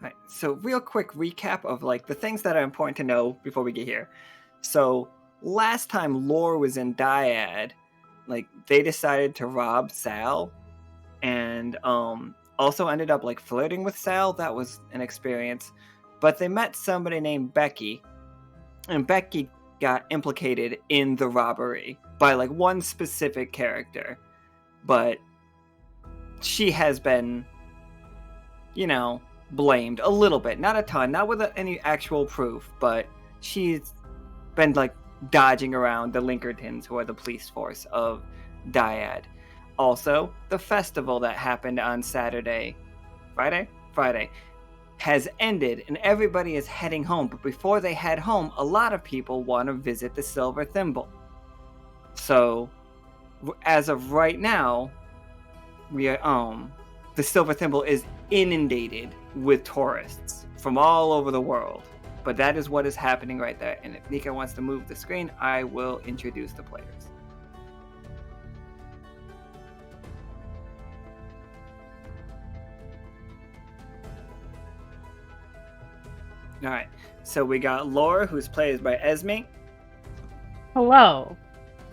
Right, so real quick recap of like the things that are important to know before we get here. So last time Lore was in Dyad, like they decided to rob Sal, and also ended up like flirting with Sal. That was an experience, but they met somebody named Becky, and Becky got implicated in the robbery by like one specific character, but she has been, blamed a little bit, not a ton, not with any actual proof, but she's been like dodging around the Linkertons, who are the police force of Dyad. Also, the festival that happened on Friday, has ended and everybody is heading home. But before they head home, a lot of people want to visit the Silver Thimble. So, as of right now, we are the Silver Thimble is inundated with tourists from all over the world. But that is what is happening right there. And if Nika wants to move the screen, I will introduce the players. Alright, so we got Laura, who's played by Esmie. Hello.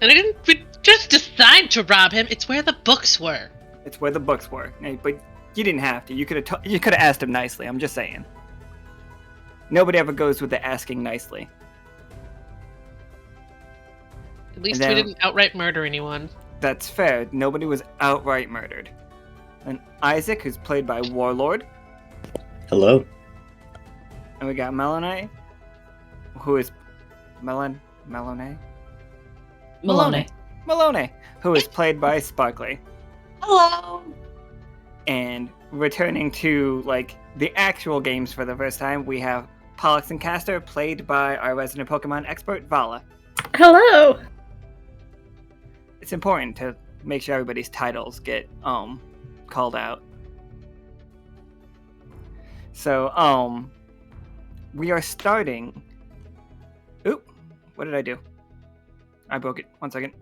And I didn't just decide to rob him, it's where the books were. It's where the books were. But you didn't have to. You could have asked him nicely, I'm just saying. Nobody ever goes with the asking nicely. At least we didn't outright murder anyone. That's fair. Nobody was outright murdered. And Isaac, who's played by Warlord. Hello. And we got Melinoe, who is Melinoe, who is played by Sparkly. Hello. And returning to like the actual games for the first time, we have Pollux and Castor, played by our resident Pokemon expert, Valla. Hello. It's important to make sure everybody's titles get called out. So we are starting. Oop! What did I do? I broke it. 1 second.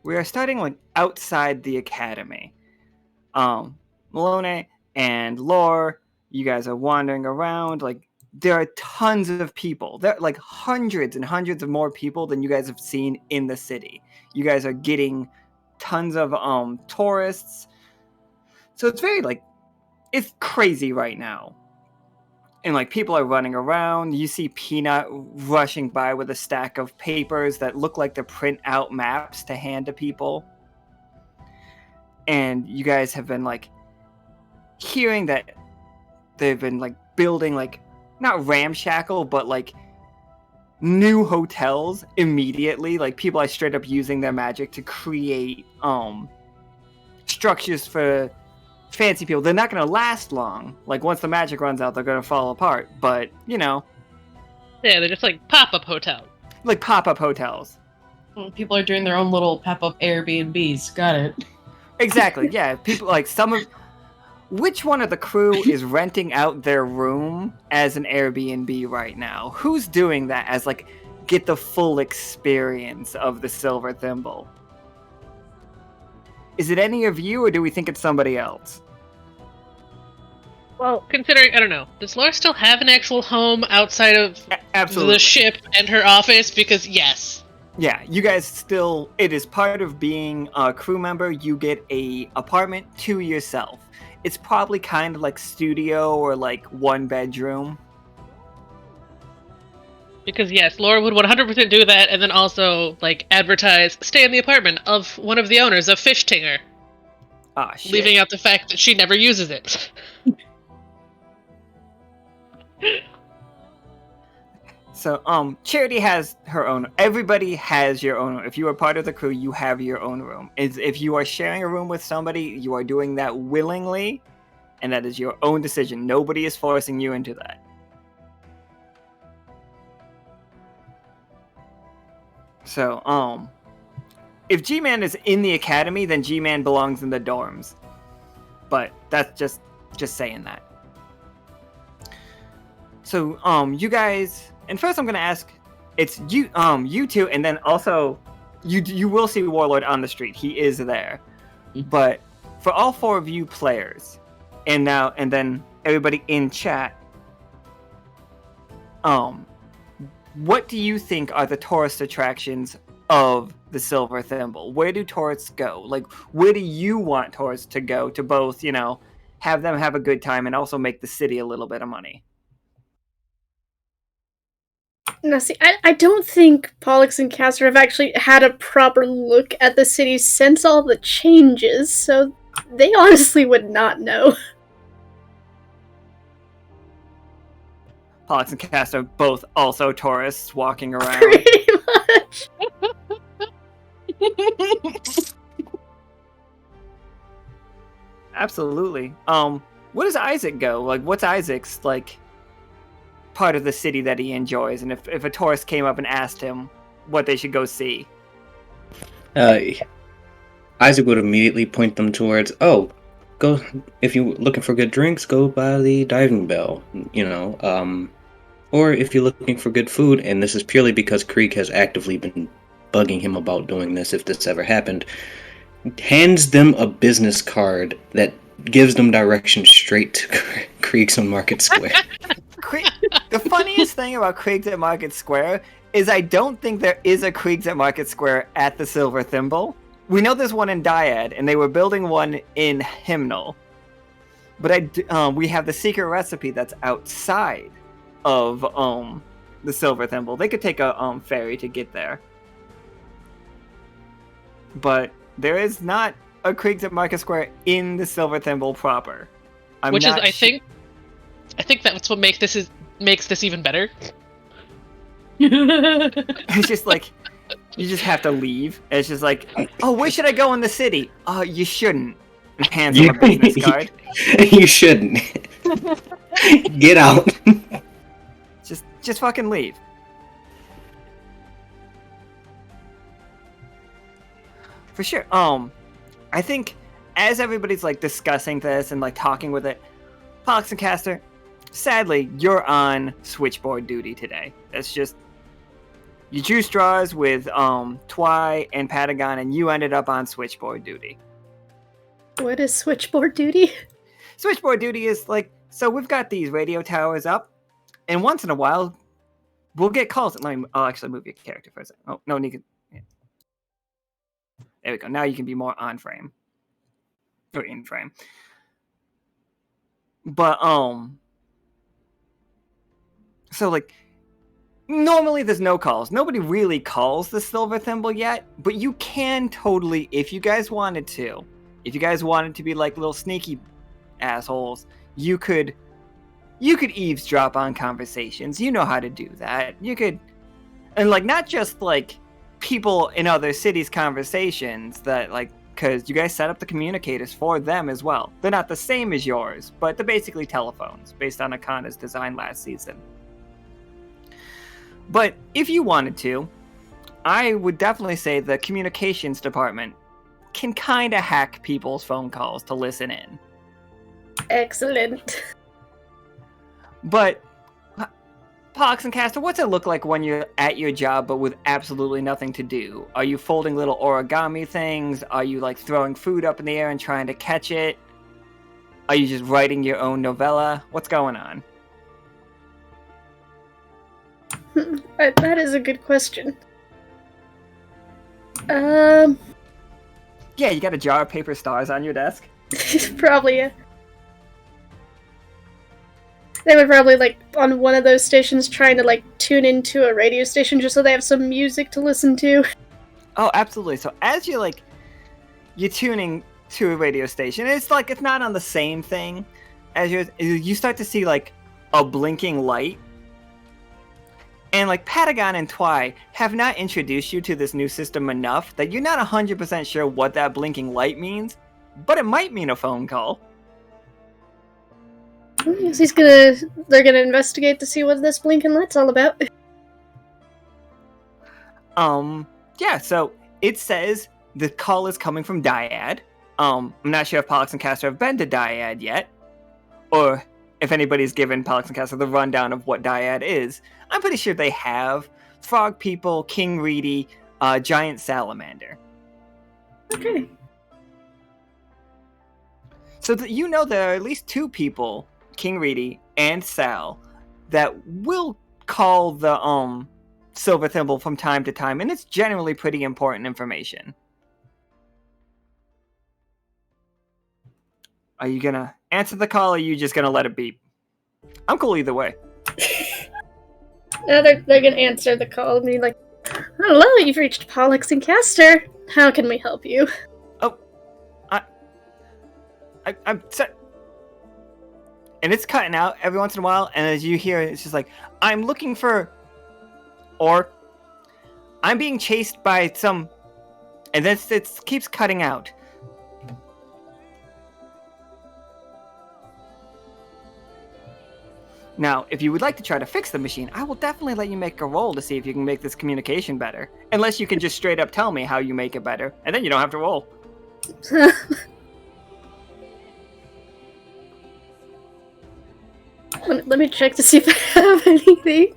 We are starting like outside the academy. Melinoe and Lore, you guys are wandering around. Like there are tons of people. There are like hundreds and hundreds of more people than you guys have seen in the city. You guys are getting tons of tourists. So it's very like it's crazy right now. And like people are running around. You see Peanut rushing by with a stack of papers that look like to print out maps to hand to people. And you guys have been like hearing that they've been like building like not ramshackle but like new hotels immediately. Like people are straight up using their magic to create structures for fancy people. They're not going to last long. Like once the magic runs out, they're going to fall apart. But Yeah, they're just like pop-up hotels. Like pop-up hotels. Well, people are doing their own little pop-up Airbnbs. Got it. Exactly. Yeah, people like which one of the crew is renting out their room as an Airbnb right now? Who's doing that as like get the full experience of the Silver Thimble? Is it any of you, or do we think it's somebody else? Well, considering, I don't know, does Laura still have an actual home outside of Absolutely. The ship and her office? Because, yes. Yeah, you guys still, it is part of being a crew member. You get a apartment to yourself. It's probably kind of like studio or like one bedroom. Because, yes, Laura would 100% do that, and then also, like, advertise, stay in the apartment of one of the owners of Fish Tinger. Ah, shit. Leaving out the fact that she never uses it. So, Charity has her own. Everybody has your own. If you are part of the crew, you have your own room. If you are sharing a room with somebody, you are doing that willingly, and that is your own decision. Nobody is forcing you into that. So, if G-Man is in the academy, then G-Man belongs in the dorms. But that's just saying that. So, you guys, and first I'm gonna ask, it's you two, and then also, you will see Warlord on the street. He is there. But for all 4 of you players, and then everybody in chat, what do you think are the tourist attractions of the Silver Thimble? Where do tourists go? Like, where do you want tourists to go to both, have them have a good time and also make the city a little bit of money? Now, see, I don't think Pollux and Castor have actually had a proper look at the city since all the changes, so they honestly would not know. Pollux and Castor both also tourists walking around. Pretty much. Absolutely. Where does Isaac go? Like, what's Isaac's, part of the city that he enjoys? And if a tourist came up and asked him what they should go see? Isaac would immediately point them towards, go, if you're looking for good drinks, go by the Diving Bell, or if you're looking for good food, and this is purely because Krieg has actively been bugging him about doing this if this ever happened, hands them a business card that gives them directions straight to Krieg's on Market Square. The funniest thing about Krieg's at Market Square is I don't think there is a Krieg's at Market Square at the Silver Thimble. We know there's one in Dyad, and they were building one in Hymnal. But we have the secret recipe that's outside of the Silver Thimble. They could take a ferry to get there. But there is not a Krieg's at Market Square in the Silver Thimble proper. I think that's what makes this even better. It's just like, you just have to leave. It's just like, where should I go in the city? You shouldn't. And hands him a business card. You shouldn't. Get out. Just fucking leave. For sure. I think as everybody's discussing this and talking with it, Pollux and Castor, sadly, you're on switchboard duty today. That's just, you drew straws with Twy and Patagon, and you ended up on switchboard duty. What is switchboard duty? Switchboard duty is so we've got these radio towers up, and once in a while, we'll get calls. I'll actually move your character for a second. Oh, no, you can. Yeah. There we go. Now you can be more on frame. Or in frame. But, so, normally there's no calls. Nobody really calls the Silver Thimble yet, but you can totally, if you guys wanted to be little sneaky assholes, you could eavesdrop on conversations. You know how to do that. You could, and not just people in other cities' conversations that because you guys set up the communicators for them as well. They're not the same as yours, but they're basically telephones based on Akana's design last season. But if you wanted to, I would definitely say the communications department can kind of hack people's phone calls to listen in. Excellent. But, Pollux and Castor, what's it look like when you're at your job but with absolutely nothing to do? Are you folding little origami things? Are you throwing food up in the air and trying to catch it? Are you just writing your own novella? What's going on? That is a good question. Yeah, you got a jar of paper stars on your desk? Probably, yeah. They would probably, on one of those stations trying to, tune into a radio station just so they have some music to listen to. Oh, absolutely. So as you're tuning to a radio station, it's it's not on the same thing as you start to see, a blinking light. And, Patagon and Twy have not introduced you to this new system enough that you're not 100% sure what that blinking light means, but it might mean a phone call. Yes, they're gonna investigate to see what this blinking light's all about. Yeah, so it says the call is coming from Dyad. I'm not sure if Pollux and Castor have been to Dyad yet, or if anybody's given Pollux and Castor the rundown of what Dyad is. I'm pretty sure they have. Frog people, King Reedy, giant salamander. Okay. So that you know there are at least 2 people, King Reedy and Sal, that will call the silver thimble from time to time, and it's generally pretty important information. Are you gonna answer the call, or are you just gonna let it beep? I'm cool either way. They're gonna answer the call and be like, "Hello, you've reached Pollux and Castor. How can we help you?" Oh, I'm sorry. And it's cutting out every once in a while, and as you hear it, it's just like, I'm looking for... Or, I'm being chased by some... And then it keeps cutting out. Now, if you would like to try to fix the machine, I will definitely let you make a roll to see if you can make this communication better. Unless you can just straight up tell me how you make it better, and then you don't have to roll. Let me check to see if I have anything.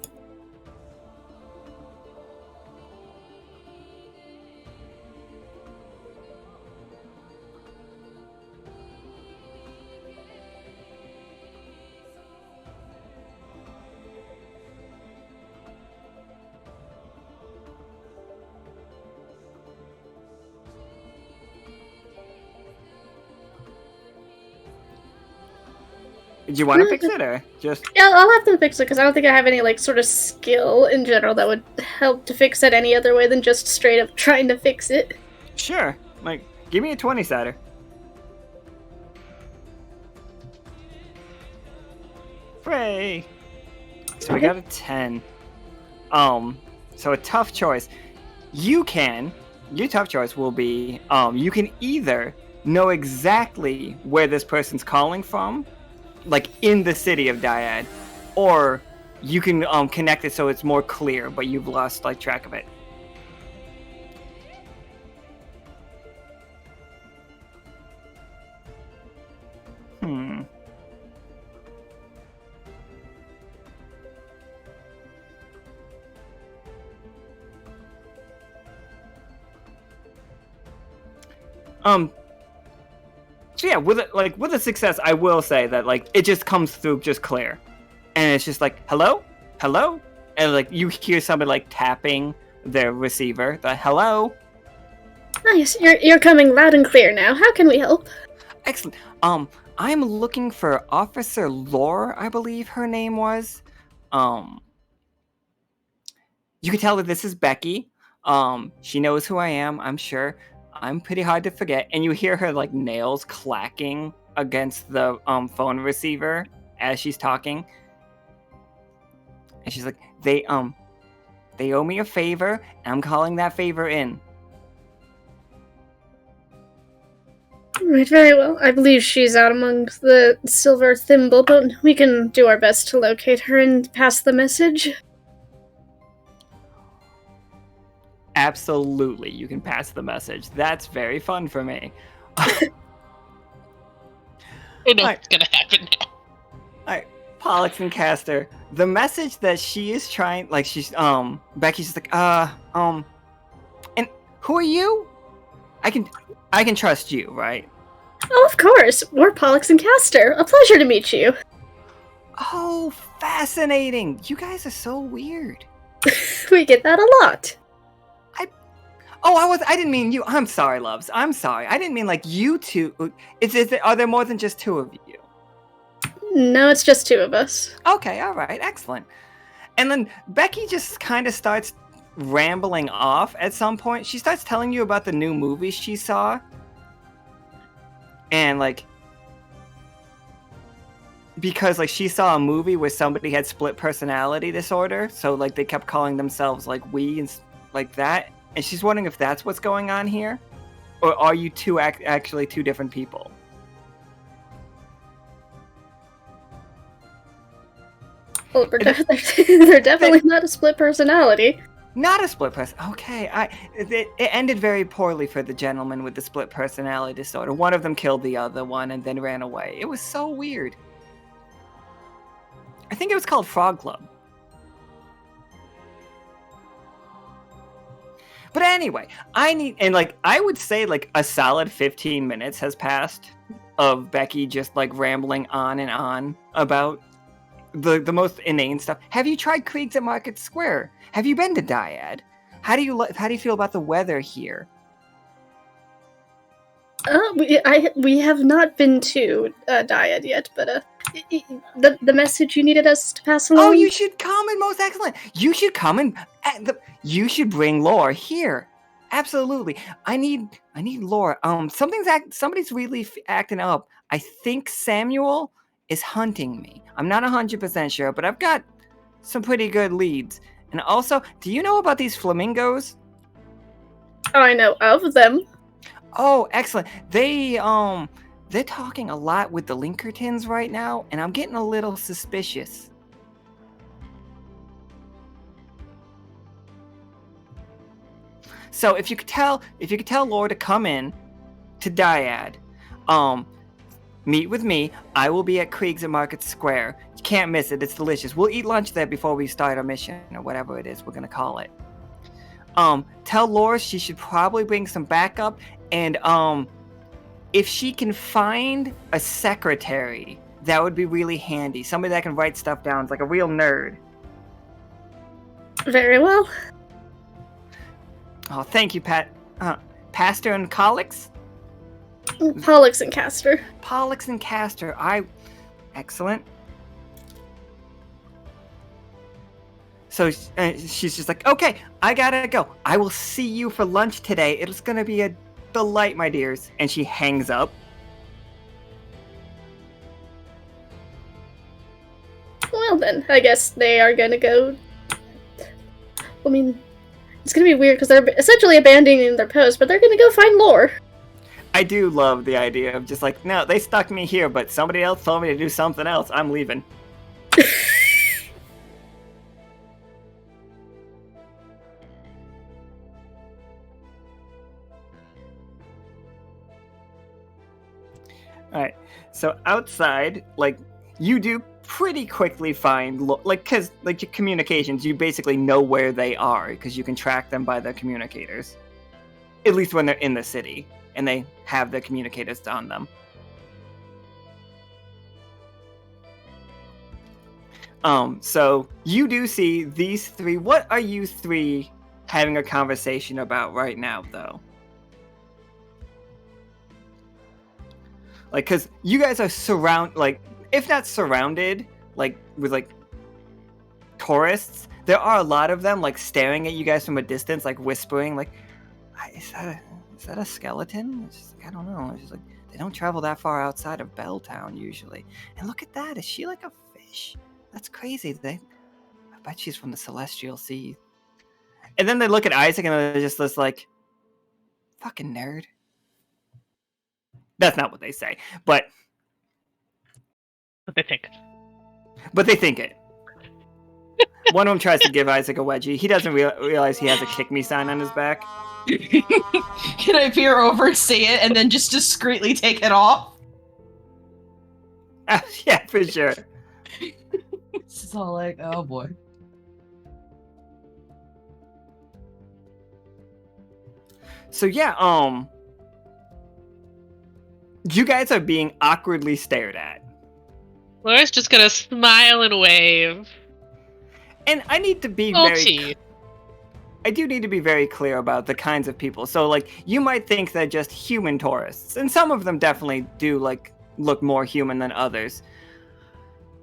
Do you want to fix it, or just... Yeah, I'll have them fix it, because I don't think I have any, like, sort of skill in general that would help to fix it any other way than just straight up trying to fix it. Sure. Like, give me a 20-sider. Hooray! So we got a 10. So a tough choice. Your tough choice will be, you can either know exactly where this person's calling from, like in the city of Dyad, or you can connect it so it's more clear, but you've lost like track of it. So yeah, with a success, I will say that like it just comes through just clear, and it's just like hello, and like you hear somebody like tapping their receiver. The hello. Nice, you're coming loud and clear now. How can we help? Excellent. I'm looking for Officer Lore, I believe her name was. You can tell that this is Becky. She knows who I am, I'm sure. I'm pretty hard to forget, and you hear her like nails clacking against the phone receiver as she's talking. And she's like, they owe me a favor, and I'm calling that favor in. Right, very well. I believe she's out among the silver thimble, but we can do our best to locate her and pass the message. Absolutely, you can pass the message. That's very fun for me. I know what's gonna happen now. Alright, Pollux and Castor. The message that she is trying, like she's, Becky's just like, and who are you? I can trust you, right? Oh, of course. We're Pollux and Castor. A pleasure to meet you. Oh, fascinating. You guys are so weird. We get that a lot. I didn't mean you. I'm sorry, loves. I'm sorry. I didn't mean like you two. Are there more than just 2 of you? No, it's just 2 of us. Okay, all right, excellent. And then Becky just kind of starts rambling off at some point. She starts telling you about the new movie she saw. And like, because like she saw a movie where somebody had split personality disorder, so like they kept calling themselves like we and like that. And she's wondering if that's what's going on here, or are you two actually 2 different people? Well, they're definitely not a split personality. Not a split person. Okay, it ended very poorly for the gentleman with the split personality disorder. One of them killed the other one and then ran away. It was so weird. I think it was called Frog Club. But anyway, I would say like a solid 15 minutes has passed of Becky just like rambling on and on about the most inane stuff. Have you tried Krieg's at Market Square? Have you been to Dyad? How do you feel about the weather here? We have not been to Dyad yet, but the message you needed us to pass along. Oh, you should come, and most excellent. You should come and you should bring Lore here. Absolutely. I need Lore. Somebody's really acting up. I think Samuel is hunting me. I'm not 100% sure, but I've got some pretty good leads. And also, do you know about these flamingos? Oh, I know of them. Oh, excellent. They're talking a lot with the Linkertons right now, and I'm getting a little suspicious. So if you could tell Laura to come in to Dyad, meet with me. I will be at Krieg's at Market Square. You can't miss it. It's delicious. We'll eat lunch there before we start our mission, or whatever it is we're gonna call it. Tell Laura she should probably bring some backup, and if she can find a secretary, that would be really handy. Somebody that can write stuff down. It's like a real nerd. Very well. Oh, thank you, Pastor and Pollux? Pollux and Castor. Pollux and Castor. Excellent. So she's just like, okay, I gotta go. I will see you for lunch today. It's gonna be a delight, my dears. And she hangs up. Well then, I guess they are gonna go. I mean, it's gonna be weird because they're essentially abandoning their post, but they're gonna go find Lore. I do love the idea of just like, no, they stuck me here, but somebody else told me to do something else. I'm leaving. Alright, so outside, like, you do pretty quickly find, because, like, your communications, you basically know where they are, because you can track them by the communicators. At least when they're in the city, and they have the communicators on them. So, you do see these three. What are you three having a conversation about right now, though? Like, because you guys are if not surrounded, like, with, like, tourists, there are a lot of them, like, staring at you guys from a distance, like, whispering, like, is that a skeleton? It's just like, I don't know. It's just like, they don't travel that far outside of Belltown, usually. And look at that. Is she like a fish? That's crazy. I bet she's from the Celestial Sea. And then they look at Isaac and they're just this, like, fucking nerd. That's not what they say, but What they think. But they think it. One of them tries to give Isaac a wedgie. He doesn't realize he has a kick me sign on his back. Can I peer over, see it, and then just discreetly take it off? Yeah, for sure. It's all like, oh boy. So yeah, you guys are being awkwardly stared at. Laura's just gonna smile and wave. And I need to be I do need to be very clear about the kinds of people. So, like, you might think they're just human tourists, and some of them definitely do, like, look more human than others.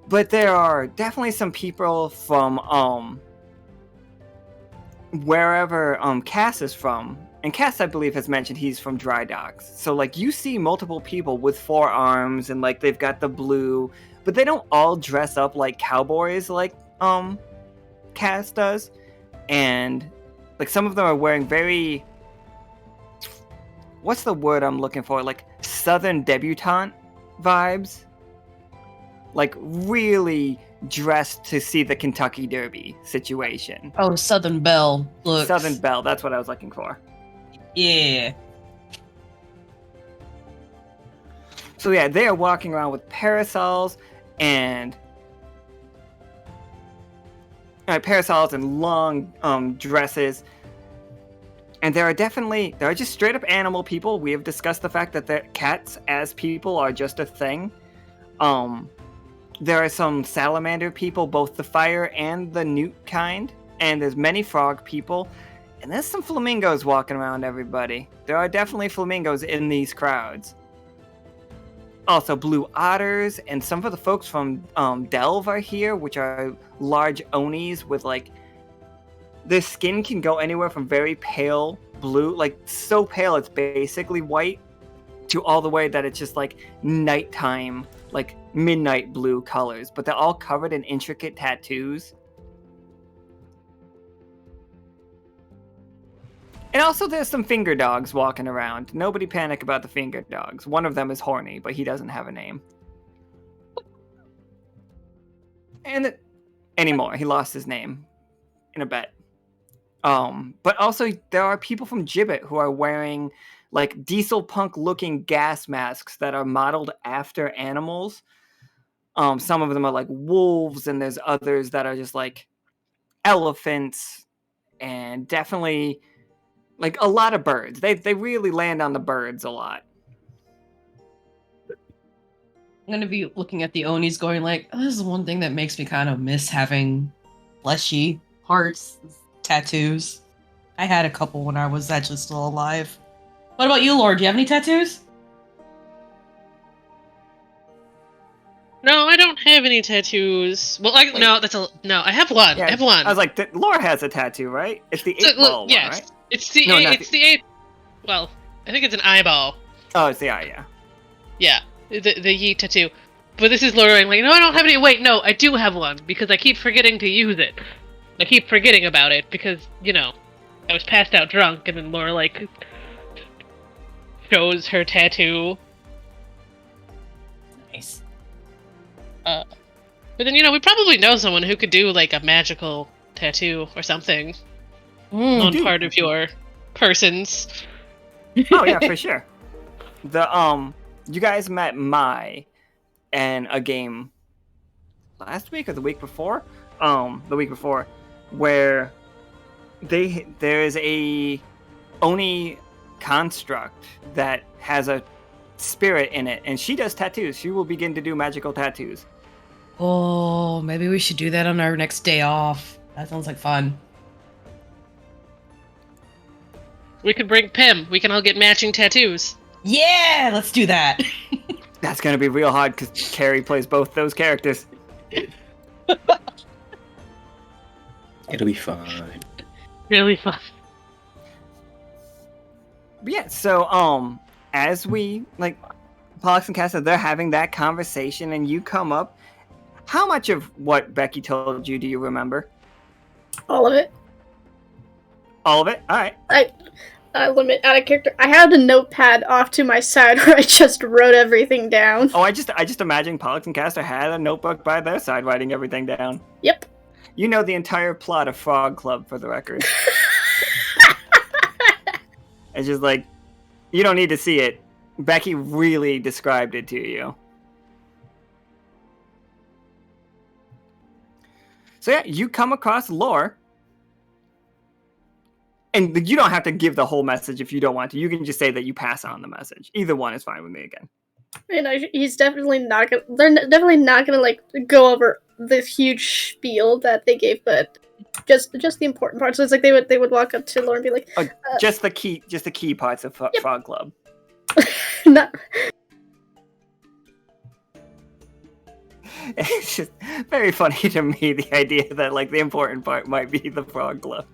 But there are definitely some people from, wherever, Cass is from. And Cass, I believe, has mentioned he's from Dry Docks. So, like, you see multiple people with 4 arms, and, like, they've got the blue, but they don't all dress up like cowboys like, Cass does. And, like, some of them are wearing very... What's the word I'm looking for? Like, Southern debutante vibes? Like, really dressed to see the Kentucky Derby situation. Oh, Southern Belle looks. Southern Belle, that's what I was looking for. Yeah. So yeah, they are walking around with parasols and long dresses. And there are just straight up animal people. We have discussed the fact that cats as people are just a thing. There are some salamander people, both the fire and the newt kind. And there's many frog people. And there's some flamingos walking around everybody. There are definitely flamingos in these crowds. Also, blue otters, and some of the folks from Delve are here, which are large onis with, like, their skin can go anywhere from very pale blue, like, so pale it's basically white, to all the way that it's just, like, nighttime, like, midnight blue colors. But they're all covered in intricate tattoos. And also there's some finger dogs walking around. Nobody panic about the finger dogs. One of them is horny, but he doesn't have a name. Anymore. He lost his name in a bet. But also there are people from Gibbet who are wearing like diesel punk looking gas masks that are modeled after animals. Some of them are like wolves, and there's others that are just like elephants, and definitely like a lot of birds. They really land on the birds a lot. I'm gonna be looking at the Onis going like, oh, this is one thing that makes me kind of miss having fleshy parts, tattoos. I had a couple when I was actually still alive. What about you, Lord? Do you have any tattoos? No, I don't have any tattoos. Well, I have one. Yeah, I have one. I was like, Laura has a tattoo, right? It's the 8-ball one, yes. right? It's the No, the 8. Well, I think it's an eyeball. Oh, it's the eye, yeah. Yeah, the yeet tattoo. But this is Laura like, no, I don't have any. Wait, no, I do have one because I keep forgetting to use it. I keep forgetting about it because I was passed out drunk, and then Laura like shows her tattoo. Nice. But then we probably know someone who could do like a magical tattoo or something on part of your persons. Oh yeah, for sure. You guys met Mai in a game last week or the week before? The week before, where there is a Oni construct that has a spirit in it, and she does tattoos. She will begin to do magical tattoos. Oh, maybe we should do that on our next day off. That sounds like fun. We could bring Pim. We can all get matching tattoos. Yeah, let's do that. That's gonna be real hard because Carrie plays both those characters. It'll be fine. Really fun. But yeah, so as we like Pollux and Castor, they're having that conversation, and you come up. How much of what Becky told you do you remember? All of it. All of it? Alright. I limit out of character. I had a notepad off to my side where I just wrote everything down. Oh, I just imagine Pollux and Castor had a notebook by their side writing everything down. Yep. You know the entire plot of Frog Club, for the record. It's just like, you don't need to see it. Becky really described it to you. So yeah, you come across Lore. And you don't have to give the whole message if you don't want to. You can just say that you pass on the message. Either one is fine with me again. He's definitely not gonna. They're definitely not gonna like go over this huge spiel that they gave, but just the important parts. So it's like they would walk up to Lore and be like, just the key parts of Yep. Frog Club. Not. It's just very funny to me, the idea that like the important part might be the Frog Club.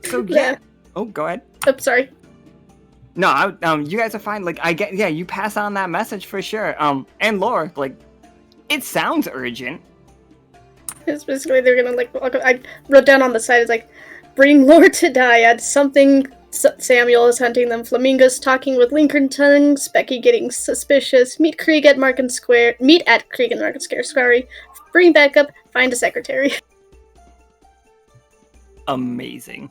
So yeah. Oh, go ahead. I'm sorry. No, you guys are fine. Like you pass on that message for sure. And Laura, like, it sounds urgent. It's basically they're gonna like. I wrote down on the side. It's like, bring Lord to Dyad. Something. Samuel is hunting them. Flamingos talking with Lincoln tongues. Becky getting suspicious. Meet Krieg at Market Square. Meet at Krieg and Market Square. Sorry. Bring back up. Find a secretary. Amazing.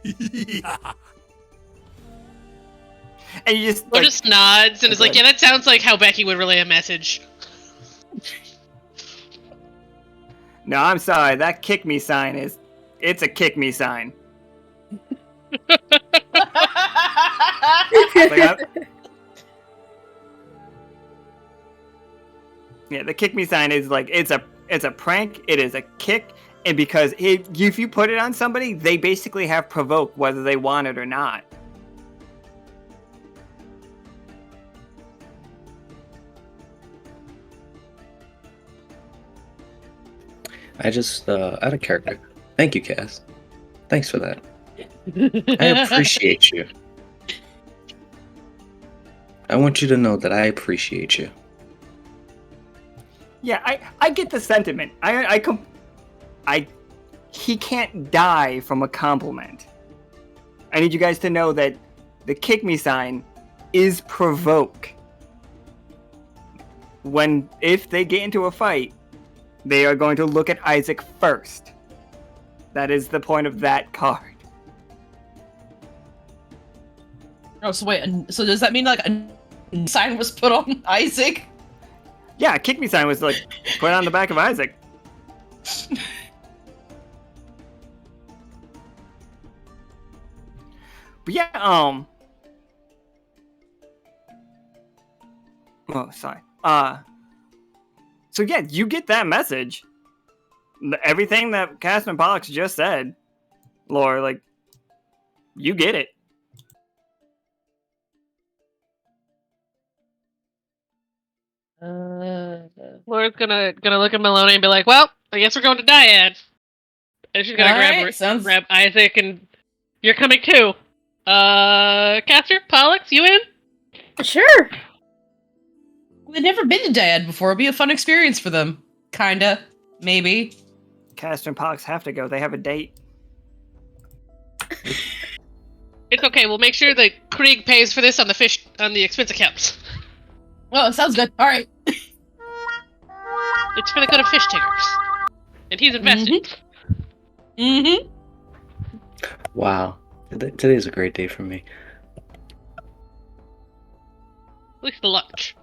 Yeah. And you just Or just nods and is like, yeah, that sounds like how Becky would relay a message. No, I'm sorry. That kick me sign it's a kick me sign. Yeah, the kick me sign is like it's a prank. It is a kick, and because if you put it on somebody, they basically have provoke whether they want it or not. I just, out of character. Thank you, Cass. Thanks for that. I appreciate you. I want you to know that I appreciate you. Yeah, I get the sentiment. He can't die from a compliment. I need you guys to know that the kick me sign is provoke. If they get into a fight, they are going to look at Isaac first. That is the point of that card. Oh, so wait, so does that mean like a sign was put on Isaac? Yeah, kick me sign was like put on the back of Isaac. But yeah, oh, sorry. So yeah, you get that message. Everything that Castor and Pollux just said, Laura, like, you get it. Laura's gonna look at Melinoe and be like, "Well, I guess we're going to Dyad." And she's gonna grab Isaac, and you're coming too. Castor, Pollux, you in? Sure. They've never been to Dyad before. It'll be a fun experience for them. Kinda. Maybe. Castor and Pollux have to go. They have a date. It's okay. We'll make sure that Krieg pays for this on the expense accounts. Well, it sounds good. All right. It's gonna go to fish tickers, and he's invested. Mm-hmm. Wow. Today's a great day for me. At least the lunch.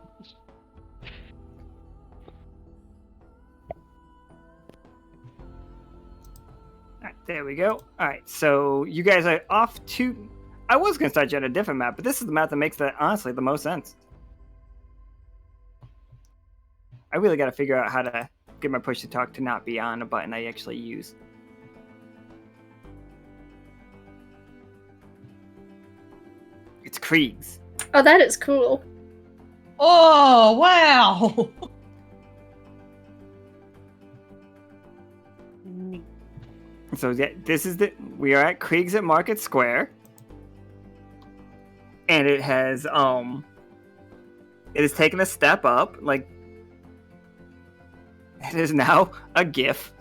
Alright, there we go. Alright, so you guys are off to... I was going to start you on a different map, but this is the map that makes that, honestly, the most sense. I really got to figure out how to get my push to talk to not be on a button I actually use. It's Krieg's. Oh, that is cool. Oh, wow. So yeah, we are at Krieg's at Market Square. And it has taken a step up, like it is now a GIF.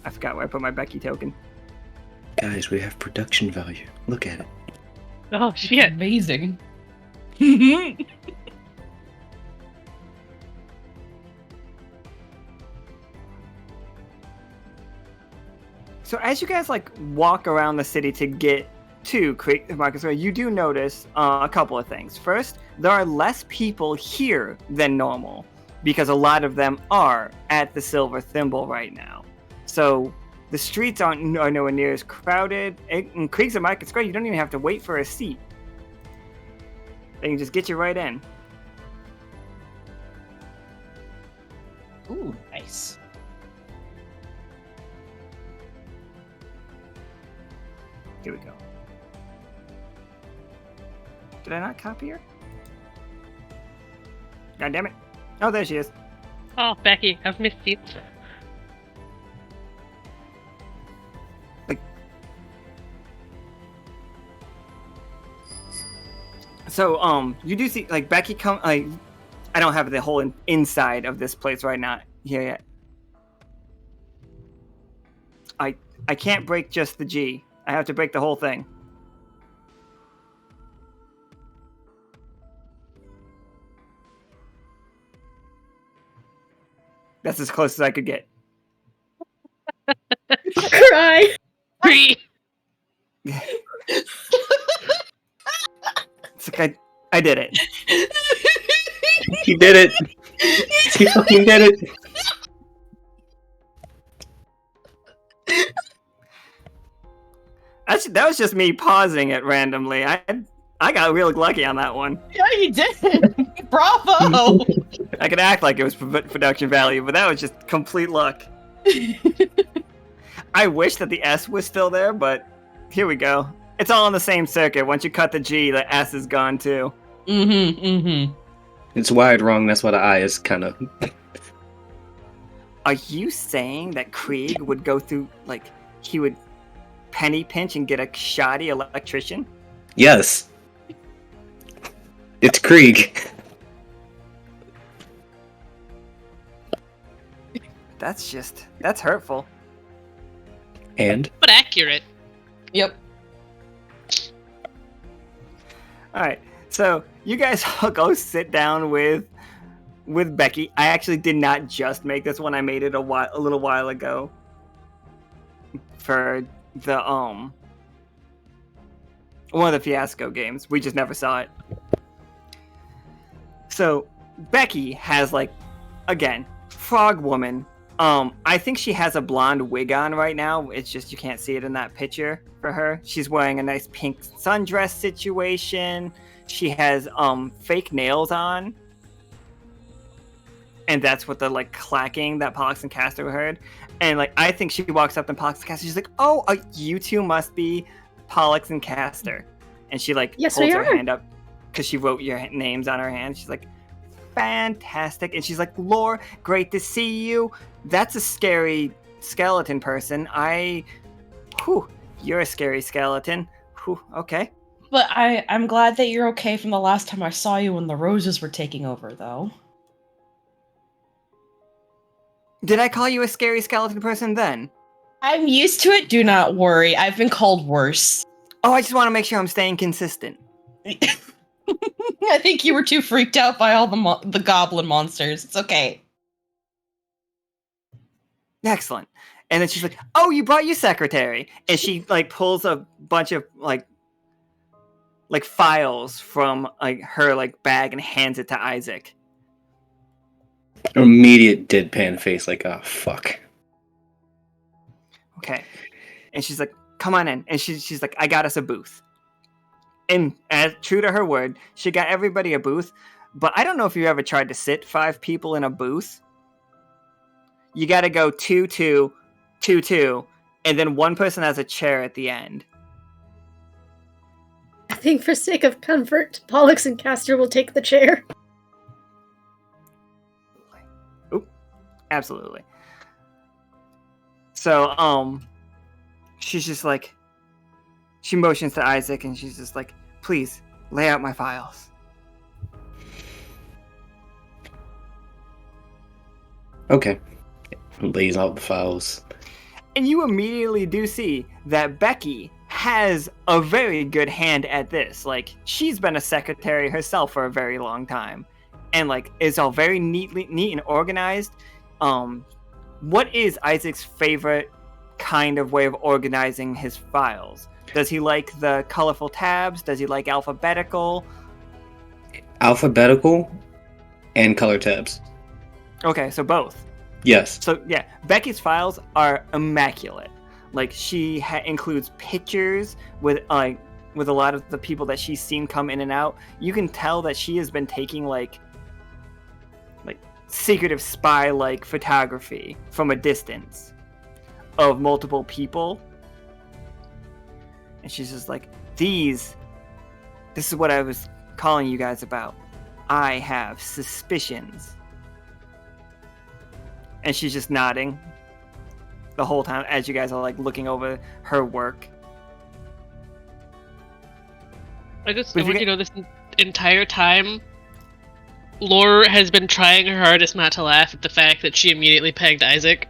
I forgot where I put my Becky token. Guys, we have production value. Look at it. Oh shit! Amazing. So as you guys like walk around the city to get to Market Square, you do notice a couple of things. First, there are less people here than normal because a lot of them are at the Silver Thimble right now. So the streets are nowhere near as crowded. In Krieg's at Market Square, you don't even have to wait for a seat. They can just get you right in. Ooh, nice. Here we go. Did I not copy her? God damn it. Oh, there she is. Oh, Becky, I've missed you. So, you do see, like, Becky come, like, I don't have the whole inside of this place right now here yet. I can't break just the G. I have to break the whole thing. That's as close as I could get. Cry. It's like I did it. He did it. He fucking did it. That was just me pausing it randomly. I got real lucky on that one. Yeah, you did. Bravo. I could act like it was production value, but that was just complete luck. I wish that the S was still there, but here we go. It's all on the same circuit. Once you cut the G, the S is gone too. It's wired wrong, that's why the I is kind of... Are you saying that Krieg would go through, like, he would penny pinch and get a shoddy electrician? Yes. It's Krieg. That's hurtful. And? But accurate. Yep. Alright, so you guys all go sit down with Becky. I actually did not just make this one. I made it a little while ago for the one of the Fiasco games. We just never saw it. So Becky has, like, again, frog woman. I think she has a blonde wig on right now. It's just you can't see it in that picture for her. She's wearing a nice pink sundress situation. She has fake nails on. And that's what the, like, clacking that Pollux and Castor heard. And, like, I think she walks up to Pollux and Castor. She's like, oh, you two must be Pollux and Castor. And she, like, Yes, holds we her are. hand up because she wrote your names on her hand. She's like, fantastic. And she's like, Lore, great to see you. That's a scary skeleton person. You're a scary skeleton. Whew, okay. But I'm glad that you're okay from the last time I saw you when the roses were taking over, though. Did I call you a scary skeleton person then? I'm used to it, do not worry. I've been called worse. Oh, I just want to make sure I'm staying consistent. I think you were too freaked out by all the goblin monsters. It's okay. Excellent. And then she's like, oh, you brought your secretary. And she, like, pulls a bunch of, like files from, like, her, like, bag and hands it to Isaac. Immediate deadpan face, like, oh, fuck. Okay. And she's like, come on in. And she's like, I got us a booth. And as true to her word, she got everybody a booth. But I don't know if you ever tried to sit 5 people in a booth. You got to go 2-2, 2-2, and then one person has a chair at the end. I think for sake of comfort, Pollux and Castor will take the chair. Oop, absolutely. So, she's just like, she motions to Isaac and she's just like, please, lay out my files. Okay. Lays out the files. And you immediately do see that Becky has a very good hand at this. Like, she's been a secretary herself for a very long time. And, like, is all very neat and organized. What is Isaac's favorite kind of way of organizing his files? Does he like the colorful tabs? Does he like alphabetical? Alphabetical and color tabs. Okay, so both. Yes. So, yeah, Becky's files are immaculate. Like, she includes pictures with a lot of the people that she's seen come in and out. You can tell that she has been taking, like secretive spy-like photography from a distance of multiple people. And she's just like, this is what I was calling you guys about. I have suspicions. And she's just nodding the whole time as you guys are, like, looking over her work. I want you to know this entire time, Lore has been trying her hardest not to laugh at the fact that she immediately pegged Isaac.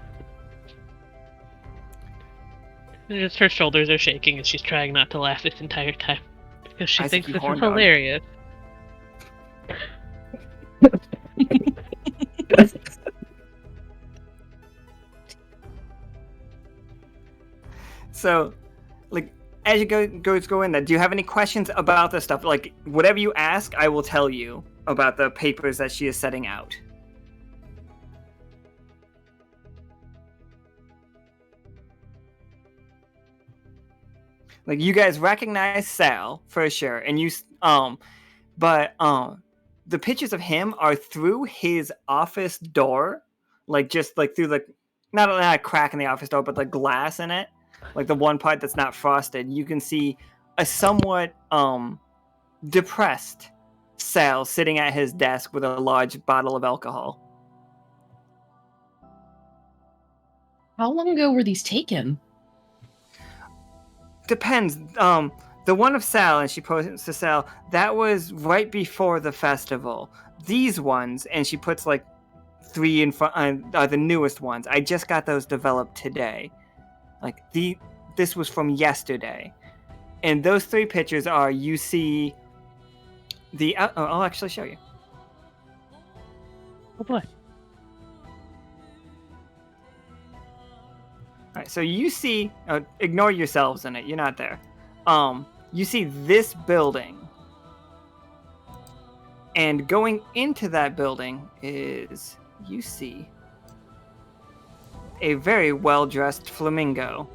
And just her shoulders are shaking and she's trying not to laugh this entire time. Because she Isaac, thinks you this horn is dog. hilarious. So, like, as you go in there, do you have any questions about this stuff? Like, whatever you ask, I will tell you about the papers that she is setting out. Like, you guys recognize Sal for sure, and but the pictures of him are through his office door, like just like through the not a crack in the office door, but the glass in it, like the one part that's not frosted. You can see a somewhat depressed Sal sitting at his desk with a large bottle of alcohol. How long ago were these taken? Depends. The one of Sal, and she posts to Sal, that was right before the festival. These ones, and she puts like 3 in front, are the newest ones. I just got those developed today. Like this was from yesterday, and those 3 pictures are, you see the. I'll actually show you. Oh boy. All right, so you see. Ignore yourselves in it. You're not there. You see this building, and going into that building is, you see a very well-dressed flamingo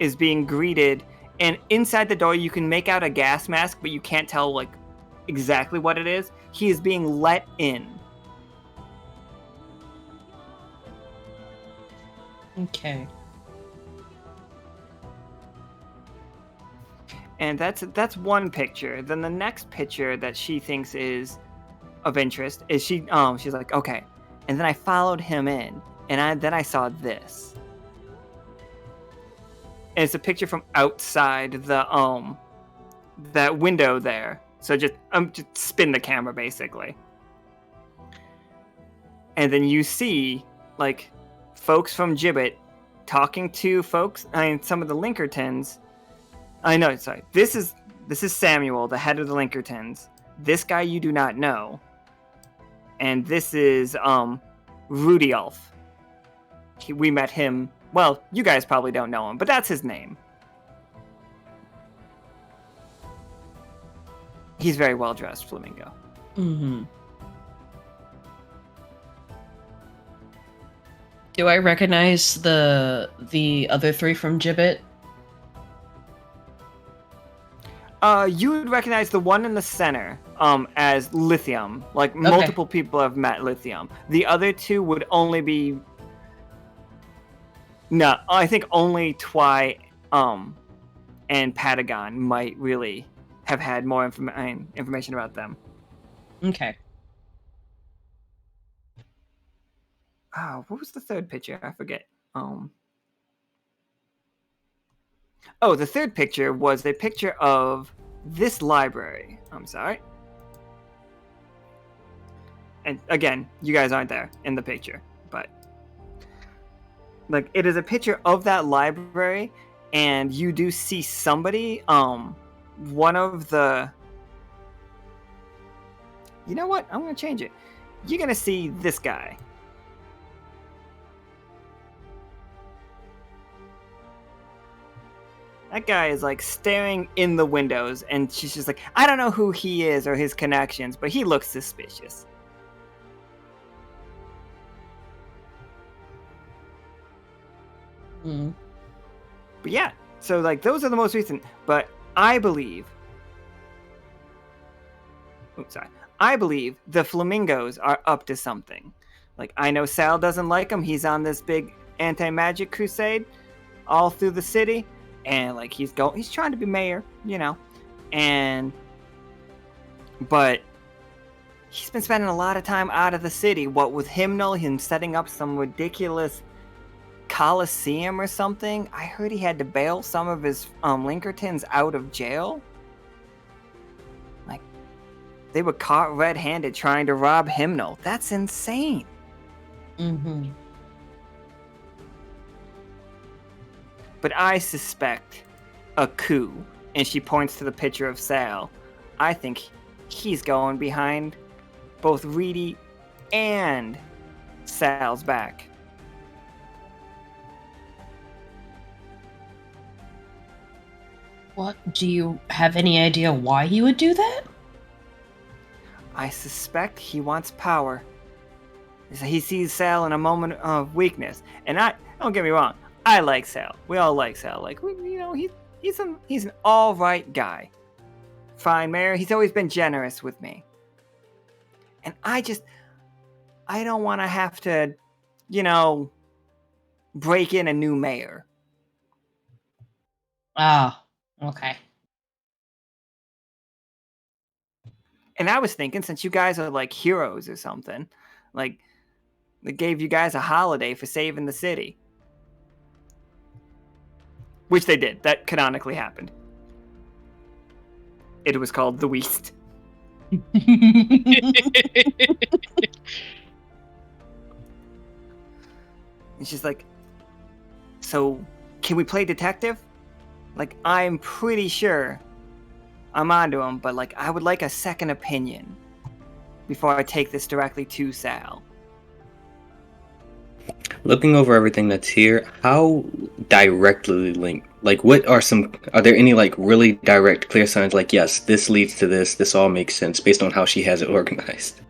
is being greeted, and inside the door you can make out a gas mask, but you can't tell like exactly what it is. He is being let in. Okay. And that's one picture. Then the next picture that she thinks is of interest is she's like, okay. And then I followed him in, and then I saw this. And it's a picture from outside the that window there. So just spin the camera basically. And then you see like folks from Gibbet talking to some of the Linkertons. I know, sorry. This is Samuel, the head of the Linkertons. This guy you do not know. And this is Rudiulf. We met him. Well, you guys probably don't know him, but that's his name. He's very well dressed, Flamingo. Mm-hmm. Do I recognize the other 3 from Gibbet? You would recognize the one in the center as Lithium. Like, multiple people have met Lithium. The other 2 would only be... No, I think only Twy and Patagon might really have had more information about them. Okay. What was the third picture? I forget. Oh, the third picture was a picture of this library. I'm sorry. And again, you guys aren't there in the picture, but like, it is a picture of that library, and you do see somebody, one of the... You know what? I'm going to change it. You're going to see this guy. That guy is like staring in the windows, and she's just like, I don't know who he is or his connections, but he looks suspicious. Mm. But yeah, so like those are the most recent. But I believe the flamingos are up to something. Like, I know Sal doesn't like him. He's on this big anti-magic crusade all through the city. And like he's trying to be mayor, you know, but he's been spending a lot of time out of the city. What with him setting up some ridiculous coliseum or something. I heard he had to bail some of his Linkertons out of jail. Like, they were caught red-handed trying to rob Hymnal. That's insane. Mm-hmm. But I suspect a coup, and she points to the picture of Sal. I think he's going behind both Reedy and Sal's back. What? Do you have any idea why he would do that? I suspect he wants power. He sees Sal in a moment of weakness. And don't get me wrong, I like Sal. We all like Sal. Like, you know, he's an all right guy. Fine mayor. He's always been generous with me. And I don't want to have to, break in a new mayor. Ah, okay. And I was thinking, since you guys are like heroes or something, like they gave you guys a holiday for saving the city. Which they did. That canonically happened. It was called the Weast. And she's like, so can we play detective? Like, I'm pretty sure I'm onto him, but like, I would like a second opinion before I take this directly to Sal. Looking over everything that's here, how directly linked? Like, are there any like really direct, clear signs? Like, yes, this leads to this. This all makes sense based on how she has it organized.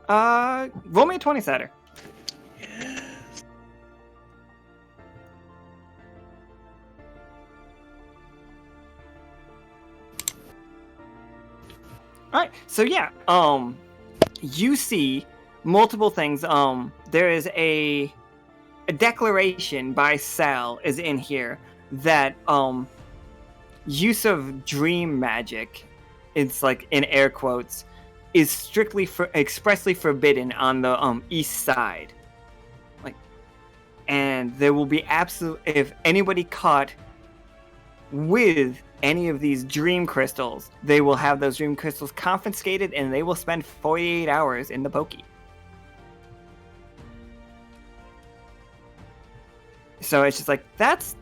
Roll me a 20-sider. Alright, so yeah, you see multiple things. There is a declaration by Sal is in here that, use of dream magic, it's like in air quotes, is strictly expressly forbidden on the, east side. Like, and there will be if anybody caught with any of these dream crystals, they will have those dream crystals confiscated and they will spend 48 hours in the pokey. So it's just like, that's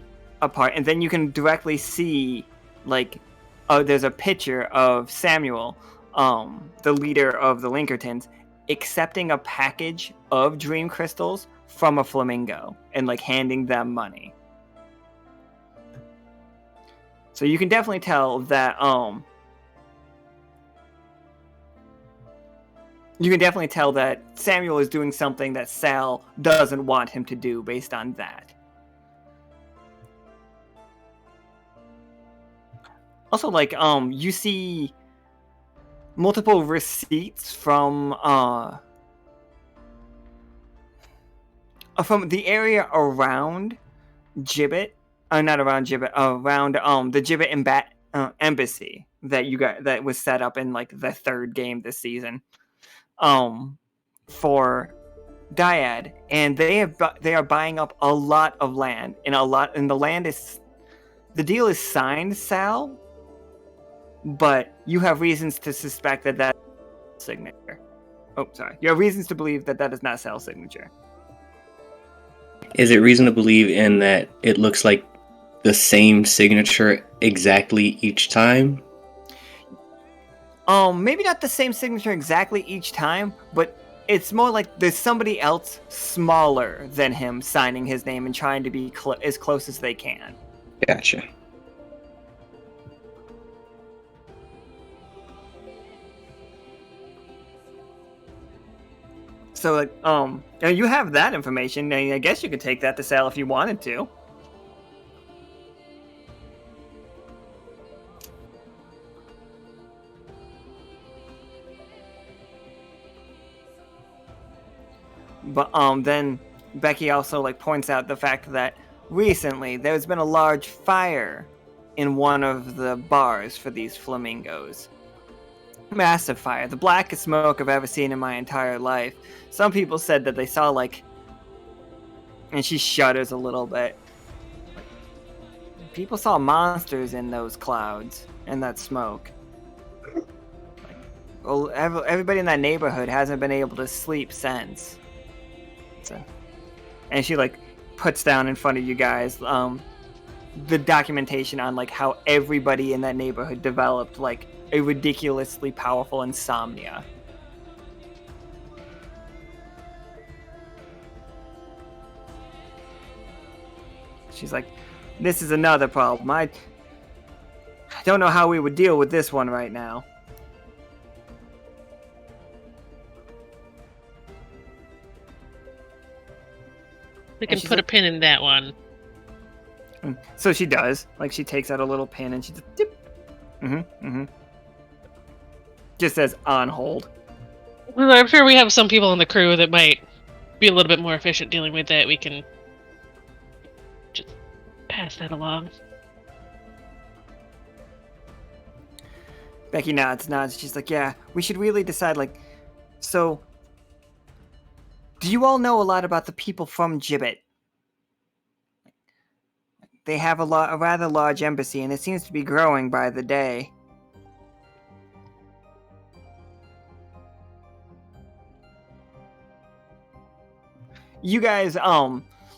a part. And then you can directly see, like, there's a picture of Samuel, the leader of the Linkertons, accepting a package of dream crystals from a flamingo and, like, handing them money. So you can definitely tell that, Samuel is doing something that Sal doesn't want him to do based on that. Also, like, you see multiple receipts from the area around Gibbet. Not around Gibbet, around the Gibbet embassy that was set up in like the third game this season, for Dyad, and they are buying up a lot of land, and the deal is signed, Sal, but you have reasons to suspect that that's signature. Oh, sorry. You have reasons to believe that is not Sal's signature. Is it reason to believe in that it looks like the same signature exactly each time? Maybe not the same signature exactly each time, but it's more like there's somebody else smaller than him signing his name and trying to be as close as they can. Gotcha. So, like, you have that information, and I guess you could take that to Sal if you wanted to. But then Becky also like points out the fact that recently there's been a large fire in one of the bars for these flamingos. Massive fire, the blackest smoke I've ever seen in my entire life. Some people said that they saw like, and she shudders a little bit. People saw monsters in those clouds and that smoke. Well, everybody in that neighborhood hasn't been able to sleep since. And she like puts down in front of you guys the documentation on like how everybody in that neighborhood developed like a ridiculously powerful insomnia. She's like, this is another problem. I don't know how we would deal with this one right now. We can put a pin in that one. So she does. Like, she takes out a little pin and she just dip. Just says on hold. Well, I'm sure we have some people on the crew that might be a little bit more efficient dealing with that. We can just pass that along. Becky nods. She's like, yeah, we should really decide, like, so, do you all know a lot about the people from Gibbet? They have a rather large embassy, and it seems to be growing by the day. You guys,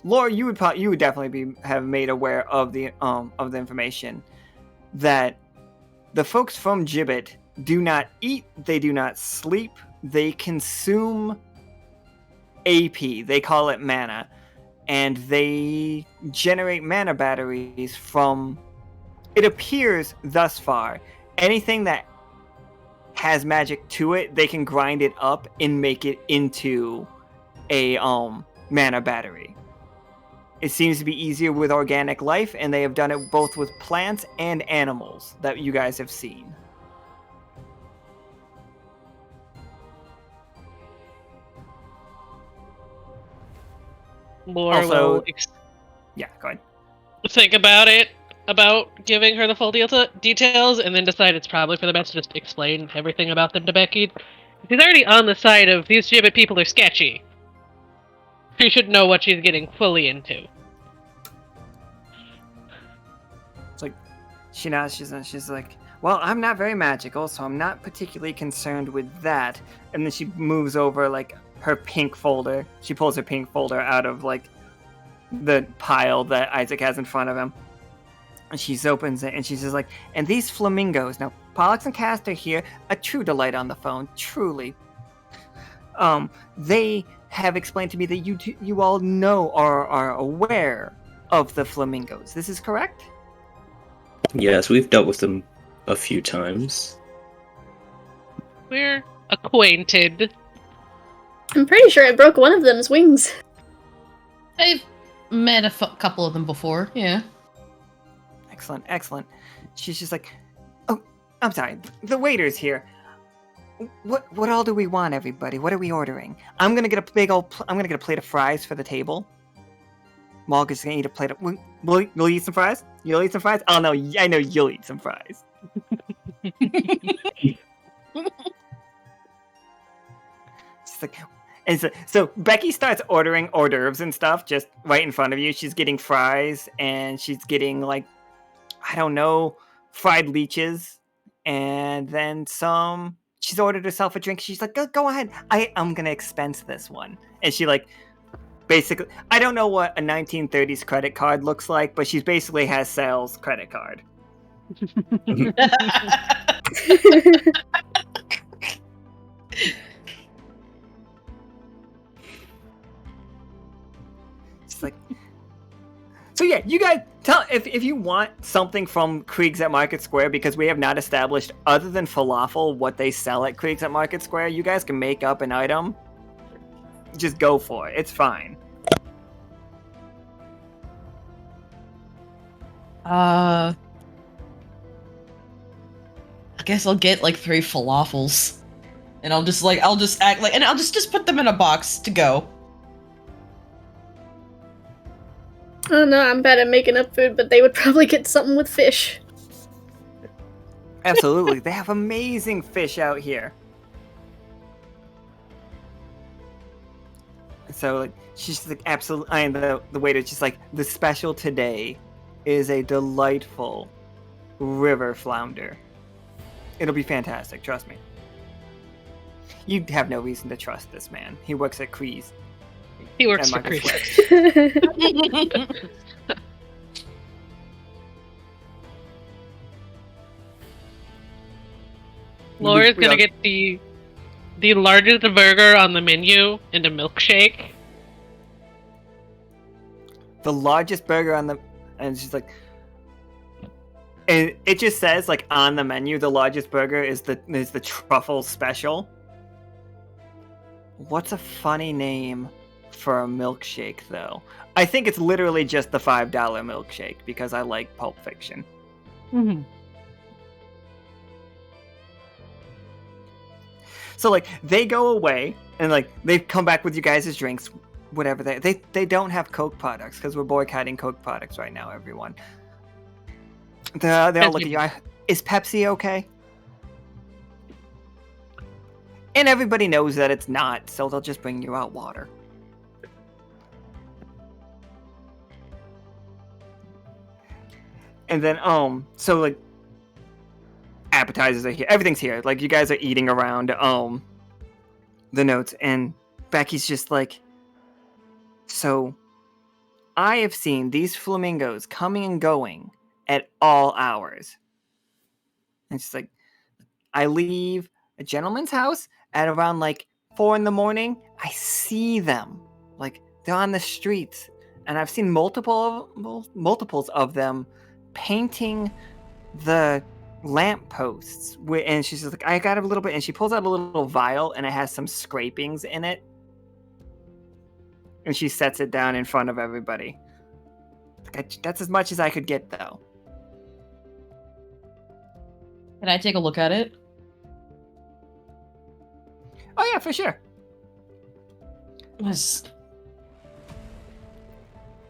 Laura, you would definitely have made aware of the information that the folks from Gibbet do not eat, they do not sleep, they consume AP, they call it mana, and they generate mana batteries from, it appears thus far, anything that has magic to it, they can grind it up and make it into a mana battery. It seems to be easier with organic life, and they have done it both with plants and animals that you guys have seen. Laura Also- will Yeah, go ahead. think about it, about giving her the full details, and then decide it's probably for the best to just explain everything about them to Becky. She's already on the side of these Gibbet people are sketchy. She should know what she's getting fully into. It's like, she nods, she's like, well, I'm not very magical, so I'm not particularly concerned with that. And then she moves over, like, her pink folder. She pulls her pink folder out of, like, the pile that Isaac has in front of him. And she opens it, and she's just like, and these flamingos. Now, Pollux and Castor here, a true delight on the phone, truly. They have explained to me that you all know or are aware of the flamingos. This is correct? Yes, we've dealt with them a few times. We're acquainted. I'm pretty sure I broke one of them's wings. I've met a couple of them before, yeah. Excellent. She's just like, oh, I'm sorry, the waiter's here. What all do we want, everybody? What are we ordering? I'm gonna get a plate of fries for the table. Morgan's gonna eat a plate of. Will you eat some fries? You'll eat some fries? Oh no, I know you'll eat some fries. She's like, and so Becky starts ordering hors d'oeuvres and stuff just right in front of you. She's getting fries and she's getting, like, I don't know, fried leeches, and then some. She's ordered herself a drink. She's like, go ahead. I'm going to expense this one. And she, like, basically, I don't know what a 1930s credit card looks like, but she basically has Sal's credit card. It's like, so yeah, you guys tell if you want something from Krieg's at Market Square, because we have not established, other than falafel, what they sell at Krieg's at Market Square. You guys can make up an item. Just go for it. It's fine. I guess I'll get like 3 falafels, and I'll just act like, and I'll just put them in a box to go. Oh no, I'm bad at making up food, but they would probably get something with fish. Absolutely. They have amazing fish out here. So, like, she's like, absolutely, and the waiter's just like, the special today is a delightful river flounder. It'll be fantastic, trust me. You have no reason to trust this man. He works at Kree's. He works And for Michael Kree. Flex. Laura's We gonna all- get the largest burger on the menu and a milkshake. The largest burger on the, and she's like, and it just says, like, on the menu, the largest burger is the truffle special. What's a funny name for a milkshake, though? I think it's literally just the $5 milkshake because I like Pulp Fiction. Mm-hmm. So like they go away and like they come back with you guys' drinks, whatever they don't have Coke products because we're boycotting Coke products right now, everyone. They all look at you. Is Pepsi okay? And everybody knows that it's not, so they'll just bring you out water. And then, so like, appetizers are here. Everything's here. Like, you guys are eating around, the notes. And Becky's just like, so, I have seen these flamingos coming and going at all hours. And she's like, I leave a gentleman's house at around, like, 4 in the morning. I see them. Like, they're on the streets. And I've seen multiples of them painting the lampposts. And she's just like, I got a little bit, and she pulls out a little vial, and it has some scrapings in it. And she sets it down in front of everybody. That's as much as I could get, though. Can I take a look at it? Oh yeah, for sure.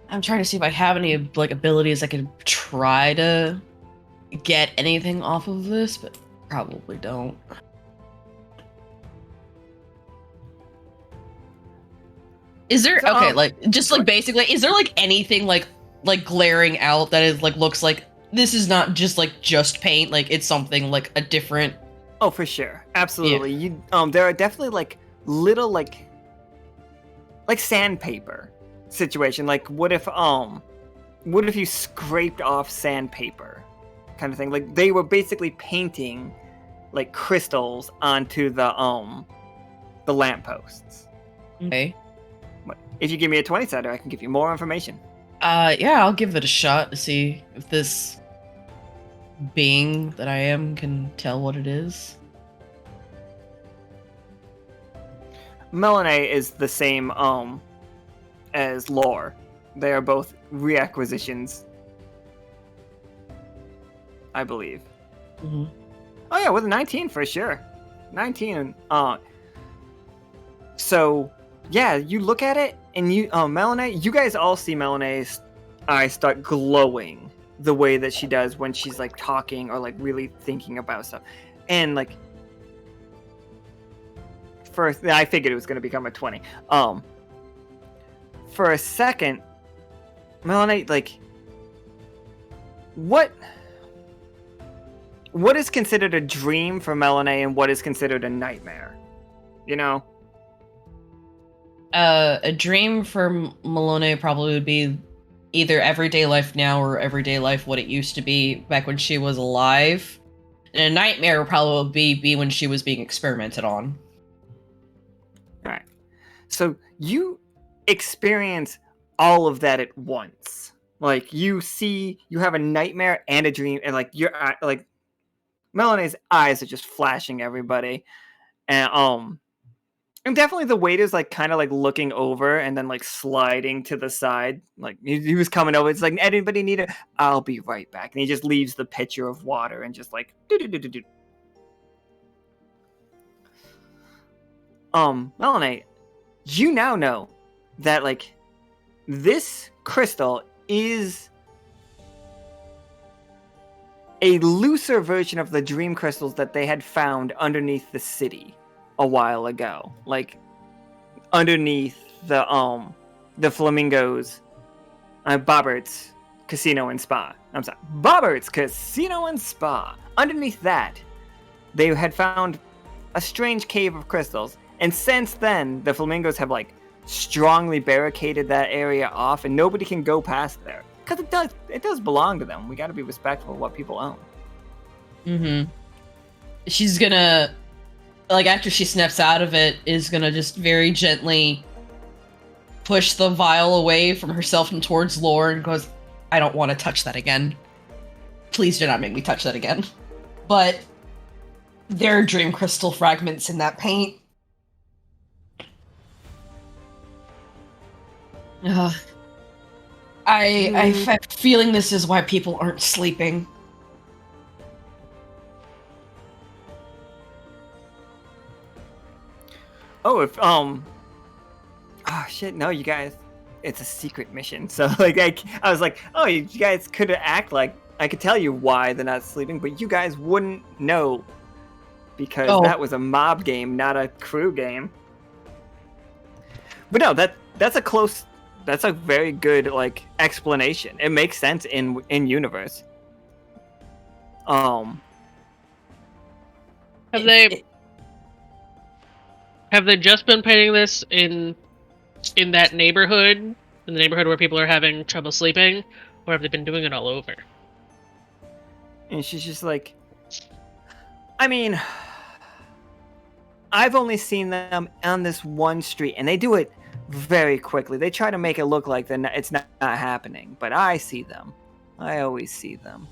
I'm trying to see if I have any like abilities I can try to get anything off of this, but probably don't. Is there okay, like just like basically, is there like anything like glaring out that is like looks like this is not just like just paint, like it's something like a different? Oh, for sure, absolutely. Yeah. You there are definitely like little like sandpaper situation. Like what if you scraped off sandpaper kind of thing? Like they were basically painting like crystals onto the lampposts. Okay. If you give me a 20 sider, I can give you more information. Yeah, I'll give it a shot to see if this being that I am can tell what it is. Melinoe is the same as Lore. They are both reacquisitions, I believe. Mm-hmm. Oh yeah, with a 19 for sure. 19. So yeah, you look at it and you Melinoe, you guys all see Melinoe's eyes start glowing the way that she does when she's like talking or like really thinking about stuff. And like first I figured it was going to become a 20. For a second, Melinoe, like what is considered a dream for Melinoe and what is considered a nightmare? You know? A dream for Melinoe probably would be either everyday life now or everyday life what it used to be back when she was alive. And a nightmare would probably be when she was being experimented on. Alright. So you experience all of that at once. Like you have a nightmare and a dream, and like your like Melinoe's eyes are just flashing everybody. And definitely the waiter's like kind of like looking over and then like sliding to the side. Like he was coming over. It's like, anybody need it? I'll be right back. And he just leaves the pitcher of water and just like do. Melinoe, you now know that like this crystal is a looser version of the dream crystals that they had found underneath the city a while ago, like underneath the Flamingos, Bobbert's Casino and Spa. I'm sorry, Bobbert's Casino and Spa. Underneath that, they had found a strange cave of crystals, and since then, the Flamingos have like strongly barricaded that area off, and nobody can go past there because it does belong to them. We got to be respectful of what people own. Mm-hmm. She's gonna. Like, after she snaps out of it, is gonna just very gently push the vial away from herself and towards Lore and goes, I don't want to touch that again. Please do not make me touch that again. But there are dream crystal fragments in that paint. I have a feeling this is why people aren't sleeping. Oh, if oh shit, no, you guys, it's a secret mission. So like I was like, oh, you guys could act like I could tell you why they're not sleeping, but you guys wouldn't know because that was a mob game, not a crew game. But no, that's a very good like explanation. It makes sense in universe. Have they just been painting this in that neighborhood, in the neighborhood where people are having trouble sleeping, or have they been doing it all over? And she's just like, I mean, I've only seen them on this one street, and they do it very quickly. They try to make it look like it's not happening, but I see them. I always see them.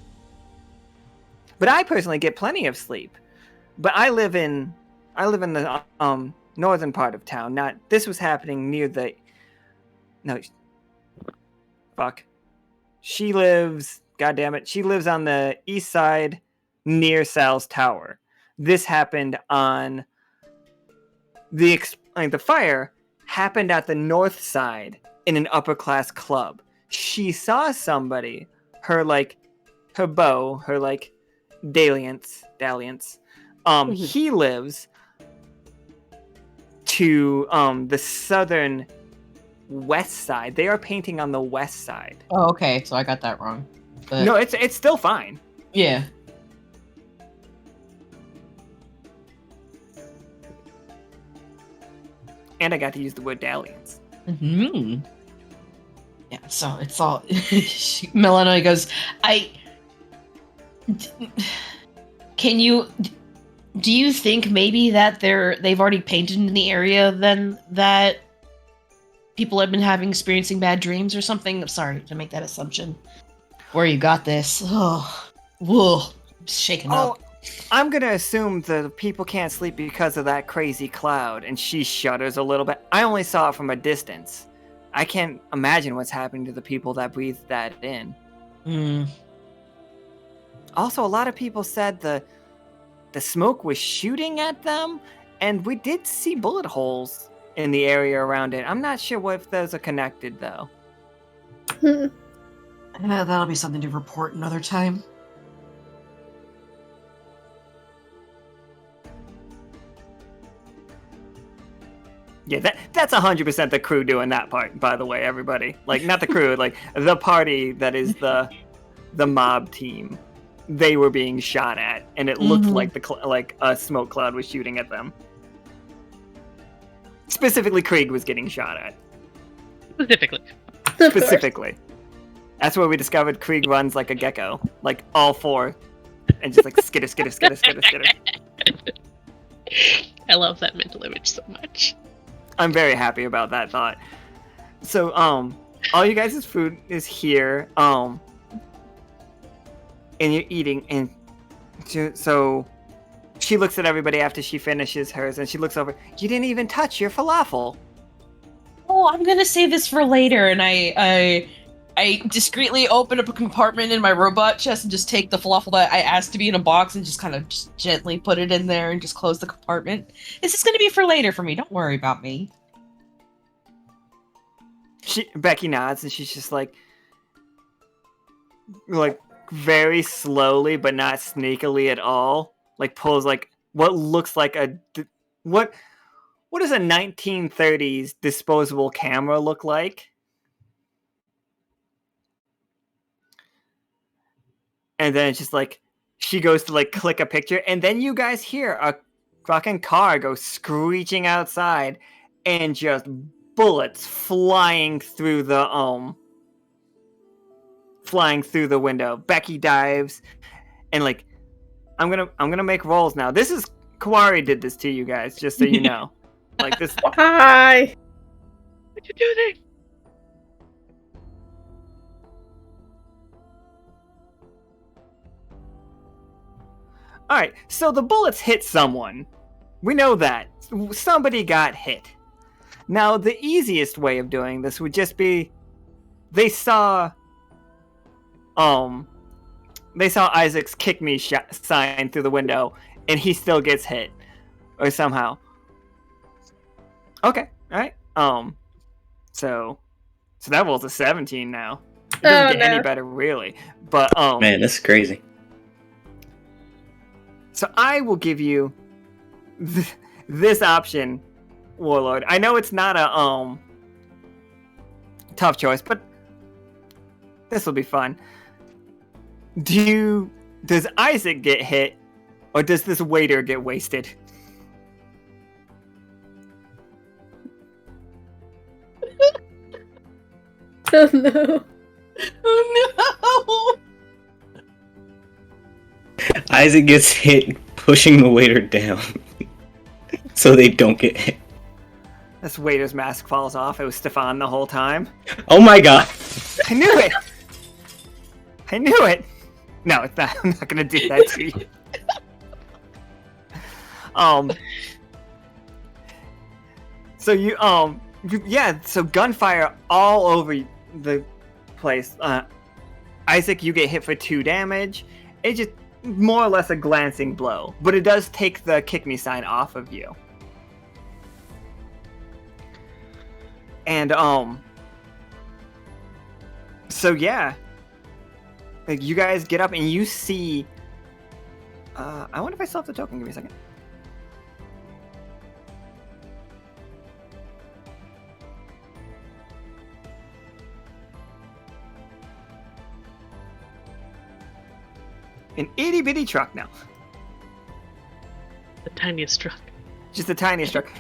But I personally get plenty of sleep. But I live in the northern part of town. This was happening near the. No. Fuck. She lives. God damn it. She lives on the east side near Sal's Tower. This happened on the fire happened at the north side in an upper class club. She saw somebody, her beau, her dalliance. He lives to the southern west side. They are painting on the west side. Oh, okay. So I got that wrong. But... No, it's still fine. Yeah. And I got to use the word dalliance. Hmm. Yeah. So it's all. Melinoe goes. Can you? Do you think maybe that they've already painted in the area then that people have been experiencing bad dreams or something? I'm sorry to make that assumption. Where you got this? Oh, whoa, shaking up. I'm gonna assume the people can't sleep because of that crazy cloud, and she shudders a little bit. I only saw it from a distance. I can't imagine what's happening to the people that breathed that in. Hmm. Also, a lot of people said the smoke was shooting at them, and we did see bullet holes in the area around it. I'm not sure if those are connected, though. That'll be something to report another time. Yeah, that's 100% the crew doing that part, by the way, everybody. Not the crew, the party that is the mob team. They were being shot at, and it looked like a smoke cloud was shooting at them. Specifically, Krieg was getting shot at. Specifically. That's where we discovered Krieg runs like a gecko. All four. And just skitter, skitter, skitter, skitter, skitter. I love that mental image so much. I'm very happy about that thought. So, all you guys' food is here. And you're eating, and so she looks at everybody after she finishes hers, and she looks over. You didn't even touch your falafel. Oh, I'm gonna save this for later, and I discreetly open up a compartment in my robot chest and just take the falafel that I asked to be in a box and just kind of just gently put it in there and just close the compartment. This is gonna be for later for me. Don't worry about me. Becky nods, and she's just like very slowly, but not sneakily at all. Pulls what looks like what does a 1930s disposable camera look like? And then it's just she goes to click a picture, and then you guys hear a fucking car go screeching outside, and just bullets flying through the window. Becky dives, and I'm gonna make rolls now. This is Kawari did this to you guys, just so you know. This. Hi. What'd you do there? All right, so the bullets hit someone. We know that somebody got hit. Now, the easiest way of doing this would just be they saw Isaac's kick me sign through the window, and he still gets hit, or somehow. Okay, all right. So that rolls a 17 now. It doesn't get any better, really. But Man, that's crazy. So I will give you this option, Warlord. I know it's not a tough choice, but this will be fun. Does Isaac get hit, or does this waiter get wasted? Oh no. Oh no! Isaac gets hit pushing the waiter down so they don't get hit. This waiter's mask falls off. It was Stefan the whole time. Oh my god! I knew it! I knew it! No, it's not. I'm not gonna do that to you. So you, yeah, so gunfire all over the place. Isaac, you get hit for 2 damage. It's just more or less a glancing blow, but it does take the kick me sign off of you. And, so yeah. Like, you guys get up and you see, I wonder if I still have the token. Give me a second. An itty bitty truck now. The tiniest truck. Just the tiniest truck.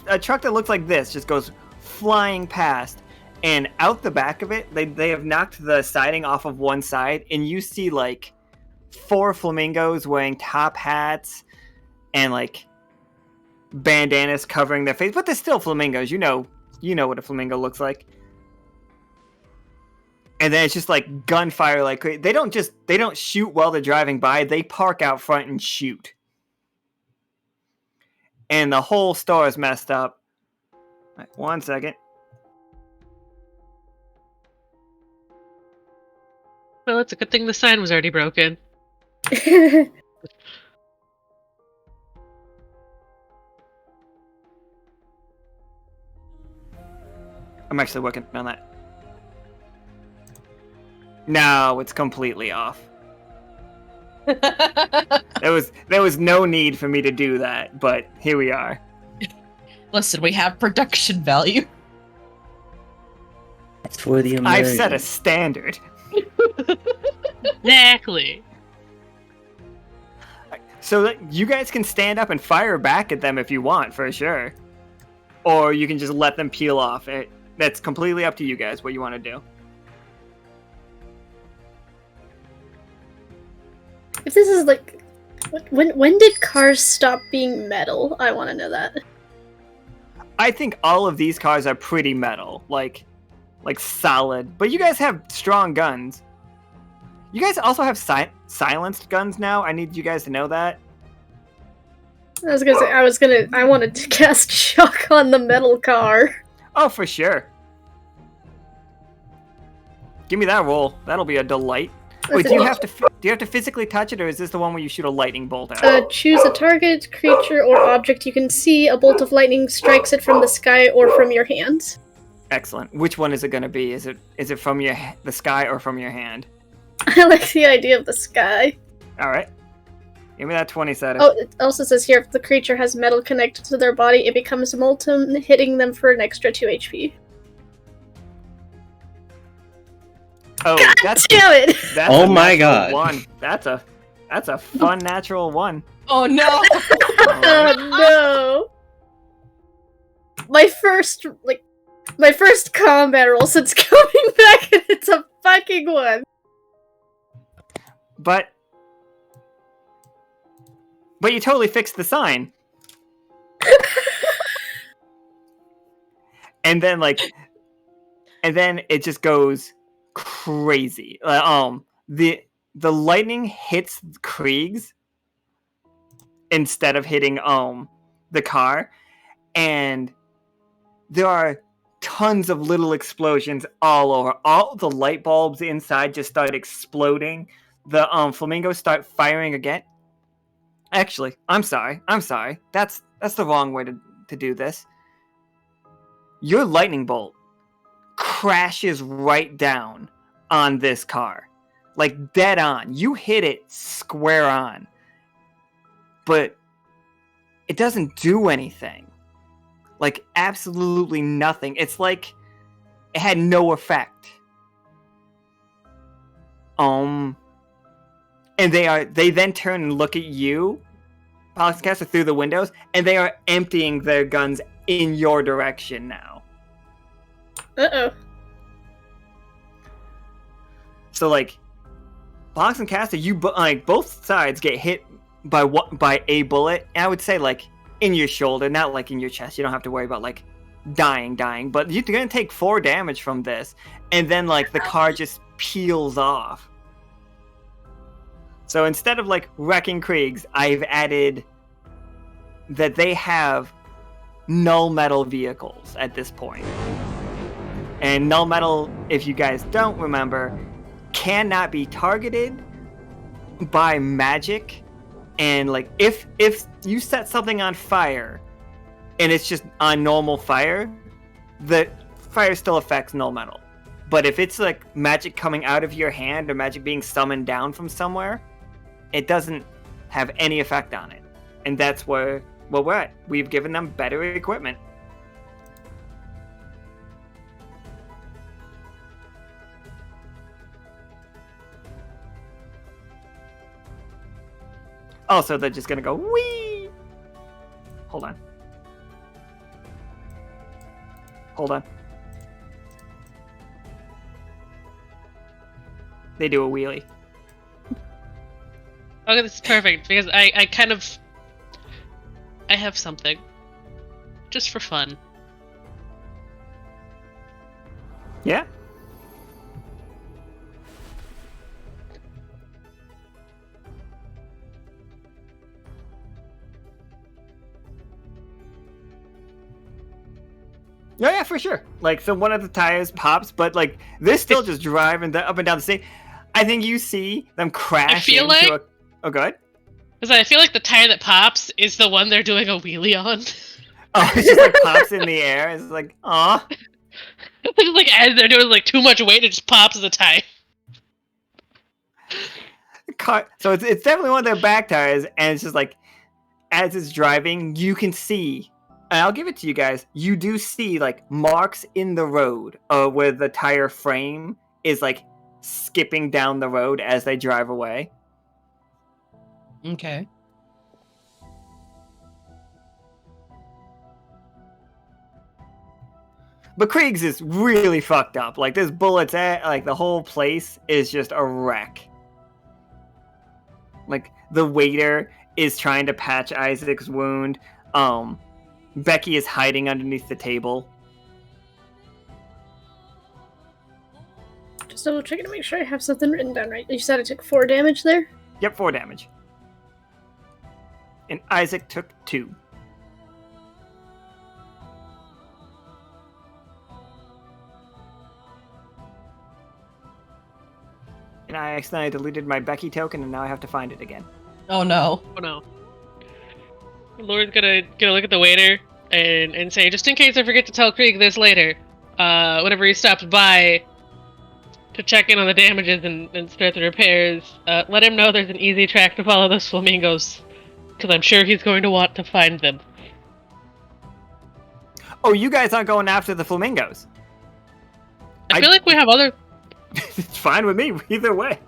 A truck that looks like this just goes flying past, and out the back of it, they have knocked the siding off of one side, and you see like 4 flamingos wearing top hats and like bandanas covering their face, but they're still flamingos. You know what a flamingo looks like. And then it's just like gunfire, like they don't shoot while they're driving by. They park out front and shoot. And the whole store is messed up. Right, 1 second. Well, it's a good thing the sign was already broken. I'm actually working on that. No, it's completely off. There was no need for me to do that, but here we are. Listen, we have production value. It's for the immersion. I've set a standard. Exactly. So you guys can stand up and fire back at them if you want, for sure. Or you can just let them peel off. That's completely up to you guys what you want to do. If this is like, when did cars stop being metal? I want to know that. I think all of these cars are pretty metal, like solid. But you guys have strong guns. You guys also have silenced guns now. I need you guys to know that. I was gonna say I wanted to cast shock on the metal car. Oh, for sure. Give me that roll. That'll be a delight. Wait, do you have to physically touch it, or is this the one where you shoot a lightning bolt out? Choose a target, creature, or object you can see. A bolt of lightning strikes it from the sky or from your hands. Excellent. Which one is it going to be? Is it from the sky or from your hand? I like the idea of the sky. All right. Give me that 20 set. Oh, it also says here, if the creature has metal connected to their body, it becomes molten, hitting them for an extra 2 HP. Oh, God damn it! That's oh a my natural god! 1. That's a fun natural 1. Oh no! Oh no! My first combat roll since coming back, and it's a fucking 1. But you totally fixed the sign. and then it just goes crazy. The lightning hits Krieg's instead of hitting the car, and there are tons of little explosions all over. All the light bulbs inside just start exploding. The flamingos start firing again. Actually, I'm sorry. That's the wrong way to do this. Your lightning bolt crashes right down on this car. Like, dead on. You hit it square on. But it doesn't do anything. Like, absolutely nothing. It's like it had no effect. And they then turn and look at you, Pollux and Castor, through the windows, and they are emptying their guns in your direction now. Uh-oh. So, like, Pollux and Castor, both sides get hit by a bullet. And I would say, like, in your shoulder, not like in your chest. You don't have to worry about, like, dying. But you're gonna take 4 damage from this, and then, like, the car just peels off. So instead of, like, wrecking Kriegs, I've added that they have null metal vehicles at this point. And null metal, if you guys don't remember, cannot be targeted by magic. And, like, if you set something on fire and it's just on normal fire, the fire still affects null metal. But if it's, like, magic coming out of your hand or magic being summoned down from somewhere, it doesn't have any effect on it. And that's where we're at. We've given them better equipment. Also, they're just gonna go, wee! Hold on. They do a wheelie. Okay, this is perfect, because I have something. Just for fun. Yeah? Yeah, for sure. Like, so one of the tires pops, but, like, they're still just driving up and down the street. I think you see them crash into a... Oh, go ahead. Because I feel like the tire that pops is the one they're doing a wheelie on. Oh, it just, like, pops in the air. It's like, aw. Just, like, as they're doing, like, too much weight, it just pops the tire. So it's definitely one of their back tires, and it's just, like, as it's driving, you can see... And I'll give it to you guys. You do see, like, marks in the road where the tire frame is, like, skipping down the road as they drive away. Okay. But Krieg's is really fucked up. Like, there's bullets like, the whole place is just a wreck. Like, the waiter is trying to patch Isaac's wound. Becky is hiding underneath the table. Just double checking to make sure I have something written down right. You said I took 4 damage there? Yep, 4 damage. And Isaac took 2. And I accidentally deleted my Becky token, and now I have to find it again. Oh no. Oh no. Lord's gonna look at the waiter and say, just in case I forget to tell Krieg this later, whenever he stops by to check in on the damages and start the repairs, let him know there's an easy track to follow those flamingos, because I'm sure he's going to want to find them. Oh, you guys aren't going after the flamingos. I feel like we have other... It's fine with me, either way.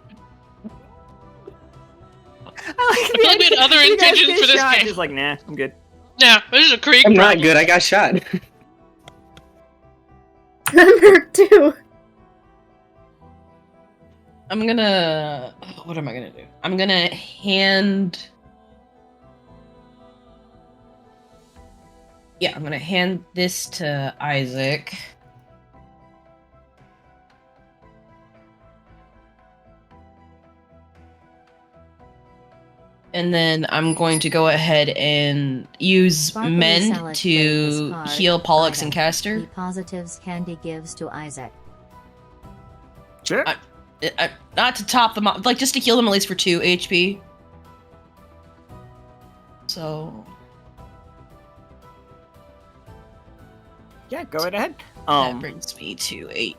I feel like we had other intentions for this game. He's like, nah, I'm good. Yeah, this is a Krieg I'm problem. not good, I got shot. I'm hurt too. I'm gonna... What am I gonna do? I'm gonna hand... Yeah, I'm gonna hand this to Isaac. And then I'm going to go ahead and use Sparkly Mend salad to plate discard. heal Pollux and Item. Castor. The positives Candy gives to Isaac. Sure. Not to top them up, like just to heal them at least for 2 HP. So Yeah, go right ahead. that brings me to 8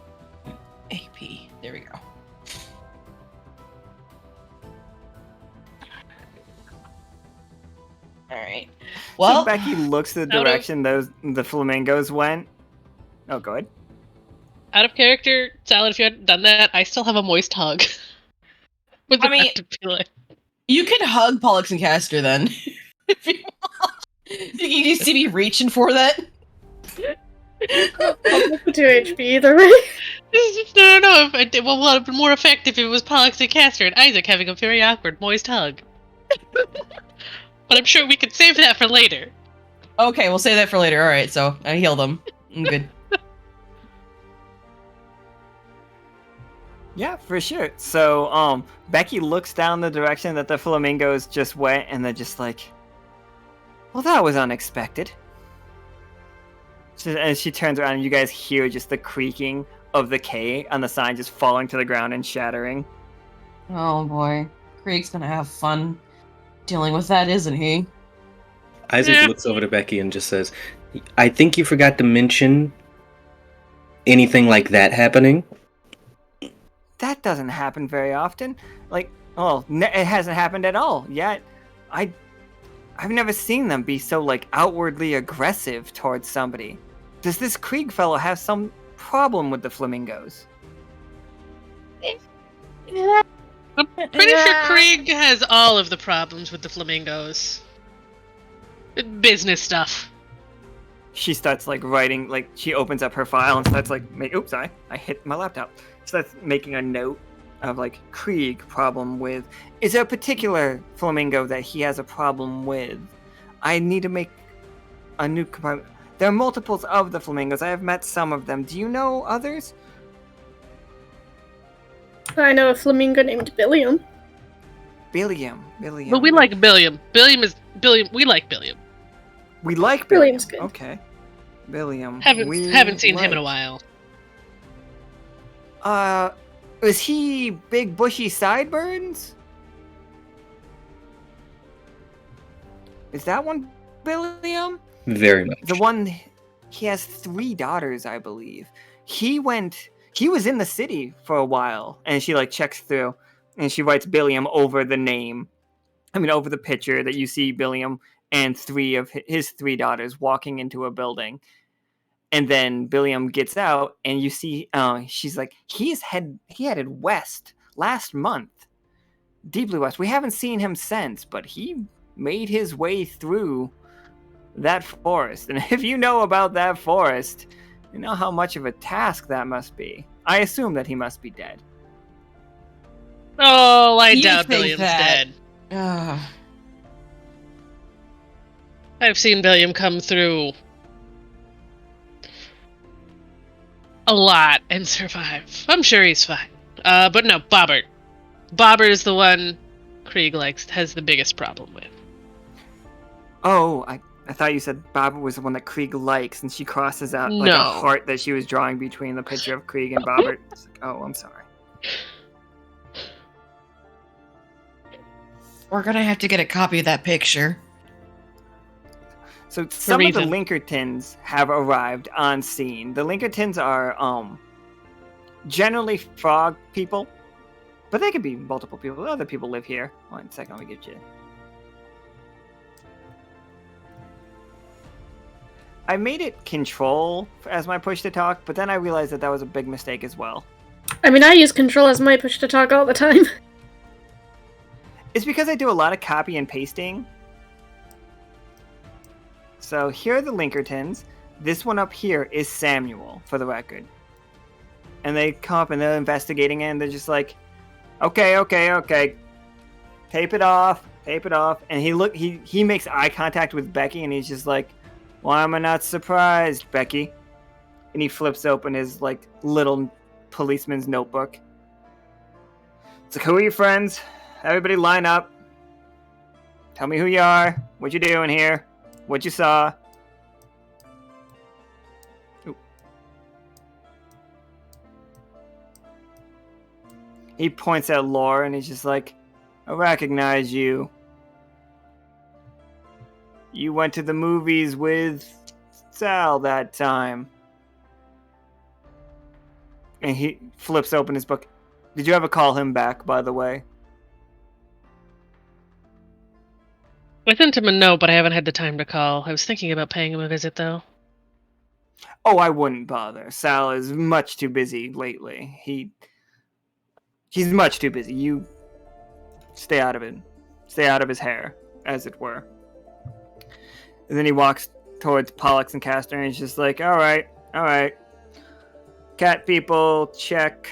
AP. There we go. All right. Well, so Becky looks the direction the flamingos went. Oh, go ahead. Out of character, Salad, if you hadn't done that, I still have a moist hug. I mean, you can hug Pollux and Castor then. If you want. You can see me reaching for that. 2 HP either way. No. It would have been more effective if it was Pollux and Castor and Isaac having a very awkward moist hug. But I'm sure we could save that for later. Okay, we'll save that for later. Alright, so I heal them. I'm good. Yeah, for sure. So, Becky looks down the direction that the flamingos just went, and they're just like, well, that was unexpected. As she turns around, and you guys hear just the creaking of the K on the sign just falling to the ground and shattering. Oh boy. Krieg's gonna have fun dealing with that, isn't he? Isaac looks over to Becky and just says, I think you forgot to mention anything like that happening. That doesn't happen very often. Like, it hasn't happened at all yet. I've never seen them be so, like, outwardly aggressive towards somebody. Does this Krieg fellow have some problem with the flamingos? I'm pretty sure Krieg has all of the problems with the flamingos. Business stuff. She starts, like, writing, like, she opens up her file and starts, like, oops, I hit my laptop. She starts making a note of, like, Krieg problem with. Is there a particular flamingo that he has a problem with? I need to make a new compartment. There are multiples of the flamingos. I have met some of them. Do you know others? I know a flamingo named Billiam. Billiam. But we like Billiam. Billiam. We like Billiam. We like Billiam's Billiam. good. Okay. Billiam. Haven't seen him in a while. Is he big bushy sideburns? Is that one Billiam? Very much. The one, he has 3 daughters, I believe. He was in the city for a while, and she, like, checks through, and she writes Billiam over over the picture that you see Billiam and 3 of his 3 daughters walking into a building. And then Billiam gets out, and you see, she's like, he headed west last month. Deeply west. We haven't seen him since, but he made his way through that forest. And if you know about that forest, you know how much of a task that must be. I assume that he must be dead. Oh, I You doubt think Billiam's that- dead. I've seen Billiam come through a lot and survive. I'm sure he's fine. But no, Bobbert. Bobbert is the one Krieg has the biggest problem with. Oh, I thought you said Bobbert was the one that Krieg likes, and she crosses out like No. a heart that she was drawing between the picture of Krieg and Bobbert. It's like, oh, I'm sorry. We're gonna have to get a copy of that picture. So some of the reason. Linkertons have arrived on scene. The Linkertons are generally frog people, but they could be multiple people. Other people live here. 1 second, let me get you. I made it control as my push to talk, but then I realized that was a big mistake as well. I mean, I use control as my push to talk all the time. It's because I do a lot of copy and pasting. So here are the Linkertons. This one up here is Samuel, for the record. And they come up and they're investigating it, and they're just like, okay. Tape it off. And he makes eye contact with Becky, and he's just like, why am I not surprised, Becky? And he flips open his, like, little policeman's notebook. It's like, who are your friends? Everybody line up. Tell me who you are, what you doing here, what you saw. Ooh. He points at Laura and he's just like, I recognize you. You went to the movies with Sal that time. And he flips open his book. Did you ever call him back, by the way? I sent him a note, but I haven't had the time to call. I was thinking about paying him a visit, though. Oh, I wouldn't bother. Sal is much too busy lately. He's much too busy. You stay out of it. Stay out of his hair, as it were. And then he walks towards Pollux and Castor, and he's just like, all right. Cat people, check.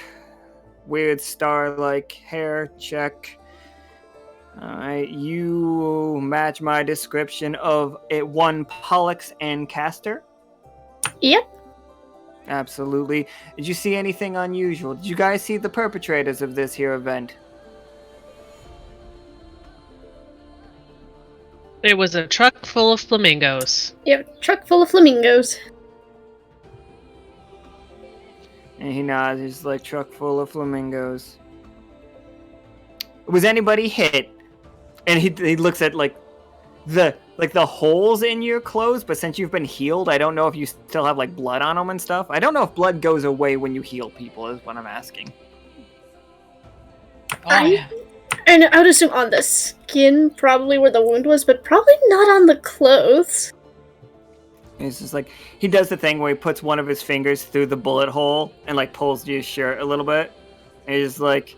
Weird star-like hair, check. Alright, you match my description of one Pollux and Castor? Yep. Absolutely. Did you see anything unusual? Did you guys see the perpetrators of this here event? It was a truck full of flamingos. Yep, truck full of flamingos. And he nods, he's like, truck full of flamingos. Was anybody hit? And he looks at the holes in your clothes, but since you've been healed, I don't know if you still have like blood on them and stuff. I don't know if blood goes away when you heal people, is what I'm asking. Oh, yeah. And I would assume on the skin, probably where the wound was, but probably not on the clothes. It's just like, he does the thing where he puts one of his fingers through the bullet hole and like pulls your shirt a little bit. And he's like,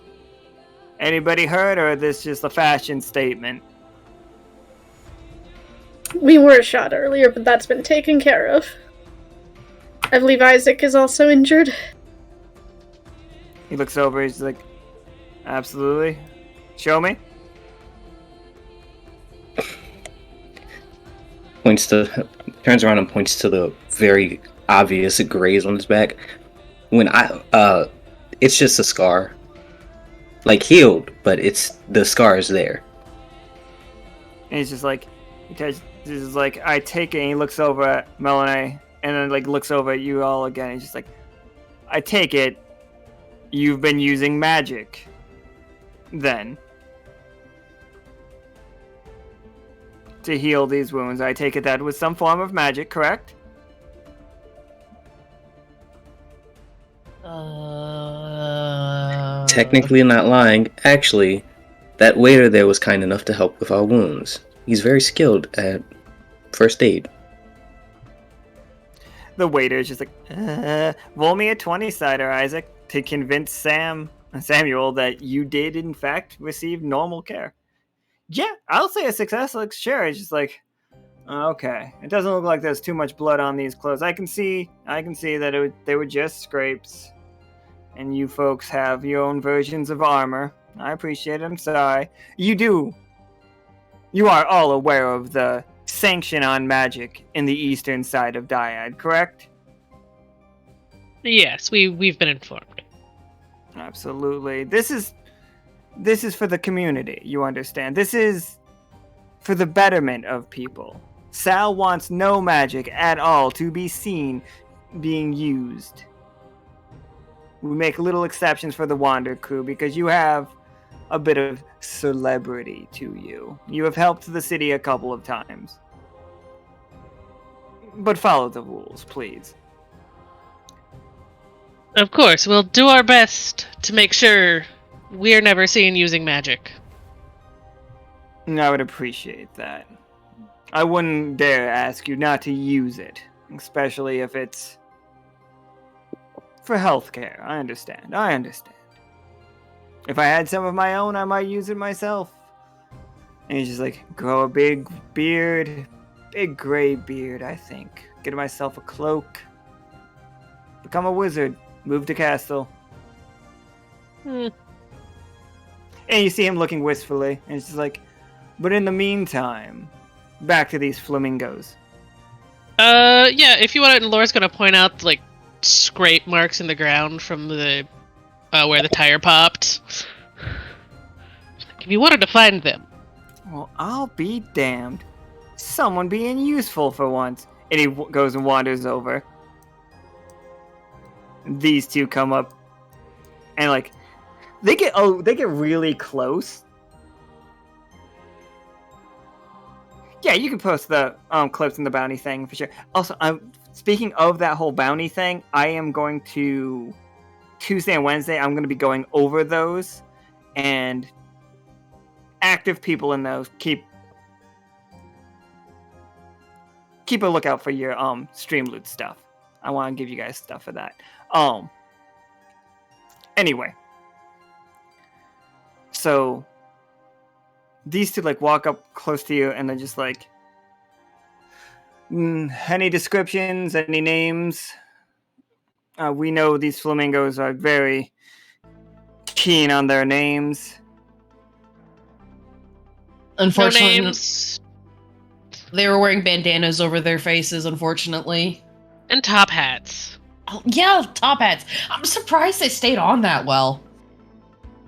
anybody hurt, or is this just a fashion statement? We were shot earlier, but that's been taken care of. I believe Isaac is also injured. He looks over, he's like, absolutely. Show me. Turns around and points to the very obvious graze on his back. It's just a scar. Like, healed, but the scar is there. And he's just like, I take it, and he looks over at Melinoe, and then like looks over at you all again. He's just like, I take it, you've been using magic, then, to heal these wounds. I take it that was some form of magic, correct? Technically not lying. Actually, that waiter there was kind enough to help with our wounds. He's very skilled at first aid. The waiter is just like, roll me a 20-sider, Isaac, to convince Samuel that you did, in fact, receive normal care. Yeah, I'll say a success. Like, sure. It's just like, okay. It doesn't look like there's too much blood on these clothes. I can see that they were just scrapes. And you folks have your own versions of armor. I appreciate it. I'm sorry. You are all aware of the sanction on magic in the eastern side of Dyad, correct? Yes, we've been informed. Absolutely. This is for the community, you understand. This is for the betterment of people. Sal wants no magic at all to be seen being used. We make little exceptions for the Wander crew because you have a bit of celebrity to you. You have helped the city a couple of times. But follow the rules, please. Of course, we'll do our best to make sure we're never seen using magic. I would appreciate that. I wouldn't dare ask you not to use it, especially if it's for healthcare. I understand. If I had some of my own, I might use it myself. And he's just like, grow a big beard, big gray beard, I think. Get myself a cloak. Become a wizard. Move to Castle. And you see him looking wistfully, and it's just like, but in the meantime, back to these flamingos. Yeah, if you want it, Laura's gonna point out, like, scrape marks in the ground from the, where the tire popped. If you wanted to find them, Well, I'll be damned. Someone being useful for once. And he goes and wanders over. These two come up, and like they get really close. Yeah, you can post the clips in the bounty thing for sure. Also, speaking of that whole bounty thing, I am going to Tuesday and Wednesday. I'm going to be going over those, and active people in those keep a lookout for your streamloot stuff. I want to give you guys stuff for that. Anyway, so these two like walk up close to you, and they're just like, any descriptions, any names? We know these flamingos are very keen on their names. Unfortunately, No names. they were wearing bandanas over their faces, unfortunately. And top hats. Oh, yeah, top hats. I'm surprised they stayed on that well.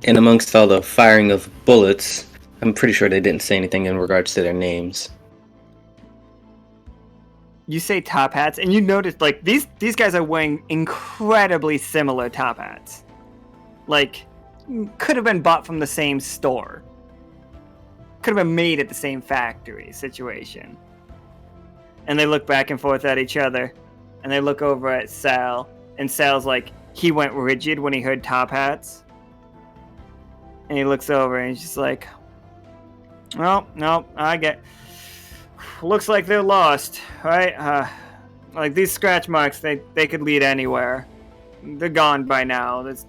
And amongst all the firing of bullets, I'm pretty sure they didn't say anything in regards to their names. You say top hats, and you notice like these guys are wearing incredibly similar top hats. Like, could have been bought from the same store. Could have been made at the same factory situation. And they look back and forth at each other. And they look over at Sal. And Sal's like, he went rigid when he heard top hats. And he looks over and he's just like, well, no, I get... Looks like they're lost, right? Like, these scratch marks, they could lead anywhere. They're gone by now. There's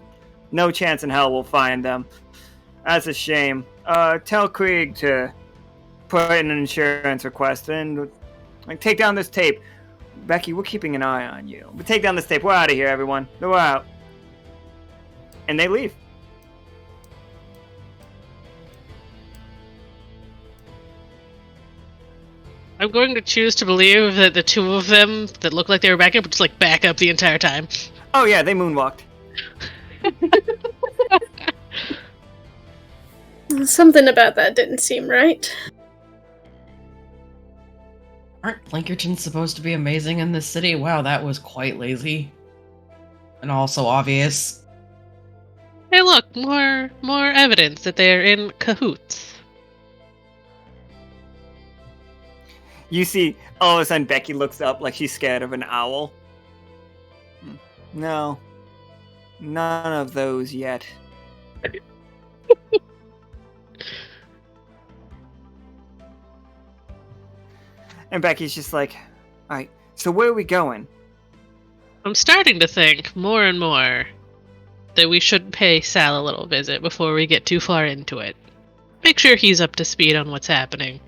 no chance in hell we'll find them. That's a shame. Tell Krieg to put in an insurance request and like take down this tape. Becky, we're keeping an eye on you. But take down this tape. We're out of here, everyone. We're out. And they leave. I'm going to choose to believe that the two of them that look like they were backing up just like back up the entire time. Oh yeah, they moonwalked. Something about that didn't seem right. Aren't Blinkertons supposed to be amazing in this city? Wow, that was quite lazy. And also obvious. Hey look, more evidence that they're in cahoots. You see, all of a sudden Becky looks up like she's scared of an owl. No. None of those yet. And Becky's just like, alright, so where are we going? I'm starting to think more and more that we should pay Sal a little visit before we get too far into it. Make sure he's up to speed on what's happening.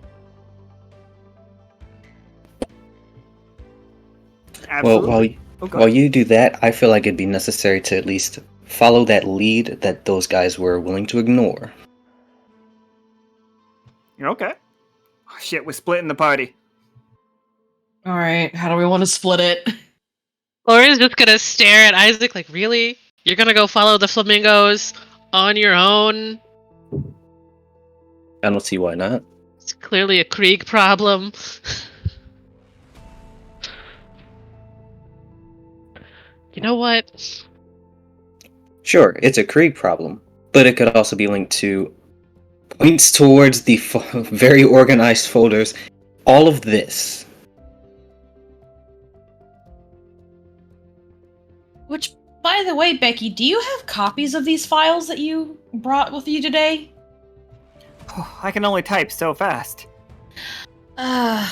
Absolutely. Well, while you do that, I feel like it'd be necessary to at least follow that lead that those guys were willing to ignore. Okay. Oh, shit, we're splitting the party. Alright, how do we want to split it? Laura's just gonna stare at Isaac like, really? You're gonna go follow the flamingos on your own? I don't see why not. It's clearly a Krieg problem. You know what? Sure, it's a Krieg problem, but it could also be linked to points towards the very organized folders. All of this. Which, by the way, Becky, do you have copies of these files that you brought with you today? Oh, I can only type so fast. Might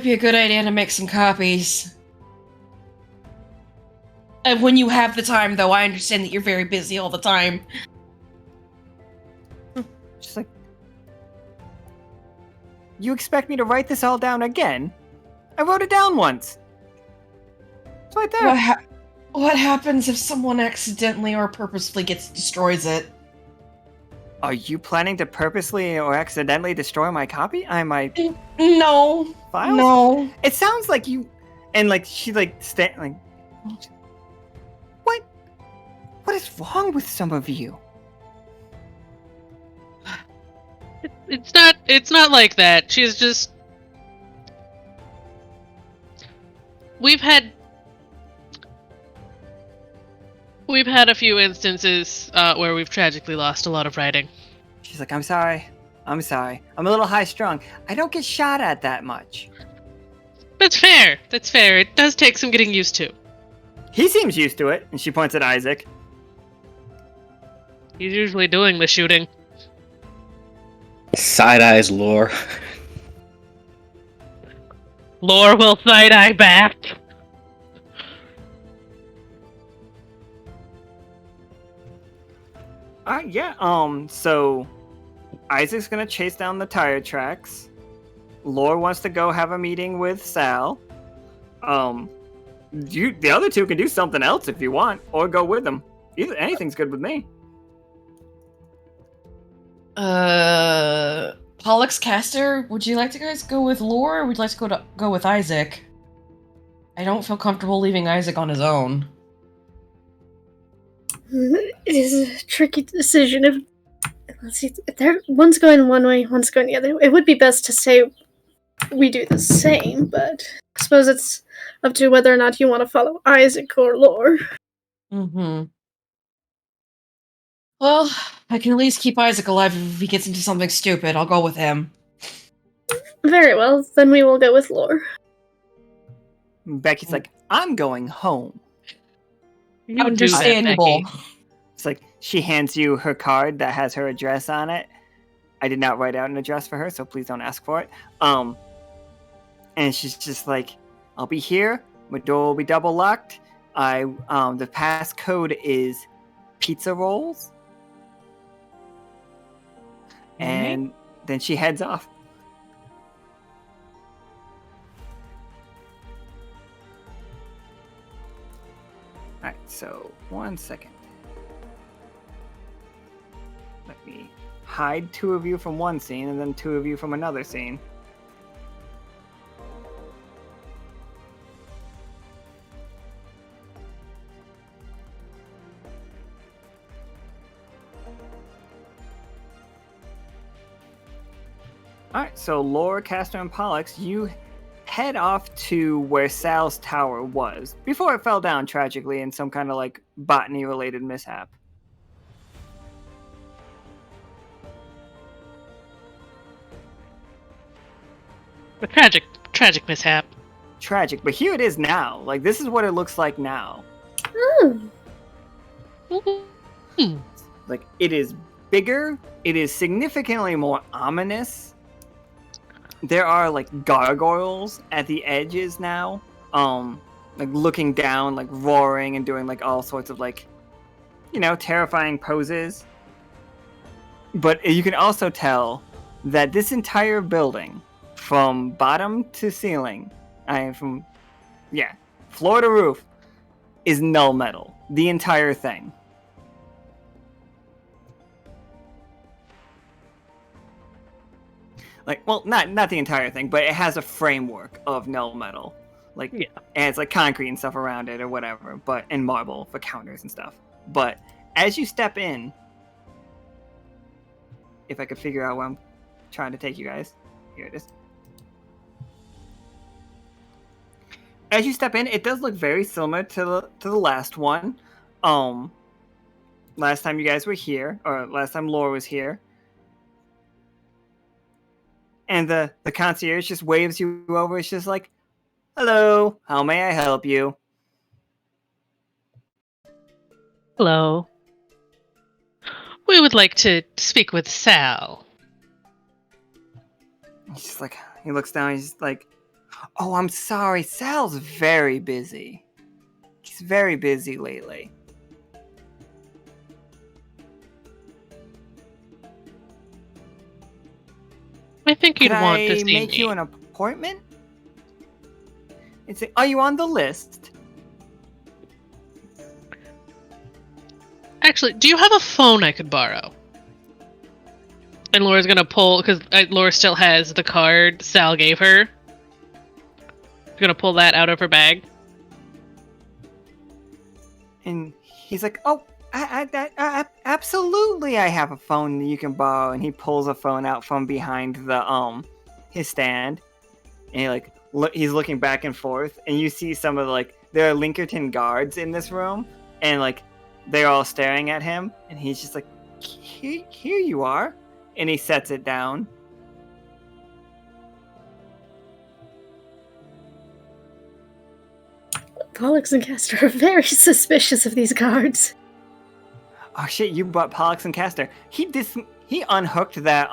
be a good idea to make some copies. And when you have the time, though, I understand that you're very busy all the time. Just like, you expect me to write this all down again? I wrote it down once. It's right there. What happens if someone accidentally or purposefully destroys it? Are you planning to purposely or accidentally destroy my copy? No. Files? No. It sounds like you... And like, she like, What is wrong with some of you? It's not like that. She's just... We've had a few instances where we've tragically lost a lot of writing. She's like, I'm sorry. I'm a little high-strung. I don't get shot at that much. That's fair. It does take some getting used to. He seems used to it. And she points at Isaac. He's usually doing the shooting. Side eyes lore. Lore will side-eye back. Yeah, so Isaac's gonna chase down the tire tracks. Lore wants to go have a meeting with Sal. The other two can do something else if you want, or go with them. Anything's good with me. Pollux, Castor, would you like to guys go with Lore, or would you like to go with Isaac? I don't feel comfortable leaving Isaac on his own. It is a tricky decision. Let's see, one's going one way, one's going the other. It would be best to say we do the same, but I suppose it's up to whether or not you want to follow Isaac or Lore. Mm-hmm. Well, I can at least keep Isaac alive if he gets into something stupid. I'll go with him. Very well, then we will go with Lore. Becky's like, I'm going home. Understandable. It's like, she hands you her card that has her address on it. I did not write out an address for her, so please don't ask for it. And she's just like, I'll be here. My door will be double locked. The pass code is pizza rolls. And then she heads off. Alright, so 1 second. Let me hide two of you from one scene and then two of you from another scene. Alright, so Lore, Castor, and Pollux, you head off to where Sal's tower was, before it fell down tragically in some kind of like botany-related mishap. A tragic mishap. Tragic, but here it is now. Like, this is what it looks like now. Like, it is bigger, it is significantly more ominous. There are like gargoyles at the edges now, like looking down, like roaring and doing like all sorts of like, terrifying poses. But you can also tell that this entire building, from bottom to ceiling, floor to roof, is null metal. The entire thing. Like, well, not the entire thing, but it has a framework of null metal. Like, yeah. And it's like concrete and stuff around it or whatever, and marble for counters and stuff. But as you step in, if I could figure out where I'm trying to take you guys, here it is. As you step in, it does look very similar to the last one. Last time you guys were here, or last time Lore was here. And the concierge just waves you over. It's just like, hello, how may I help you? Hello. We would like to speak with Sal. He's just like, he looks down, he's like, oh, I'm sorry, Sal's very busy. He's very busy lately. I think you'd want to see me. Could I make you an appointment? Are you on the list? Actually, do you have a phone I could borrow? And Laura's gonna pull, because Laura still has the card Sal gave her. She's gonna pull that out of her bag. And he's like, oh, Absolutely, I have a phone that you can borrow. And he pulls a phone out from behind the his stand, and he's looking back and forth, and you see some of there are Linkerton guards in this room, and they're all staring at him, and he's just like, here you are, and he sets it down. Pollux and Castor are very suspicious of these guards. Oh shit! You brought Pollux and Castor. He unhooked that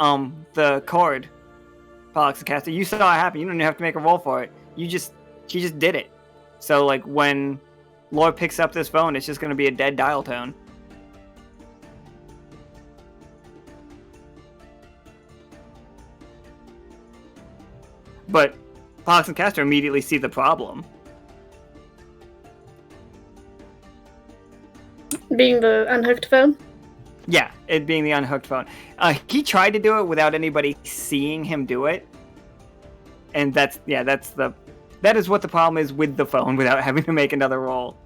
the cord. Pollux and Castor. You saw it happen. You don't even have to make a roll for it. She just did it. So when Laura picks up this phone, it's just going to be a dead dial tone. But Pollux and Castor immediately see the problem. Being the unhooked phone? Yeah, it being the unhooked phone. He tried to do it without anybody seeing him do it. And that is what the problem is with the phone without having to make another roll.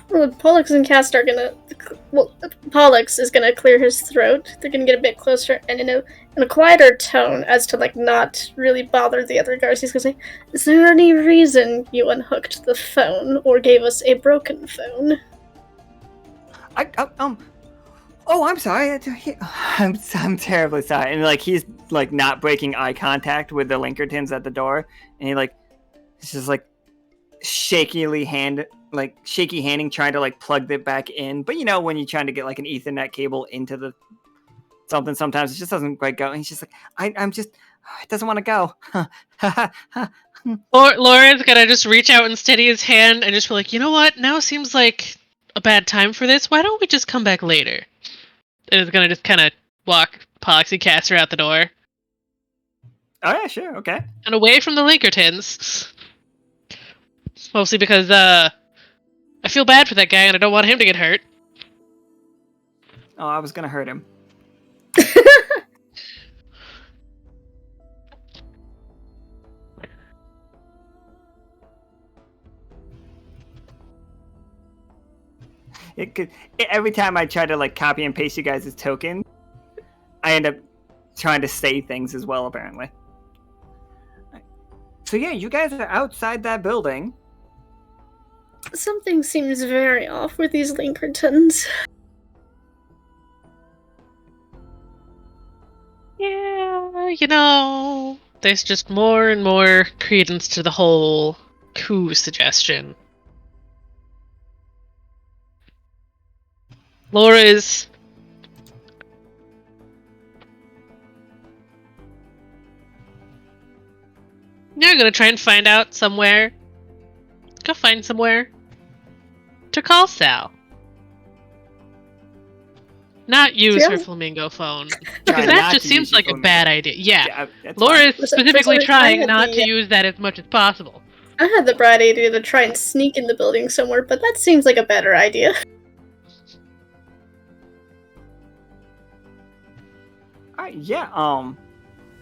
Well, Pollux and Castor are gonna... Well, Pollux is gonna clear his throat. They're gonna get a bit closer, and in a quieter tone, as to, not really bother the other guards, he's gonna say, is there any reason you unhooked the phone, or gave us a broken phone? Oh, I'm sorry. I'm terribly sorry. And he's not breaking eye contact with the Linkertons at the door, and he's just shaky handing, trying to plug it back in. But when you're trying to get an Ethernet cable into the something, sometimes it just doesn't quite go. And he's just I'm just, it doesn't want to go. Laura's gonna just reach out and steady his hand and just be like, you know what? Now seems like a bad time for this. Why don't we just come back later? And is gonna just kind of walk Pollux and Castor out the door. Oh yeah, sure, okay. And away from the Linkertons. Mostly because I feel bad for that guy and I don't want him to get hurt. Oh, I was gonna hurt him. Every time I try to copy and paste you guys' token, I end up trying to say things as well, apparently. So yeah, you guys are outside that building. Something seems very off with these Linkertons. Yeah, there's just more and more credence to the whole coup suggestion. Laura is... You're gonna try and find out somewhere. Go find somewhere to call Sal. Not use her flamingo phone. Because that just seems like a bad idea. Yeah, Laura is specifically trying not to use that as much as possible. I had the bright idea to try and sneak in the building somewhere, but that seems like a better idea. Alright, yeah,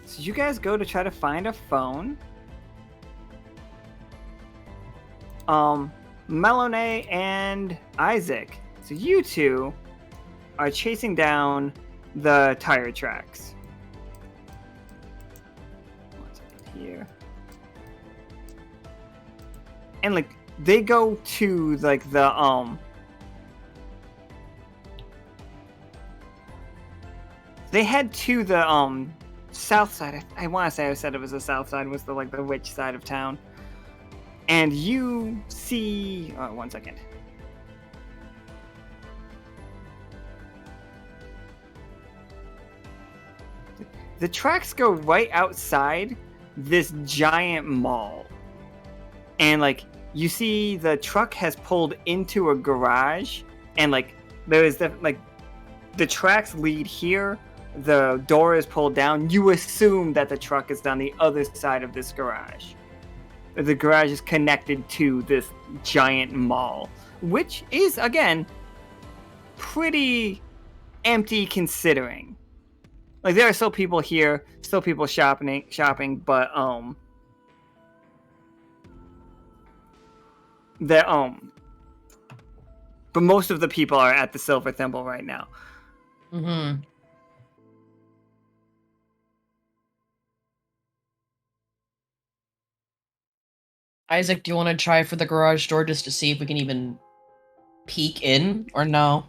so you guys go to try to find a phone. Melinoe and Isaac. So you two are chasing down the tire tracks. What's up here? And they go to they head to the south side. I want to say I said it was the south side, was the the rich side of town. And you see... one second. The tracks go right outside this giant mall. And, you see the truck has pulled into a garage. And, there is the tracks lead here. The door is pulled down. You assume that the truck is on the other side of this garage. The garage is connected to this giant mall, which is, again, pretty empty considering. There are still people here, still people shopping, but, but most of the people are at the Silver Thimble right now. Mm-hmm. Isaac, do you want to try for the garage door just to see if we can even peek in, or no?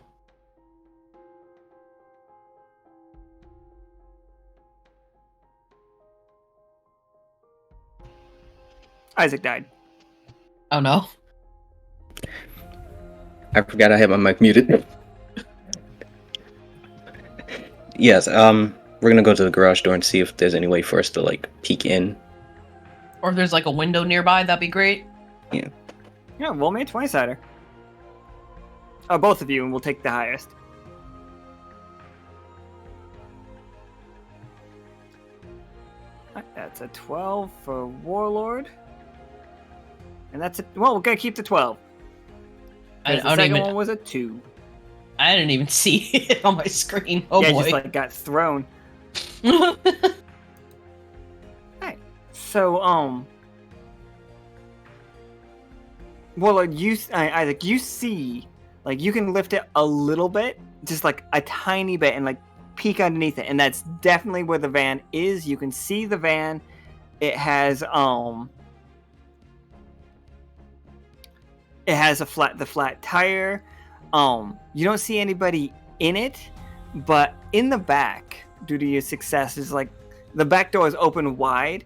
Isaac died. Oh no. I forgot I had my mic muted. Yes, we're gonna go to the garage door and see if there's any way for us to, like, peek in. Or if there's like a window nearby, that'd be great. Yeah, roll me a 20-sider. Oh, both of you, and we'll take the highest. That's a 12 for Warlord. And that's a... Well, we're gonna keep the 12. I The don't second even. one was a 2. I didn't even see it on my screen. Oh yeah, boy. just like got thrown. Alright. So, Warlord, Isaac, you see, like, you can lift it a little bit, just like a tiny bit, and like peek underneath it, and that's definitely where the van is. You can see the van. It has the flat tire. You don't see anybody in it, but in the back, due to your success, is like the back door is open wide.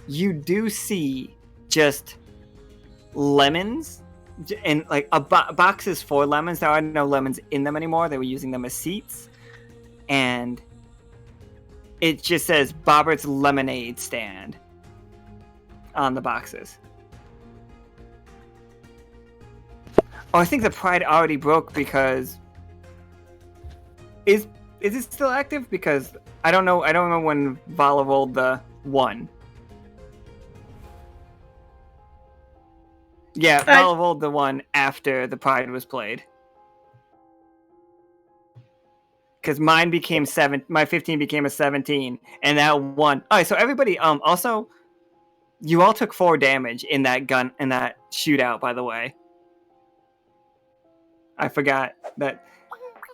You do see just lemons and like boxes for lemons. There are no lemons in them anymore. They were using them as seats, and it just says Bobbert's Lemonade Stand on the boxes. Oh, I think the Pride already broke because is it still active? Because I don't know. I don't remember when Valla rolled the 1. Yeah, Valla rolled the 1 after the Pride was played. Because mine became 7. My 15 became a 17, and that 1. All right, so everybody. Also, you all took 4 damage in that shootout. By the way. I forgot that.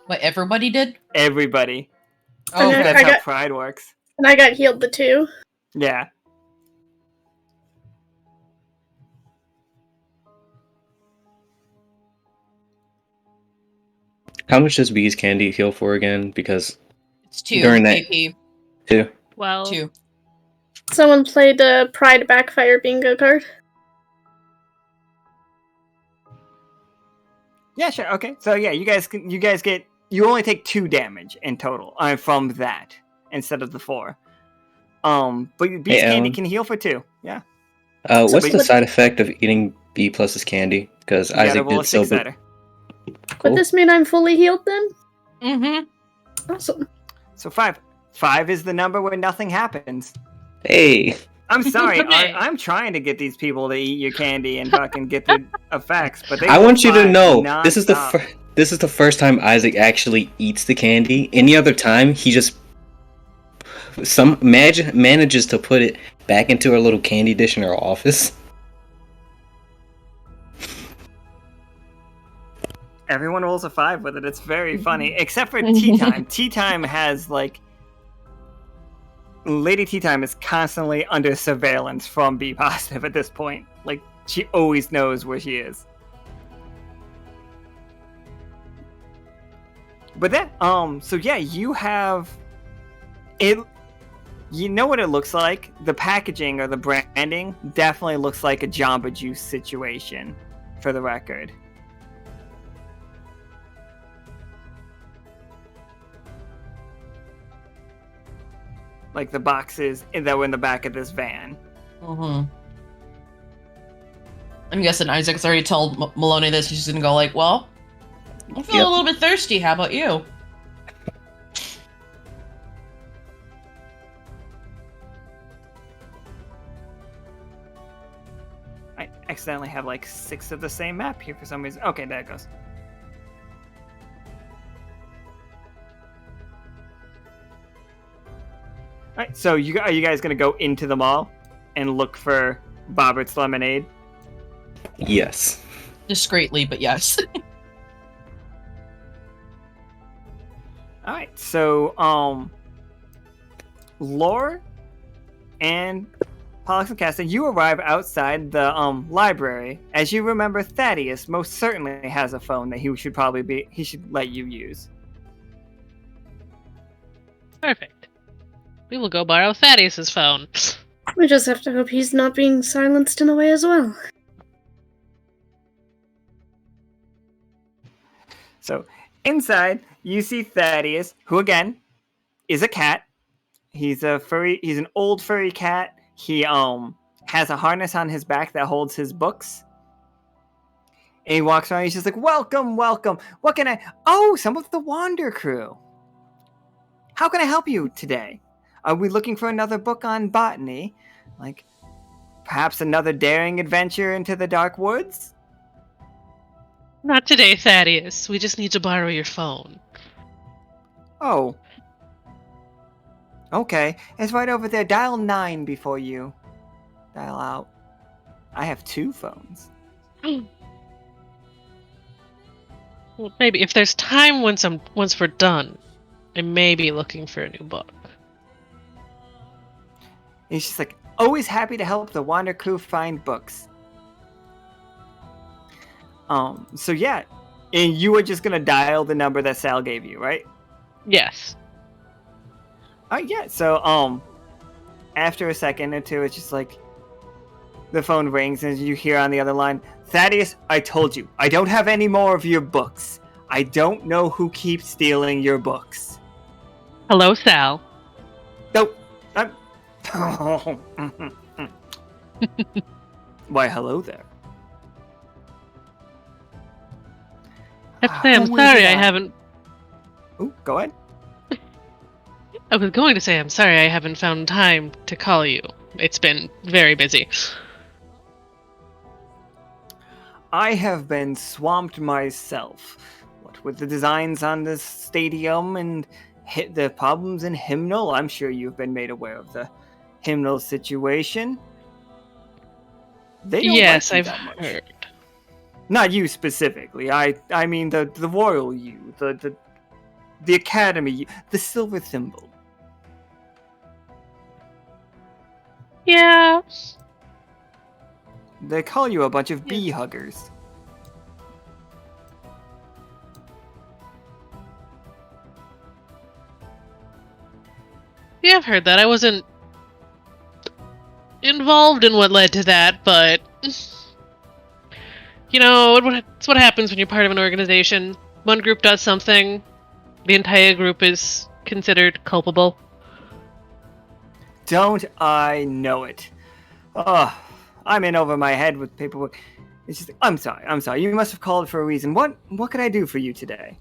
What, everybody did? Everybody. Oh, And That's I how got- Pride works. And I got healed the 2. Yeah. How much does Bee's Candy heal for again? Because It's 2 During that- AP. 2. Well, 2. Someone played the Pride Backfire bingo card. Yeah, sure. Okay. So yeah, you only take 2 damage in total from that instead of the 4. But Beast Hey, Candy Alan. can heal for 2. Yeah. What's the but- side effect of eating B plus's candy? Because You gotta Isaac roll a did so. 6-sider. Would this mean I'm fully healed then? Mm-hmm. Awesome. So 5. 5 is the number where nothing happens. Hey, I'm sorry. Okay. I'm trying to get these people to eat your candy and fucking get the effects, but they I roll want you to 5 know this is the nonstop. this is the first time Isaac actually eats the candy. Any other time, he just manages to put it back into a little candy dish in our office. Everyone rolls a 5 with it. It's very funny, except for Tea Time. Tea Time has like Lady Tea Time is constantly under surveillance from B positive at this point. Like she always knows where she is. But then, so yeah, you have it. You know what it looks like? The packaging or the branding definitely looks like a Jamba Juice situation, for the record. Like the boxes that were in the back of this van. Mm-hmm. I'm guessing Isaac's already told Melinoe this. She's gonna go like, well, I feel Yep. a little bit thirsty. How about you? I accidentally have like 6 of the same map here for some reason. Okay, there it goes. Alright, so are you guys gonna go into the mall and look for Bobbert's Lemonade? Yes. Discreetly, but yes. All right, so Lore and Pollux and Castor, you arrive outside the library. As you remember, Thaddeus most certainly has a phone that he should let you use. Perfect. We will go borrow Thaddeus's phone. We just have to hope he's not being silenced in a way as well. So inside, you see Thaddeus, who again is a cat. He's an old furry cat. He has a harness on his back that holds his books. And he walks around, he's just like, welcome, welcome. What can I... Oh, some of the Wander crew. How can I help you today? Are we looking for another book on botany? Like, perhaps another daring adventure into the dark woods? Not today, Thaddeus. We just need to borrow your phone. Oh. Okay, it's right over there. Dial 9 before you dial out. I have 2 phones. Well, maybe if there's time once we're done, I may be looking for a new book. He's just like, always happy to help the Wander crew find books. So yeah, and you were just gonna dial the number that Sal gave you, right? Yes. Yeah. So after a second or two, it's just like the phone rings and you hear on the other line, Thaddeus, I told you, I don't have any more of your books. I don't know who keeps stealing your books. Hello, Sal. Nope. Why, hello there. I have to say, I'm sorry I haven't... Ooh, go ahead. I was going to say I'm sorry I haven't found time to call you. It's been very busy. I have been swamped myself. What with the designs on this stadium and the problems in Hymnal, I'm sure you've been made aware of the Hymnal situation. They don't Yes, like you I've that much. heard. Not you specifically. I mean the royal you, the academy you, the silver thimble. Yeah. They call you a bunch of bee huggers. Yeah, I've heard that. I wasn't involved in what led to that, but... You know, it's what happens when you're part of an organization. One group does something, the entire group is considered culpable. Don't I know it? Oh, I'm in over my head with paperwork. It's just, I'm sorry. You must have called for a reason. What can I do for you today?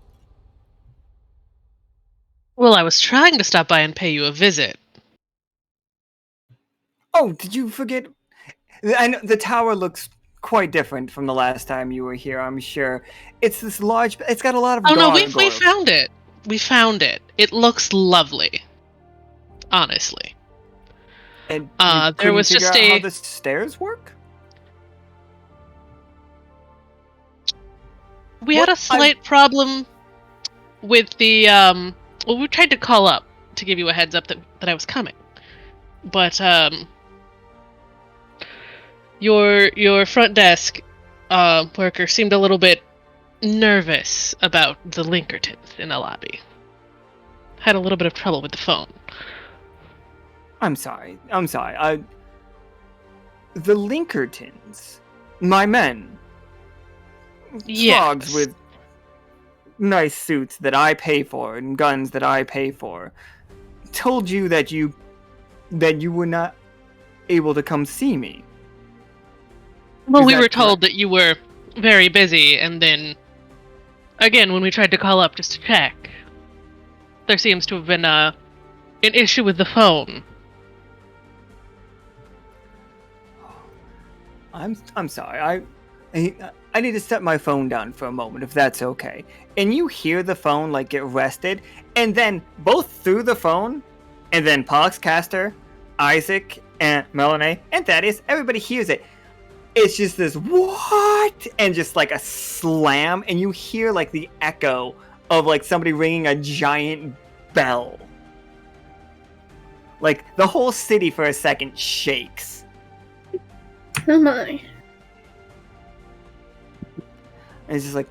Well, I was trying to stop by and pay you a visit. Oh, did you forget? I know the tower looks quite different from the last time you were here, I'm sure. It's this large... It's got a lot of gargoyles. We found it. We found it. It looks lovely. Honestly. And there was just how the stairs work? We had a slight problem with the, well, we tried to call up to give you a heads up that I was coming. But, your front desk worker seemed a little bit nervous about the Linkertons in the lobby. Had a little bit of trouble with the phone. I'm sorry. The Linkertons, my men, frogs with nice suits that I pay for and guns that I pay for, told you that you were not able to come see me. Well, we were told that you were very busy, and then, again, when we tried to call up just to check, there seems to have been an issue with the phone. I'm sorry. I need to set my phone down for a moment, if that's okay. And you hear the phone like get rested, and then both through the phone, and then Pollux, Castor, Isaac, and Melinoe, and Thaddeus, everybody hears it. it's just this what, and just like a slam, and you hear like the echo of like somebody ringing a giant bell. Like the whole city for a second shakes. Oh my. And it's just like,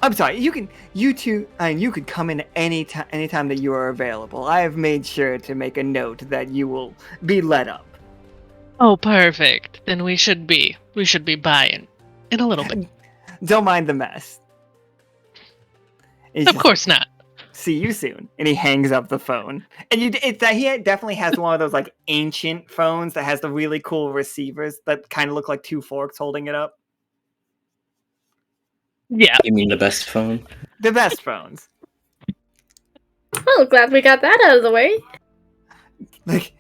I'm sorry, you could come in anytime that you are available. I have made sure to make a note that you will be let up. Oh, perfect. Then we should be buying in a little bit. Don't mind the mess. Of course not. See you soon. And he hangs up the phone. And he definitely has one of those like ancient phones that has the really cool receivers that kind of look like two forks holding it up. Yeah. You mean the best phone? The best phones. Well, glad we got that out of the way. Like,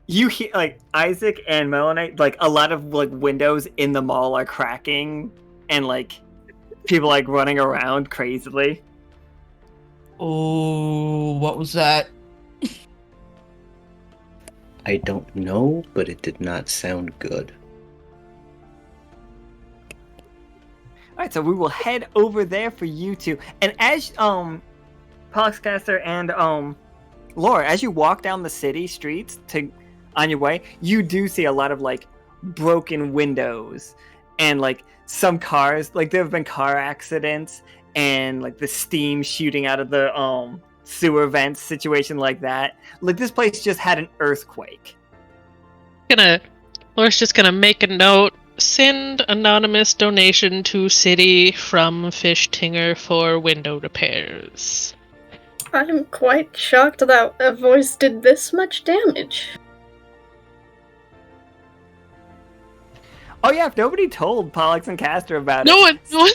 you hear, like, Isaac and Melinoe, like, a lot of, like, windows in the mall are cracking, and, like, people, like, running around crazily. Oh, what was that? I don't know, but it did not sound good. Alright, so we will head over there for you two. And as, Pollux, Castor, and, Laura, as you walk down the city streets on your way, you do see a lot of, like, broken windows and, like, some cars. Like, there have been car accidents and, like, the steam shooting out of the, sewer vents, situation like that. Like, this place just had an earthquake. Laura's just gonna make a note. Send anonymous donation to city from Fish Tinger for window repairs. I'm quite shocked that a voice did this much damage. Oh yeah, if nobody told Pollux and Castor about No it. one.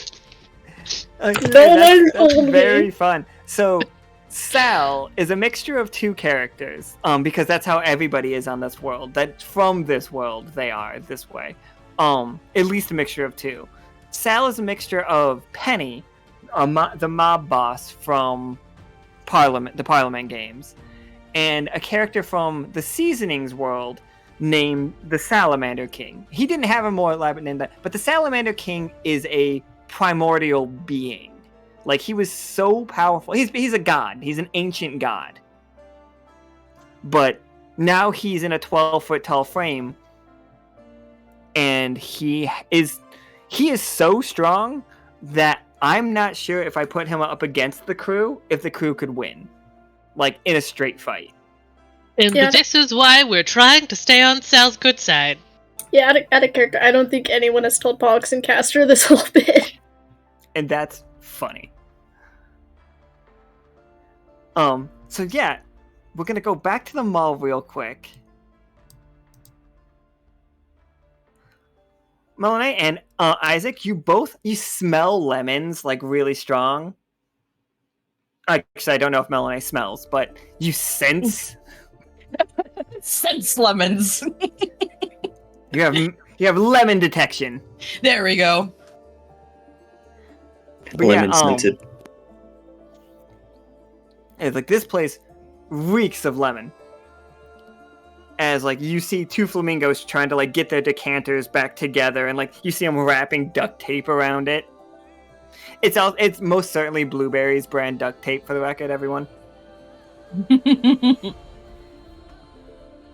one told me. Very fun. So, Sal is a mixture of two characters, because that's how everybody is on this world. That from this world they are this way. At least a mixture of two. Sal is a mixture of Penny, the mob boss from the Parliament games, and a character from the Seasonings world named the Salamander King. He didn't have a more elaborate name than that, but the Salamander King is a primordial being. Like, he was so powerful. He's a god. He's an ancient god. But now he's in a 12-foot tall frame, and he is so strong that I'm not sure if I put him up against the crew, if the crew could win. Like, in a straight fight. And this is why we're trying to stay on Sal's good side. Yeah, out of character, I don't think anyone has told Pollux and Castor this whole bit. And that's funny. So yeah, we're gonna go back to the mall real quick. Melinoe and Isaac, you smell lemons, like, really strong. Actually, I don't know if Melinoe smells, but you sense... Sense lemons. You have lemon detection. There we go. But Lemon scented. It's like, this place reeks of lemon. As, like, you see two flamingos trying to, like, get their decanters back together, and, like, you see them wrapping duct tape around it. It's most certainly Blueberry's brand duct tape, for the record, everyone.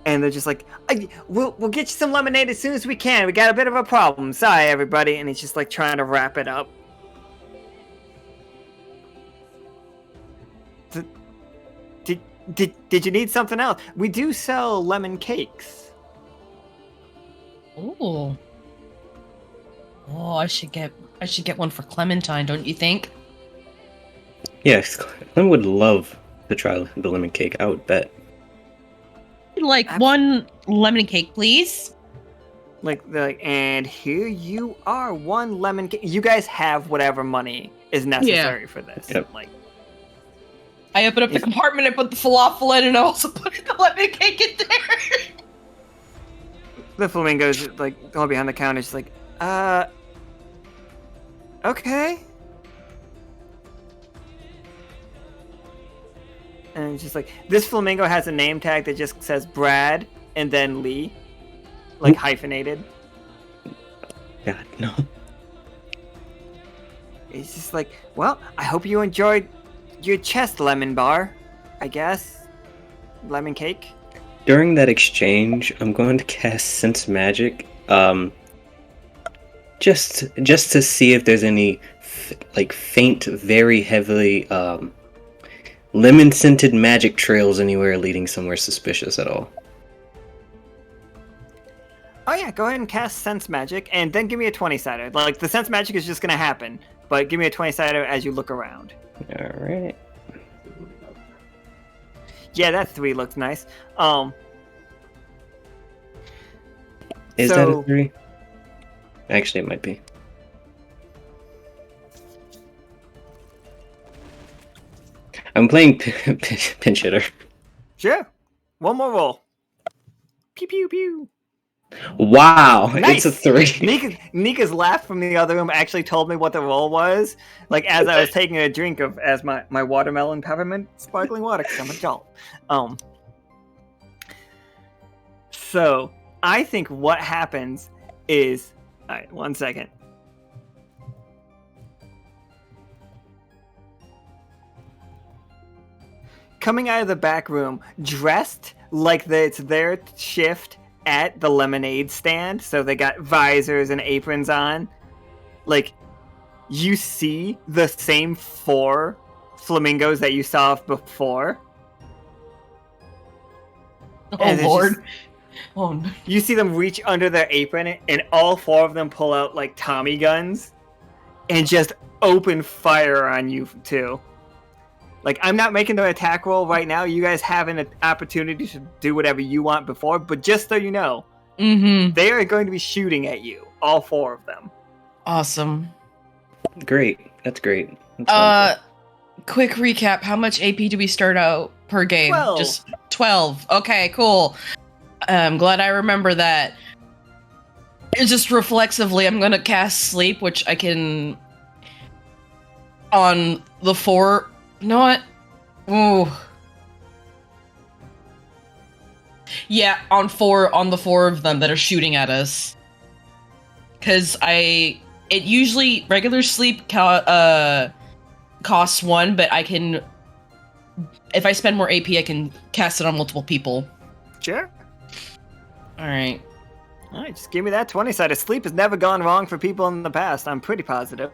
And they're just like, we'll get you some lemonade as soon as we can. We got a bit of a problem. Sorry, everybody. And he's just, like, trying to wrap it up. Did you need something else? We do sell lemon cakes. Ooh. Oh, I should get one for Clementine, don't you think? Yes, Clem would love to try the lemon cake, I would bet. Like, one lemon cake, please. Like, and here you are, one lemon cake. You guys have whatever money is necessary for this. Yep. Like, I open up the compartment, I put the falafel in, and I also put the lemon cake in there. the flamingo's like all behind the counter, just like, okay. And it's just like, this flamingo has a name tag that just says Brad and then Lee, like hyphenated. God, no. It's just like, well, I hope you enjoyed your chest lemon bar, I guess. Lemon cake. During that exchange, I'm going to cast Sense Magic, just to see if there's any faint, very heavily lemon-scented magic trails anywhere leading somewhere suspicious at all. Oh yeah, go ahead and cast Sense Magic, and then give me a 20-sider. Like, the Sense Magic is just gonna happen, but give me a 20-sider as you look around. Alright. Yeah, that 3 looks nice. Is that a 3? Actually, it might be. I'm playing pinch hitter. Sure. One more roll. Pew pew pew. Wow, Nice. it's a 3. Nika's laugh from the other room actually told me what the roll was. Like, as I was taking a drink of my watermelon peppermint sparkling water, because I'm an adult. So I think what happens is, all right, 1 second. Coming out of the back room, dressed like it's their shift at the lemonade stand, so they got visors and aprons on. Like, you see the same 4 flamingos that you saw before. Oh Lord! Oh no! You see them reach under their apron, and all 4 of them pull out like Tommy guns, and just open fire on you too. Like, I'm not making the attack roll right now. You guys have an opportunity to do whatever you want before, but just so you know, they are going to be shooting at you, all 4 of them. Awesome. Great. That's great. That's quick recap. How much AP do we start out per game? 12. Just 12. Okay, cool. I'm glad I remember that. It's just reflexively, I'm going to cast Sleep, which I can... On the 4... You know what? Ooh. Yeah, on the 4 of them that are shooting at us. Because it usually, regular sleep costs 1, but I can, if I spend more AP, I can cast it on multiple people. Sure. Alright. Alright, just give me that 20-sided. Sleep has never gone wrong for people in the past, I'm pretty positive.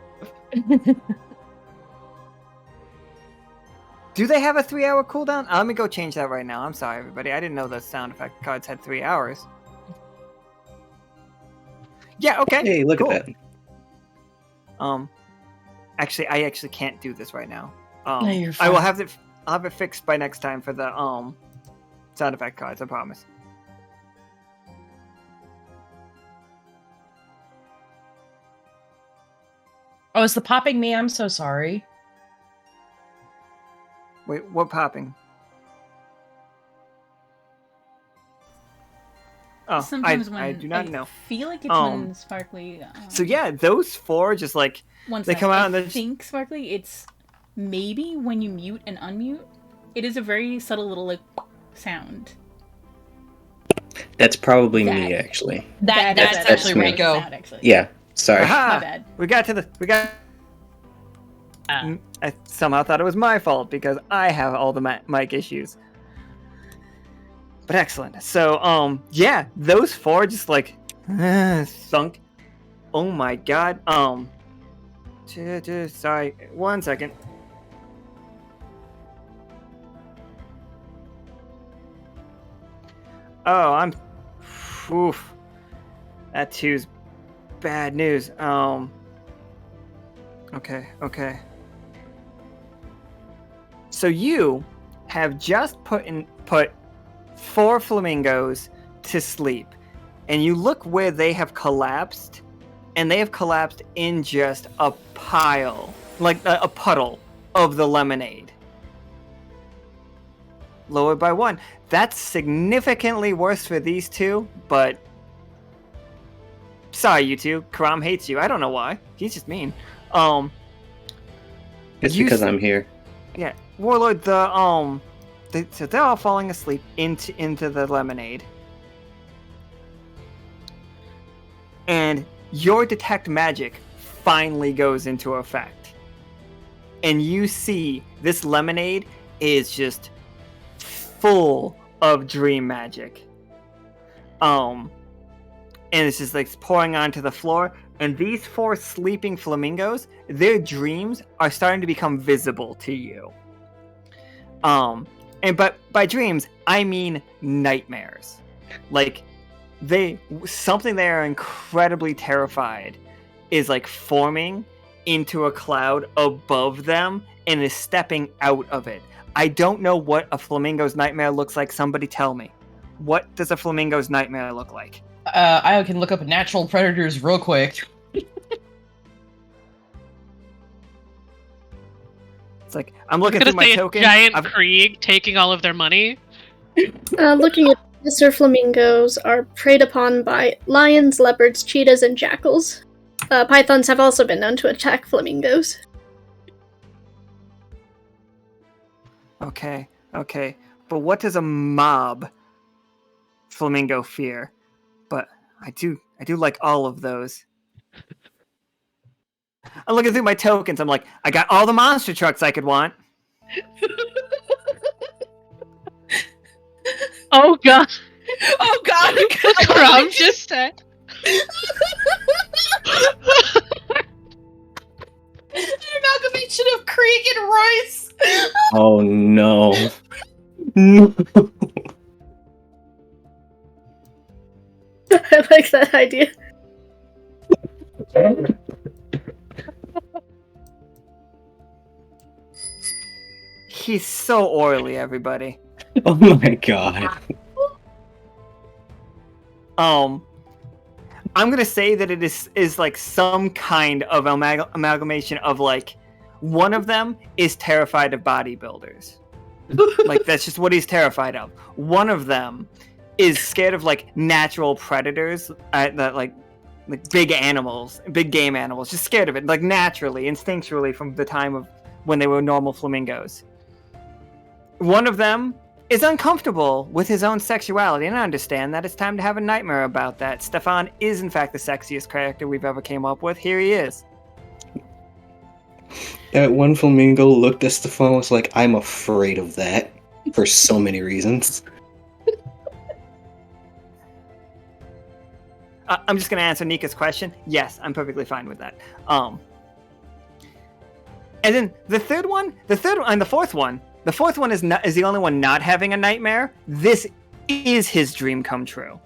Do they have a 3-hour cooldown? Let me go change that right now. I'm sorry, everybody. I didn't know the sound effect cards had 3 hours. Yeah, okay. Hey, look cool. at that. Actually, I actually can't do this right now. No, you're fine. I'll have it fixed by next time for the sound effect cards, I promise. Oh, is the popping me? I'm so sorry. Wait, what popping? Oh, Sometimes I do not know. Feel like it's when Sparkly. So yeah, those 4 just like they come out and I they think Sparkly, it's maybe when you mute and unmute, it is a very subtle little like sound. That's probably me, actually. That's actually me. Rico. Actually. Yeah, sorry. Aha! My bad. We got. I somehow thought it was my fault because I have all the mic issues. But excellent. So, yeah, those 4 just like sunk. Oh my god. Sorry, 1 second. Oh, oof. That 2's bad news. Okay. So you have just put 4 flamingos to sleep, and you look where they have collapsed, and they have collapsed in just a pile, like a puddle of the lemonade. Lowered by 1. That's significantly worse for these 2, but sorry, you 2. Karam hates you. I don't know why. He's just mean. It's because I'm here. Yeah, Warlord. They're all falling asleep into the lemonade, and your detect magic finally goes into effect. And you see this lemonade is just full of dream magic. And it's just like pouring onto the floor. And these 4 sleeping flamingos, their dreams are starting to become visible to you. But by dreams, I mean nightmares. Like, something they are incredibly terrified is like forming into a cloud above them and is stepping out of it. I don't know what a flamingo's nightmare looks like. Somebody tell me. What does a flamingo's nightmare look like? I can look up natural predators real quick. It's like, I'm looking through my token. Giant Krieg taking all of their money. Looking at Mr. Flamingos are preyed upon by lions, leopards, cheetahs, and jackals. Pythons have also been known to attack flamingos. Okay. But what does a mob flamingo fear? But I do like all of those. I'm looking through my tokens. I'm like, I got all the monster trucks I could want. Oh god. Oh god! What Crumb just said. An amalgamation of Krieg and Royce. Oh no. No. I like that idea. He's so oily, everybody. Oh my god. I'm gonna say that it is like some kind of amalgamation of like, one of them is terrified of bodybuilders. Like, that's just what he's terrified of. One of them is scared of like natural predators, that like big animals, big game animals, just scared of it, like naturally, instinctually from the time of when they were normal flamingos. One of them is uncomfortable with his own sexuality, and I understand that. It's time to have a nightmare about that. Stefan is, in fact, the sexiest character we've ever came up with. Here he is. That one flamingo looked at Stefan and was like, I'm afraid of that. For so many reasons. I'm just going to answer Nika's question. Yes, I'm perfectly fine with that. And then the fourth one is the only one not having a nightmare. This is his dream come true.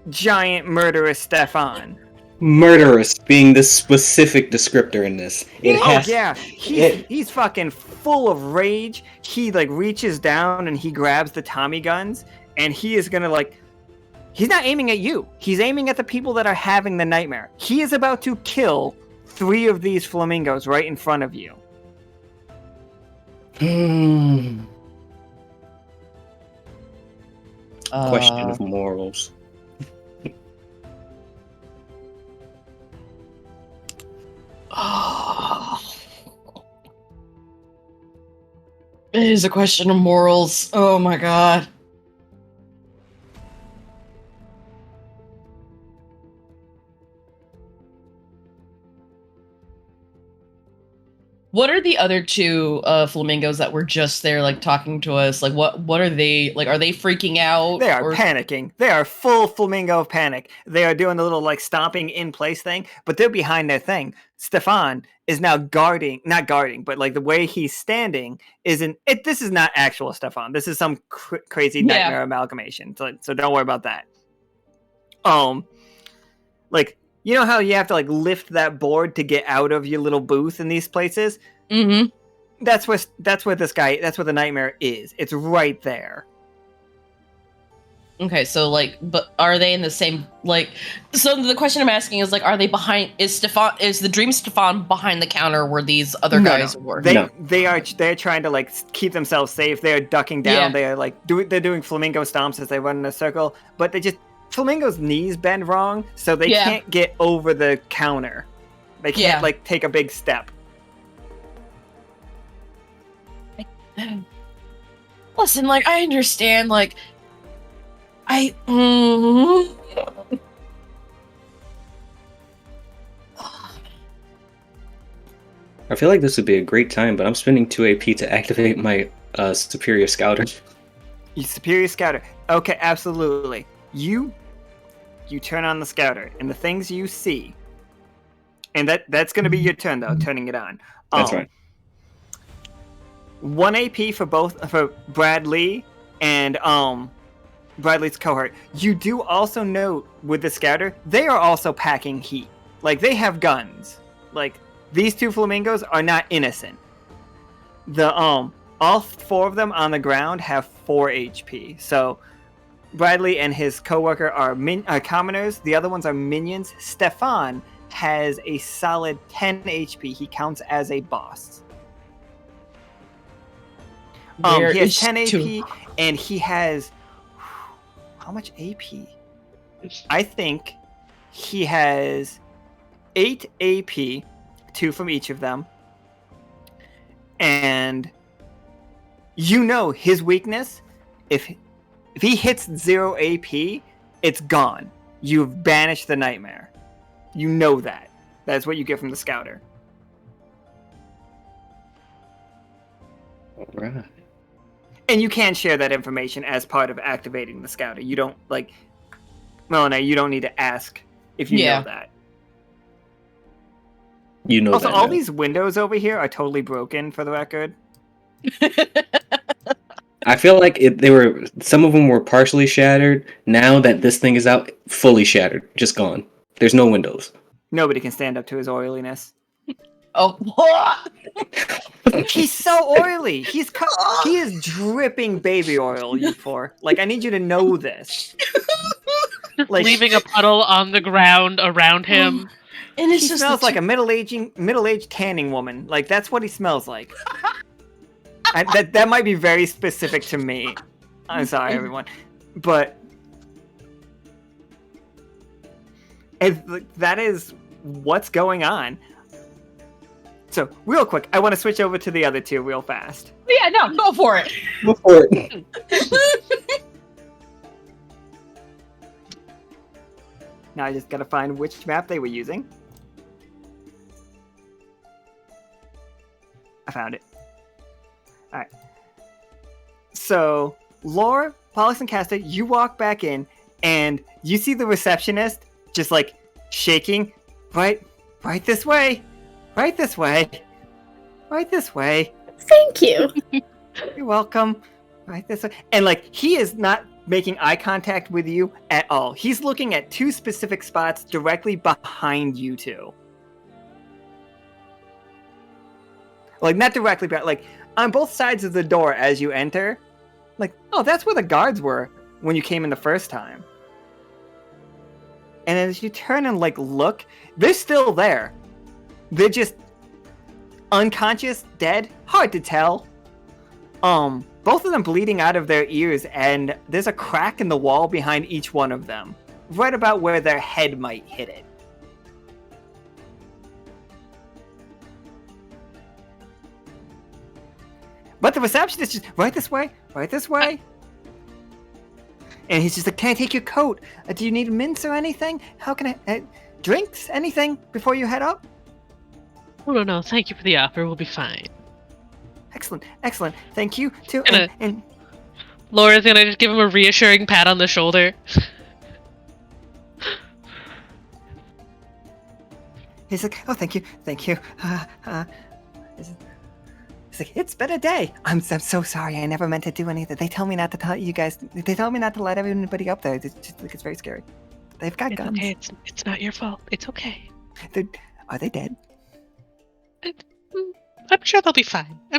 Giant murderous Stefan. Murderous being the specific descriptor in this. He's fucking full of rage. He like reaches down and he grabs the Tommy guns, and he is gonna like. He's not aiming at you. He's aiming at the people that are having the nightmare. He is about to kill 3 of these flamingos right in front of you. Question of morals. It is a question of morals. Oh my god. What are the other 2 flamingos that were just there, like, talking to us? Like, what are they, like, are they freaking out? They are panicking. They are full flamingo of panic. They are doing the little, like, stomping in place thing, but they're behind their thing. Stefan is now not guarding, but, like, the way he's standing this is not actual Stefan. This is some crazy nightmare amalgamation. So don't worry about that. Like, you know how you have to like lift that board to get out of your little booth in these places? Mm-hmm. That's where the nightmare is. It's right there. Okay, so like, but are they in the same, like, so the question I'm asking is like, are they behind, is the dream Stefan behind the counter where these other guys were? They're trying to like keep themselves safe. They're ducking down. Yeah. They are like they're doing flamingo stomps as they run in a circle, but flamingos' knees bend wrong, so they can't get over the counter. They can't like take a big step. Listen, like, I understand, like, I. I feel like this would be a great time, but I'm spending 2 AP to activate my Superior Scouter. You Superior Scouter. Okay, absolutely. You turn on the Scouter, and the things you see, and that's going to be your turn though, turning it on. That's right. 1 AP for Bradley and Bradley's cohort. You do also note with the Scouter, they are also packing heat. Like, they have guns. Like, these 2 flamingos are not innocent. The all 4 of them on the ground have 4 HP. So Bradley and his coworker are commoners. The other ones are minions. Stefan has a solid 10 HP. He counts as a boss. He has 10 AP, and he has how much AP? I think he has 8 AP, 2 from each of them. And you know his weakness, if he hits 0 AP, it's gone. You've banished the nightmare. You know that. That's what you get from the Scouter. Alright. And you can share that information as part of activating the Scouter. You don't, like, Melinoe, you don't need to ask if you know that. You know also, that all now. these windows over here are totally broken, for the record. I feel like some of them were partially shattered. Now that this thing is out, fully shattered, just gone. There's no windows. Nobody can stand up to his oiliness. Oh, He's so oily. He is dripping baby oil, you four. Like, I need you to know this. Like, leaving a puddle on the ground around him. And it's he just smells like a middle-aged tanning woman. Like, that's what he smells like. That might be very specific to me. I'm sorry, everyone, but that is what's going on. So, real quick, I want to switch over to the other 2 real fast. Yeah, no, go for it. Go for it. Now I just gotta find which map they were using. I found it. Alright. So, Laura, Pollux, and Castor, you walk back in, and you see the receptionist just, like, shaking. Right this way. Right this way. Right this way. Thank you. You're welcome. Right this way. And, like, he is not making eye contact with you at all. He's looking at 2 specific spots directly behind you 2. Like, not directly, but, like, on both sides of the door as you enter. Like, oh, that's where the guards were when you came in the first time. And as you turn and, like, look, they're still there. They're just unconscious, dead, hard to tell. Both of them bleeding out of their ears, and there's a crack in the wall behind each one of them, right about where their head might hit it. But the receptionist is just, right this way, right this way. And he's just like, can I take your coat? Do you need mints or anything? How can I, drinks, anything before you head up? Oh, no, thank you for the offer. We'll be fine. Excellent, excellent. Thank you, too. And Laura's gonna just give him a reassuring pat on the shoulder. He's like, oh, thank you. He's like, it's been a day. I'm so sorry. I never meant to do anything. They tell me not to tell you guys. They tell me not to let everybody up there. It's just like, it's very scary. They've got guns. Okay, it's not your fault. It's okay. Are they dead? I'm sure they'll be fine. He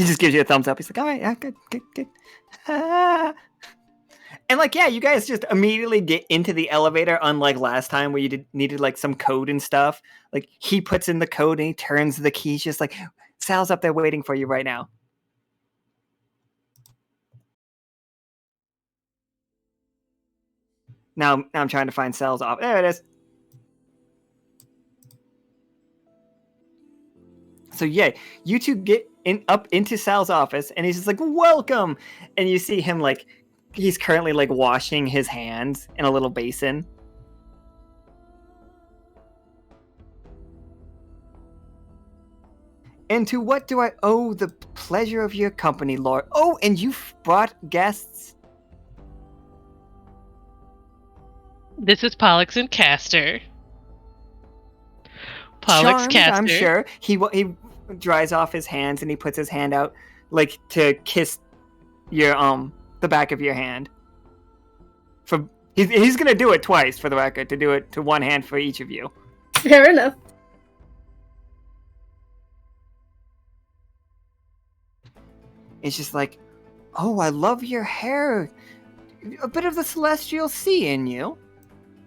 just gives you a thumbs up. He's like, all right, yeah, good. And like, yeah, you guys just immediately get into the elevator, unlike last time where you needed like some code and stuff. Like, he puts in the code and he turns the keys, just like, Sal's up there waiting for you right now. Now I'm trying to find Sal's off. There it is. So yeah, you two get up into Sal's office, and he's just like, "Welcome!" And you see him like he's currently like washing his hands in a little basin. And to what do I owe the pleasure of your company, Lord? Oh, and you've brought guests. This is Pollux and Castor. Pollux, Charmed, Castor. I'm sure. He dries off his hands and he puts his hand out like to kiss your the back of your hand. He's gonna do it twice for the record, to do it to one hand for each of you. Fair enough. It's just like, oh, I love your hair. A bit of the celestial sea in you.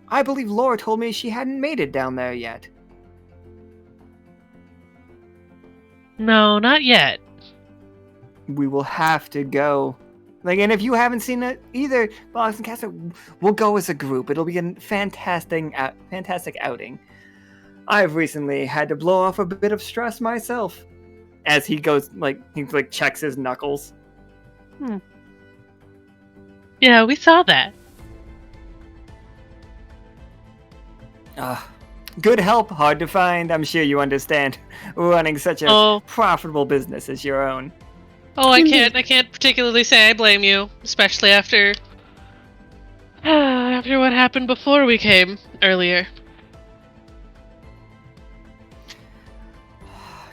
I believe Laura told me she hadn't made it down there yet. No, not yet. We will have to go. Like, and if you haven't seen it either, Pollux and Castor, we'll go as a group. It'll be a fantastic outing. I've recently had to blow off a bit of stress myself. As he goes, he checks his knuckles. Yeah, we saw that. Good help, hard to find. I'm sure you understand. Running such a profitable business as your own. Oh, I can't particularly say I blame you, especially after what happened before we came earlier.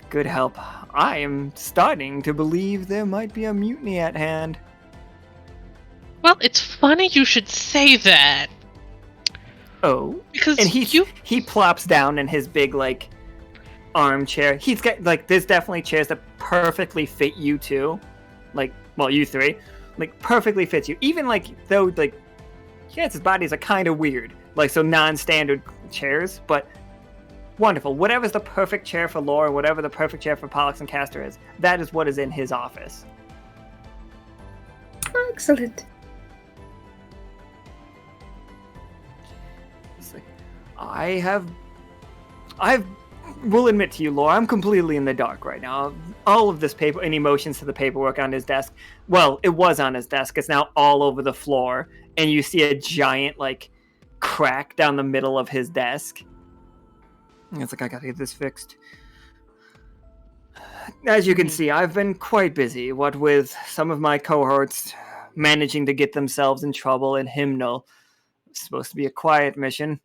Good help. I am starting to believe there might be a mutiny at hand. Well, it's funny you should say that. Oh, because and he plops down in his big armchair. He's got there's definitely chairs that perfectly fit you two, you three, perfectly fits you. Even though his bodies are kind of weird, so non-standard chairs, but wonderful. Whatever's the perfect chair for Laura, whatever the perfect chair for Pollux and Castor is, that is what is in his office. Excellent. I will admit to you, Laura, I'm completely in the dark right now. All of this paper and emotions to the paperwork on his desk. Well, it was on his desk. It's now all over the floor, and you see a giant crack down the middle of his desk. It's I gotta get this fixed. As you can see, I've been quite busy, what with some of my cohorts managing to get themselves in trouble in Hymnal. It's supposed to be a quiet mission.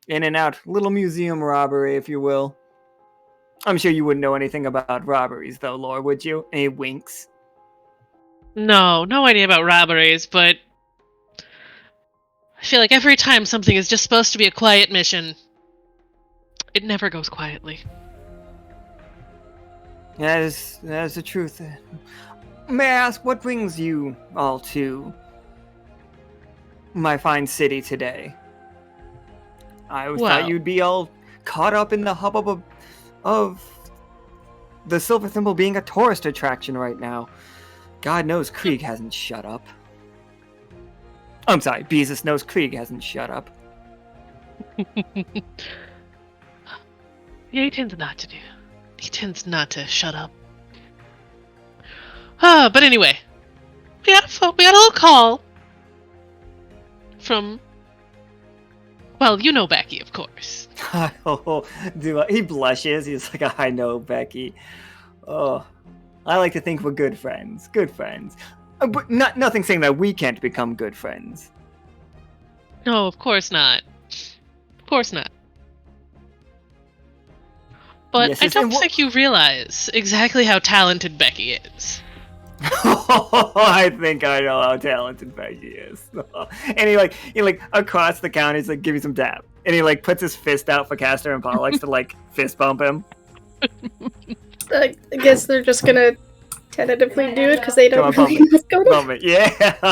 In and out, little museum robbery, if you will. I'm sure you wouldn't know anything about robberies, though, Laura, would you? And he winks. No idea about robberies, but I feel like every time something is just supposed to be a quiet mission, it never goes quietly. That is the truth. May I ask, what brings you all to my fine city today? I thought you'd be all caught up in the hubbub of the Silver Thimble being a tourist attraction right now. God knows Krieg hasn't shut up. I'm sorry, Beezus knows Krieg hasn't shut up. Yeah, he tends not to do. He tends not to shut up. But anyway, we got a little call from, well, you know Becky, of course. He blushes. He's like, I know Becky. Oh, I like to think we're good friends. Good friends. But nothing saying that we can't become good friends. No, of course not. Of course not. But yes, I don't think you realize exactly how talented Becky is. I think I know how talented Becky is. And he across the counter, he's give you some dap. And he puts his fist out for Castor and Pollux to fist bump him. I guess they're just gonna tentatively do it because they don't really know what's going on. Yeah.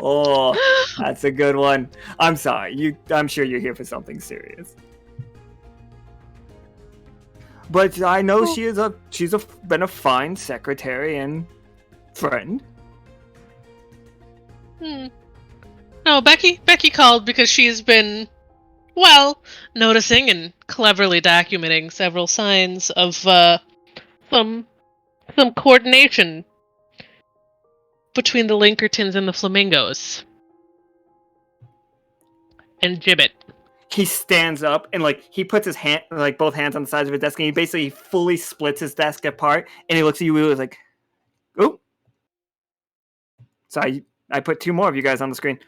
Oh, that's a good one. I'm sorry. I'm sure you're here for something serious. But I know she's been a fine secretary and friend. No, Becky called because she's been Well, noticing and cleverly documenting several signs of some coordination between the Linkertons and the Flamingos. And Gibbet. He stands up and he puts his hand, both hands on the sides of his desk, and he basically fully splits his desk apart. And he looks at you and is like, "Oh, sorry, I put 2 more of you guys on the screen."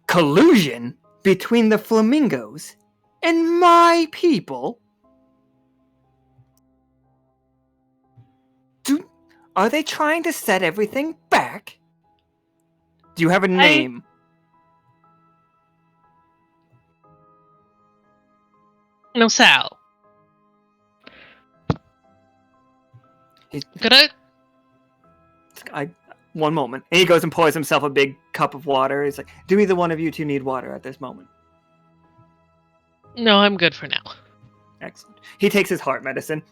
Collusion between the flamingos and my people. Are they trying to set everything back? Do you have a name? No, Sal. One moment. And he goes and pours himself a big cup of water. He's like, do either one of you 2 need water at this moment? No, I'm good for now. Excellent. He takes his heart medicine.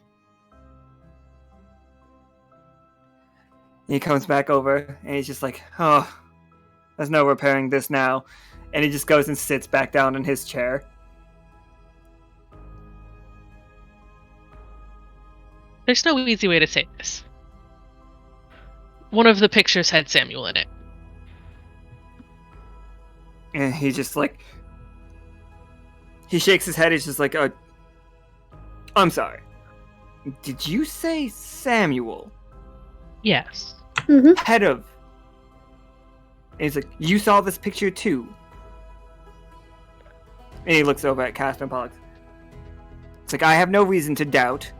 He comes back over, and he's just like, oh, there's no repairing this now. And he just goes and sits back down in his chair. There's no easy way to say this. One of the pictures had Samuel in it. And he just he shakes his head. He's just like, I'm sorry. Did you say Samuel? Yes. Mm-hmm. Head of. And he's like, you saw this picture too. And he looks over at Castor and Pollux. It's like, I have no reason to doubt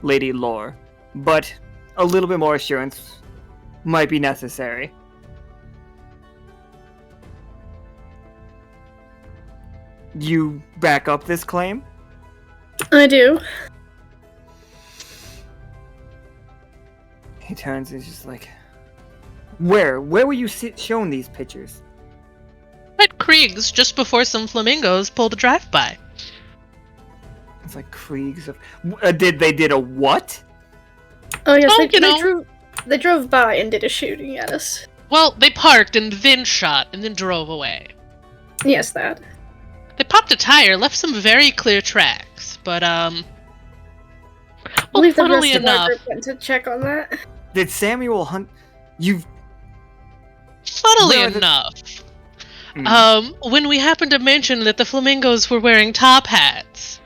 Lady Lore, but a little bit more assurance might be necessary. You back up this claim? I do. He turns and he's just like, Where were you shown these pictures? At Krieg's, just before some flamingos pulled a drive-by. It's like Krieg's of... They did a what? Oh yes, Oh, they drove by and did a shooting at us. Well, they parked and then shot and then drove away. Yes, that. They popped a tire, left some very clear tracks, but I believe the funnily rest of our enough, group went to check on that. Did Samuel hunt... funnily Where are the- enough, when we happened to mention that the flamingos were wearing top hats,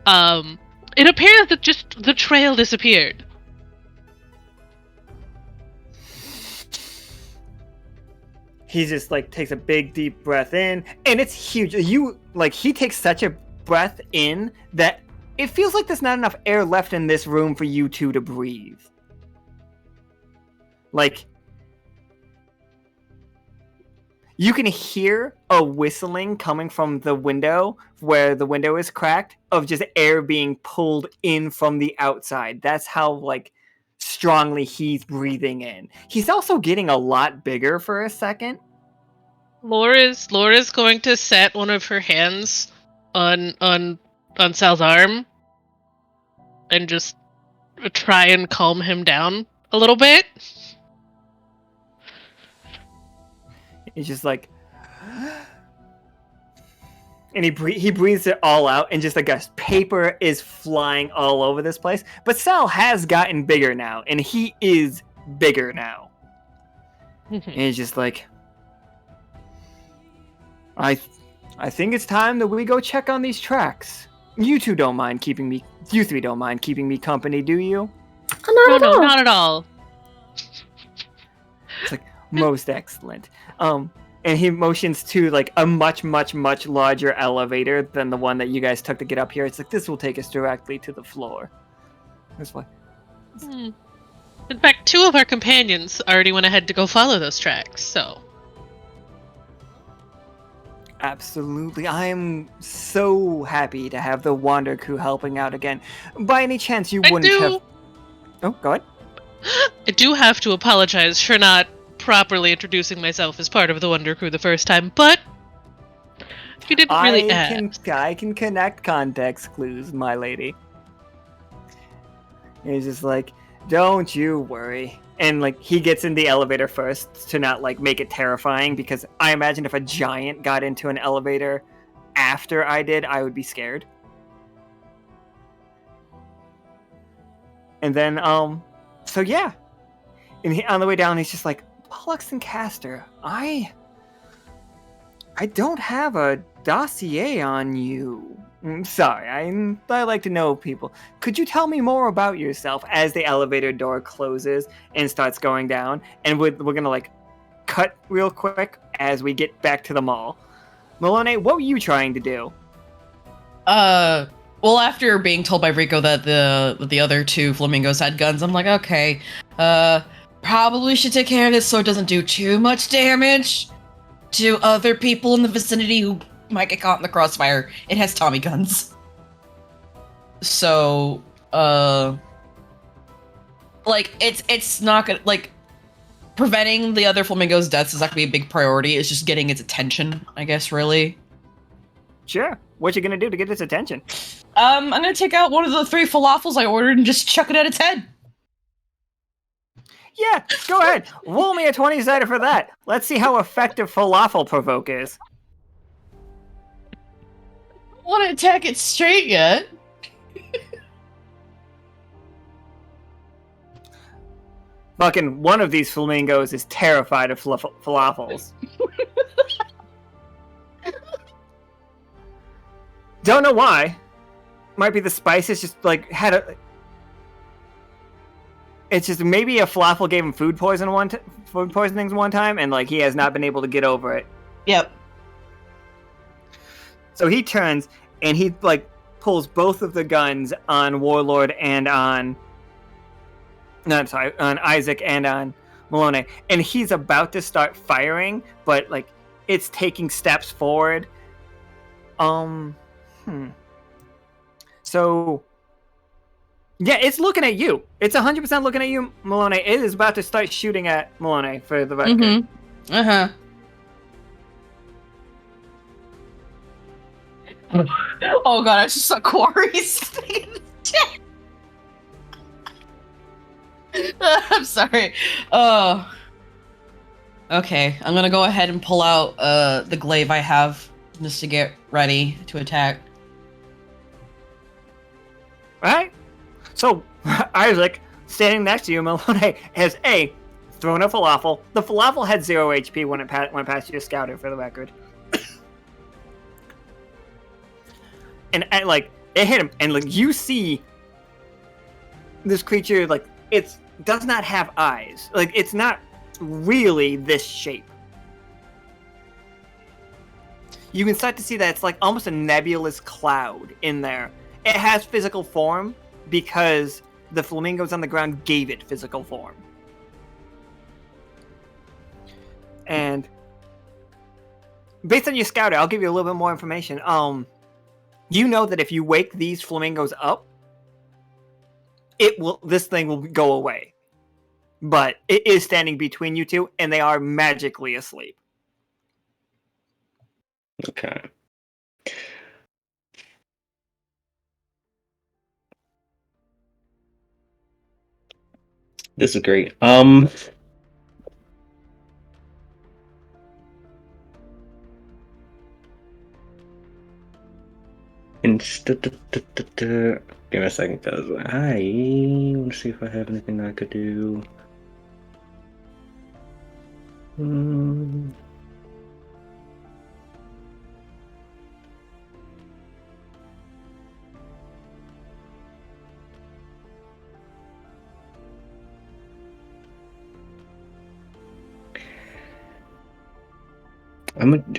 it appears that just the trail disappeared. He just takes a big deep breath in, and it's huge. He takes such a breath in that it feels like there's not enough air left in this room for you 2 to breathe. You can hear a whistling coming from the window where the window is cracked of just air being pulled in from the outside. That's how strongly he's breathing in. He's also getting a lot bigger for a second. Laura's going to set one of her hands on Sal's arm and just try and calm him down a little bit. He's just and he breathes it all out, and just paper is flying all over this place. But Sal has gotten bigger now, and he is bigger now. And he's just I think it's time that we go check on these tracks. You 2 don't mind keeping me. You 3 don't mind keeping me company, do you? Oh, No, not at all. It's most excellent. And he motions to a much, much, much larger elevator than the one that you guys took to get up here. It's this will take us directly to the floor. That's why. In fact, 2 of our companions already went ahead to go follow those tracks, so. Absolutely. I am so happy to have the Wander crew helping out again. By any chance, you wouldn't have... Oh, go ahead. I do have to apologize for not properly introducing myself as part of the Wonder Crew the first time, but you didn't really ask. I can connect context clues, my lady. He's just don't you worry. And like he gets in the elevator first to not like make it terrifying, because I imagine if a giant got into an elevator after I did, I would be scared. And then so yeah. And on the way down he's just like, Pollux and Castor, I don't have a dossier on you. Sorry, I like to know people. Could you tell me more about yourself? As the elevator door closes and starts going down, and we're gonna like cut real quick as we get back to the mall. Melinoe, what were you trying to do? Well, after being told by Rico that the other two flamingos had guns, I'm like, okay, probably should take care of this so it doesn't do too much damage to other people in the vicinity who might get caught in the crossfire. It has Tommy guns. So, like, it's not gonna, like, preventing the other flamingos' deaths is not gonna be a big priority. It's just getting its attention, I guess, really. Sure. What you gonna do to get its attention? I'm gonna take out one of the 3 falafels I ordered and just chuck it at its head. Yeah, go ahead. Roll me a 20-sided for that. Let's see how effective falafel provoke is. I don't want to attack it straight yet. Fucking one of these flamingos is terrified of falafels. Don't know why. Might be the spices just like had a. It's just maybe a falafel gave him food poisonings one time, and like he has not been able to get over it. Yep. So he turns and he like pulls both of the guns on Warlord and on Isaac and on Melinoe, and he's about to start firing, but like it's taking steps forward. So yeah, it's looking at you. It's 100% looking at you, Melinoe. It is about to start shooting at Melinoe for the record. Mm-hmm. Uh-huh. Oh god, I just saw Quarry's thing. I'm sorry. Oh. Okay, I'm gonna go ahead and pull out the glaive I have just to get ready to attack. Alright. So, Isaac, standing next to you, Melinoe, has thrown a falafel. The falafel had 0 HP when it went past your scouter, for the record. and like, it hit him, and like, you see this creature, like, it does not have eyes. Like, it's not really this shape. You can start to see that it's like almost a nebulous cloud in there. It has physical form because the flamingos on the ground gave it physical form. And based on your scouter, I'll give you a little bit more information. You know that if you wake these flamingos up, this thing will go away. But it is standing between you two, and they are magically asleep. Okay. This is great. Give me a second, because I want to see if I have anything I could do.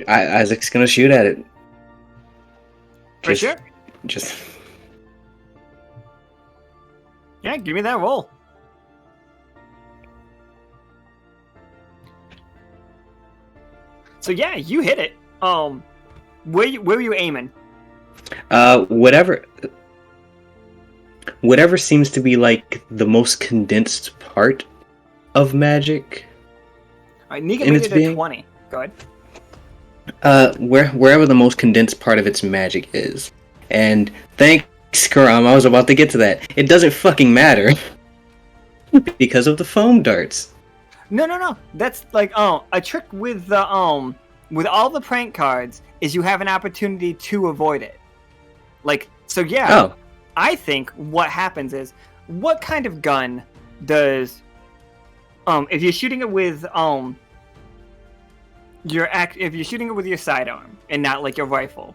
Isaac's gonna shoot at it. For sure. Just. Yeah, give me that roll. So yeah, you hit it. Where were you aiming? Whatever seems to be like the most condensed part of magic. Alright, Nika made it a 20. Go ahead. Wherever the most condensed part of its magic is. And thanks, Karam, I was about to get to that. It doesn't fucking matter. Because of the foam darts. No. That's like a trick with the with all the prank cards is you have an opportunity to avoid it. Like so, yeah. Oh, I think what happens is, what kind of gun does if you're shooting it with if you're shooting it with your sidearm and not like your rifle,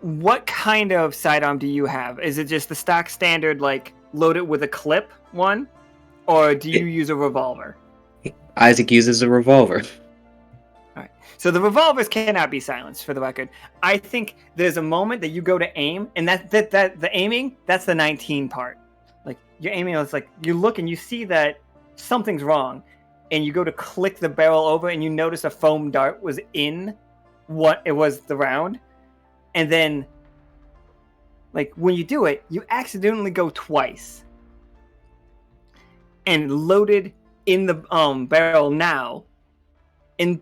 what kind of sidearm do you have? Is it just the stock standard, like loaded with a clip one, or do you use a revolver? Isaac uses a revolver. All right. So the revolvers cannot be silenced, for the record. I think there's a moment that you go to aim, and that the aiming, that's the 19 part. Like you're aiming, it's like you look and you see that something's wrong, and you go to click the barrel over, and you notice a foam dart was in what it was the round, and then like when you do it, you accidentally go twice, and loaded in the barrel now, and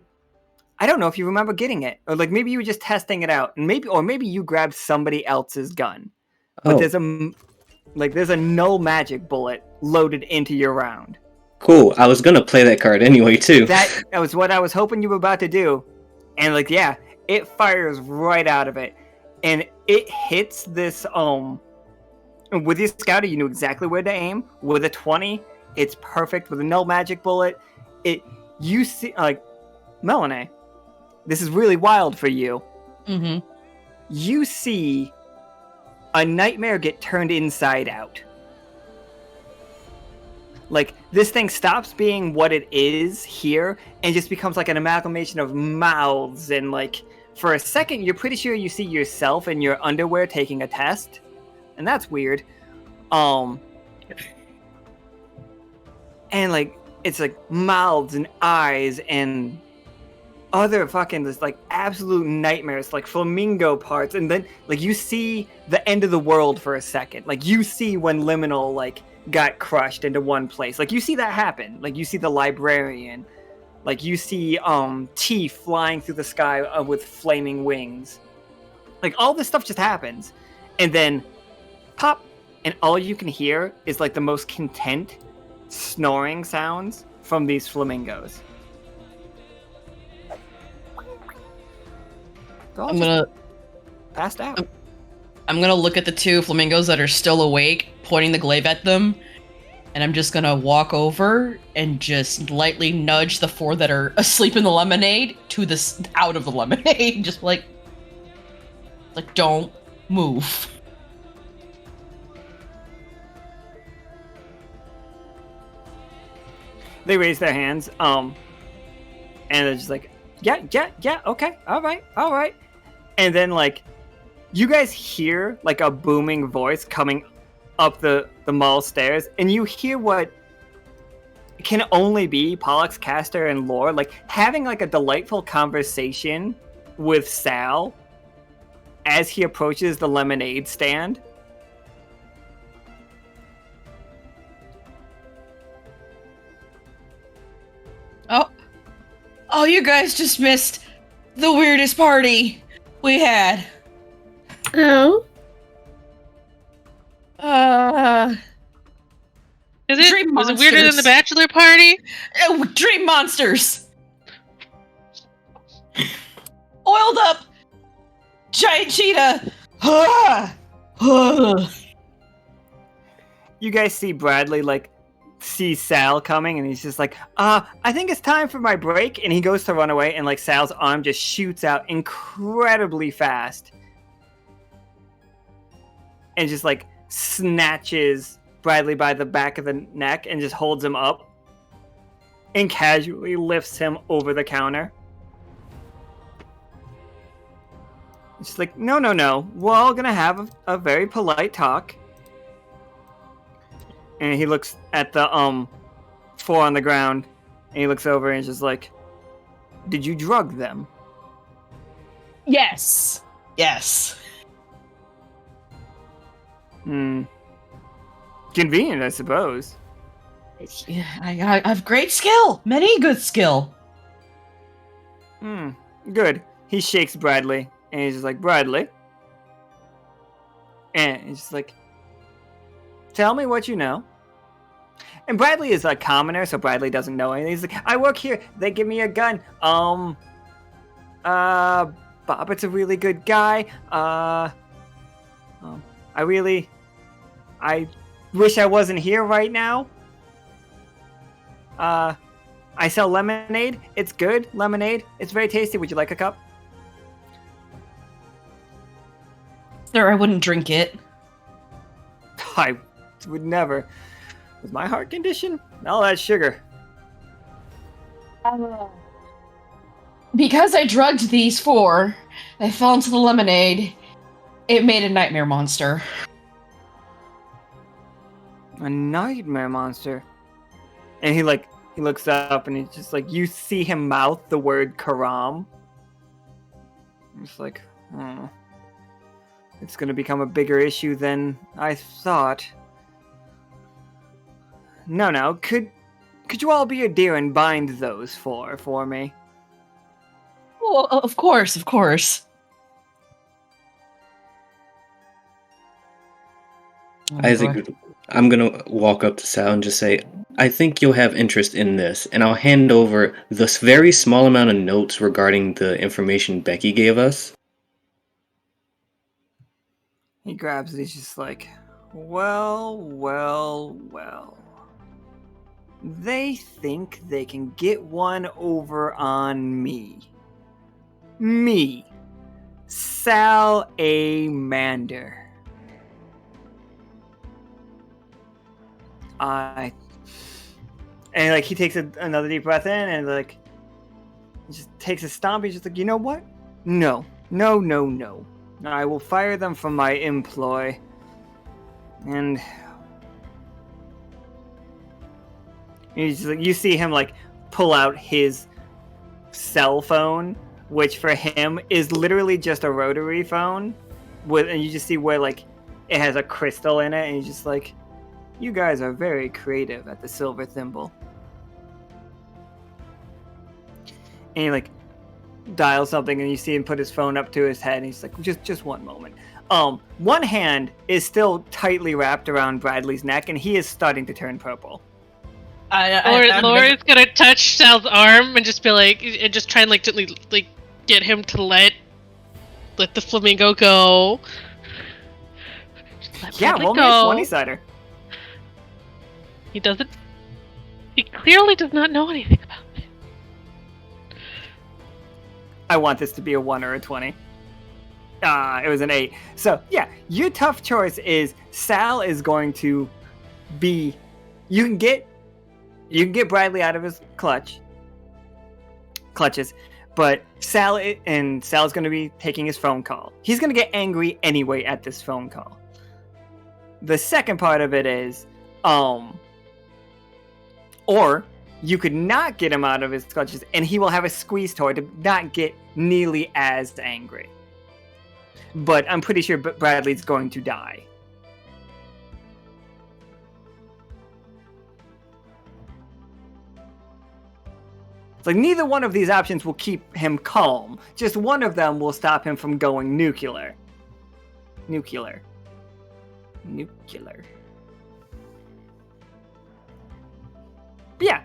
I don't know if you remember getting it, or like maybe you were just testing it out, and maybe you grabbed somebody else's gun, but there's a null magic bullet loaded into your round. Cool. I was gonna play that card anyway too. That was what I was hoping you were about to do, and like yeah, it fires right out of it, and it hits this with your scouter. You knew exactly where to aim. With a 20, it's perfect. With a null magic bullet, you see like Melinoe. This is really wild for you. Mm-hmm. You see a nightmare get turned inside out. Like, this thing stops being what it is here and just becomes like an amalgamation of mouths. And like, for a second, you're pretty sure you see yourself in your underwear taking a test. And that's weird. And like, it's like mouths and eyes and other fucking just like absolute nightmares, like flamingo parts, and then like you see the end of the world for a second. Like you see when Liminal like got crushed into one place. Like you see that happen. Like you see the librarian. Like you see T flying through the sky with flaming wings. Like all this stuff just happens, and then pop, and all you can hear is like the most content snoring sounds from these flamingos. I'm gonna passed out. I'm gonna look at the two flamingos that are still awake, pointing the glaive at them, and I'm just gonna walk over and just lightly nudge the four that are asleep in the lemonade to this out of the lemonade, just like don't move. They raise their hands, and they're just like, yeah, okay, all right. And then, like, you guys hear, like, a booming voice coming up the mall stairs, and you hear what can only be Pollux, Castor, and Lore, like, having, like, a delightful conversation with Sal as he approaches the lemonade stand. Oh, you guys just missed the weirdest party we had. Oh? Is it? Dream Was it weirder than the monsters. bachelor party? Dream monsters! Oiled up giant cheetah! You guys see Bradley, like, see Sal coming, and he's just like, I think it's time for my break, and he goes to run away, and like Sal's arm just shoots out incredibly fast and just like snatches Bradley by the back of the neck and just holds him up and casually lifts him over the counter. It's like, no, we're all gonna have a very polite talk. And he looks at the four on the ground, and he looks over and he's just like, did you drug them? Yes. Convenient, I suppose. Yeah, I have great skill. Many good skill. Good. He shakes Bradley, and he's just like, Bradley. And he's just like, tell me what you know. And Bradley is a commoner, so Bradley doesn't know anything. He's like, I work here. They give me a gun. Bobbitt's a really good guy. I wish I wasn't here right now. I sell lemonade. It's good lemonade. It's very tasty. Would you like a cup? Sir, I wouldn't drink it. I would never. With my heart condition, all that sugar. Because I drugged these four, they fell into the lemonade. It made a nightmare monster. A nightmare monster. And he looks up and he's just like, you see him mouth the word Karam. I'm just like, it's gonna become a bigger issue than I thought. No, could you all be a dear and bind those four for me? Oh, of course. Isaac, I'm gonna walk up to Sal and just say, I think you'll have interest in this, and I'll hand over this very small amount of notes regarding the information Becky gave us. He grabs it, he's just like, well. They think they can get one over on me. Me. Sal A. Mander. And like he takes another deep breath in and like he just takes a stomp. He's just like, you know what? No. I will fire them from my employ. And he's just like, you see him like pull out his cell phone, which for him is literally just a rotary phone, and you just see where like it has a crystal in it, and he's just like, you guys are very creative at the Silver Thimble. And he like dials something, and you see him put his phone up to his head, and he's like, just one moment. One hand is still tightly wrapped around Bradley's neck, and he is starting to turn purple. Laura's gonna touch Sal's arm and just be like, and just try and like gently like get him to let the flamingo go. Yeah, roll me a 20-sider. He doesn't. He clearly does not know anything about it. I want this to be a 1 or a 20. It was an 8. So yeah, your tough choice is Sal is going to be. You can get Bradley out of his clutches, but Sal's going to be taking his phone call. He's going to get angry anyway at this phone call. The second part of it is, or you could not get him out of his clutches, and he will have a squeeze toy to not get nearly as angry. But I'm pretty sure Bradley's going to die. It's like neither one of these options will keep him calm. Just one of them will stop him from going nuclear. Nuclear. Yeah.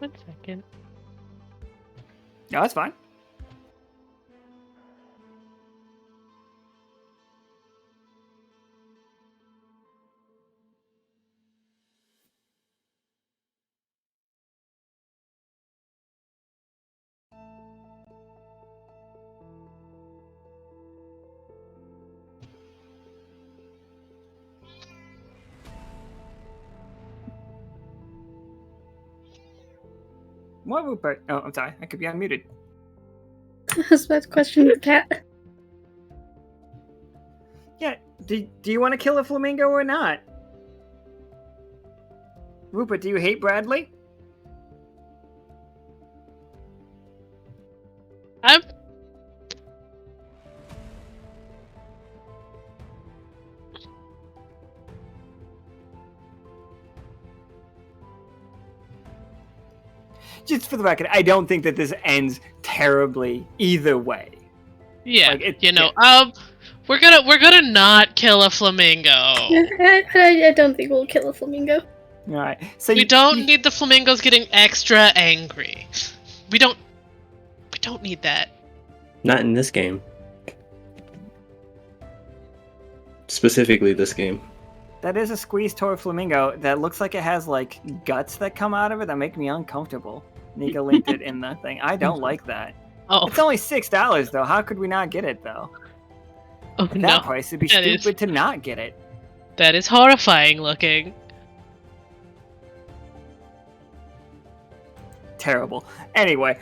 1 second. No, that's fine. What Rupert? Oh, I'm sorry. I could be unmuted. I was about to question the cat. Yeah. Do you want to kill a flamingo or not? Rupert, do you hate Bradley? I'm. Just for the record, I don't think that this ends terribly either way. Yeah, Like, we're gonna not kill a flamingo. I don't think we'll kill a flamingo. All right. So We don't need the flamingos getting extra angry. We don't need that. Not in this game. Specifically this game. That is a squeeze toy flamingo that looks like it has like guts that come out of it that make me uncomfortable. Nika linked it in the thing. I don't like that. Oh, It's only $6 though. How could we not get it though? oh At no. that price, it'd be That is- stupid to not get it. That is horrifying looking. Terrible. Anyway,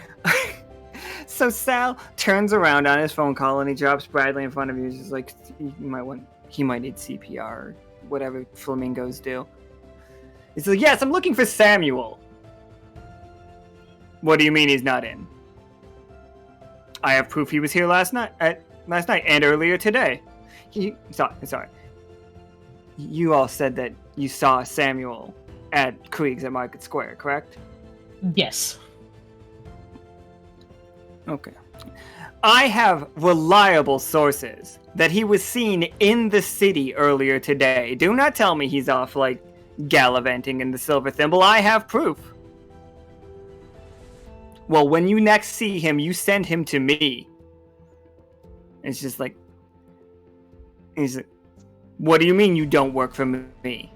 so Sal turns around on his phone call and he drops Bradley in front of you. He's just like, he might need CPR or whatever flamingos do. He's like, yes, I'm looking for Samuel. What do you mean he's not in? I have proof he was here last night and earlier today. Sorry. You all said that you saw Samuel at Krieg's at Market Square, correct? Yes. Okay. I have reliable sources that he was seen in the city earlier today. Do not tell me he's off, like, gallivanting in the Silver Thimble. I have proof. Well, when you next see him, you send him to me. It's just like... He's like, what do you mean you don't work for me?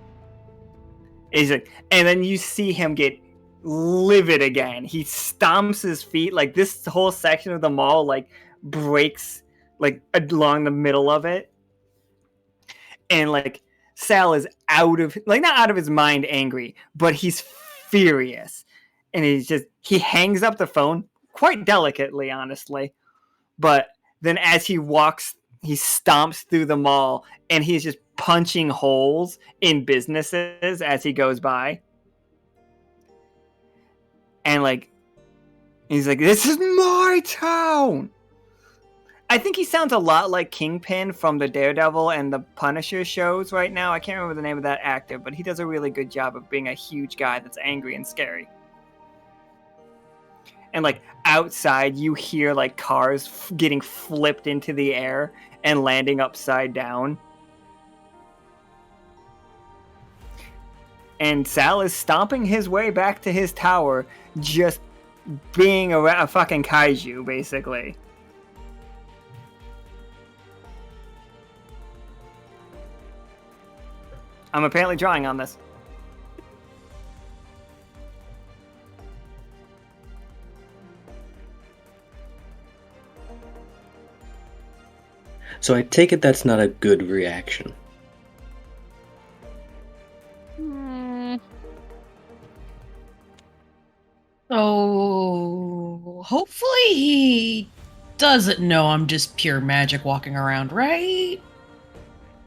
He's like, and then you see him get livid again. He stomps his feet, like this whole section of the mall like breaks like along the middle of it, and like Sal is not out of his mind angry, but he's furious, and he hangs up the phone quite delicately, honestly, but then as he stomps through the mall and he's just punching holes in businesses as he goes by. And like, he's like, this is my town. I think he sounds a lot like Kingpin from the Daredevil and the Punisher shows right now. I can't remember the name of that actor, but he does a really good job of being a huge guy that's angry and scary. And like outside, you hear like cars getting flipped into the air and landing upside down. And Sal is stomping his way back to his tower, just being a fucking kaiju, basically. I'm apparently drawing on this. So I take it that's not a good reaction. Oh, hopefully he doesn't know I'm just pure magic walking around, right?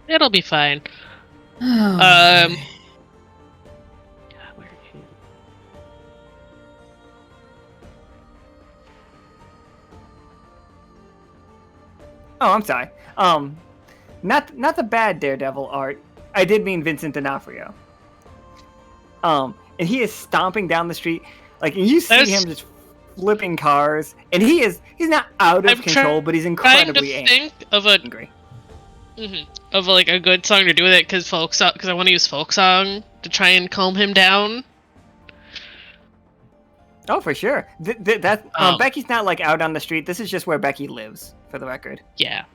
It'll be fine. Oh, Where are you? Oh, I'm sorry. Not the bad Daredevil art. I did mean Vincent D'Onofrio. And he is stomping down the street, like, and you see him just flipping cars, and he's not out of control, but he's incredibly think of a angry. Of like a good song to do with it, because I want to use folk song to try and calm him down. Oh, for sure. Becky's not like out on the street. This is just where Becky lives, for the record. Yeah.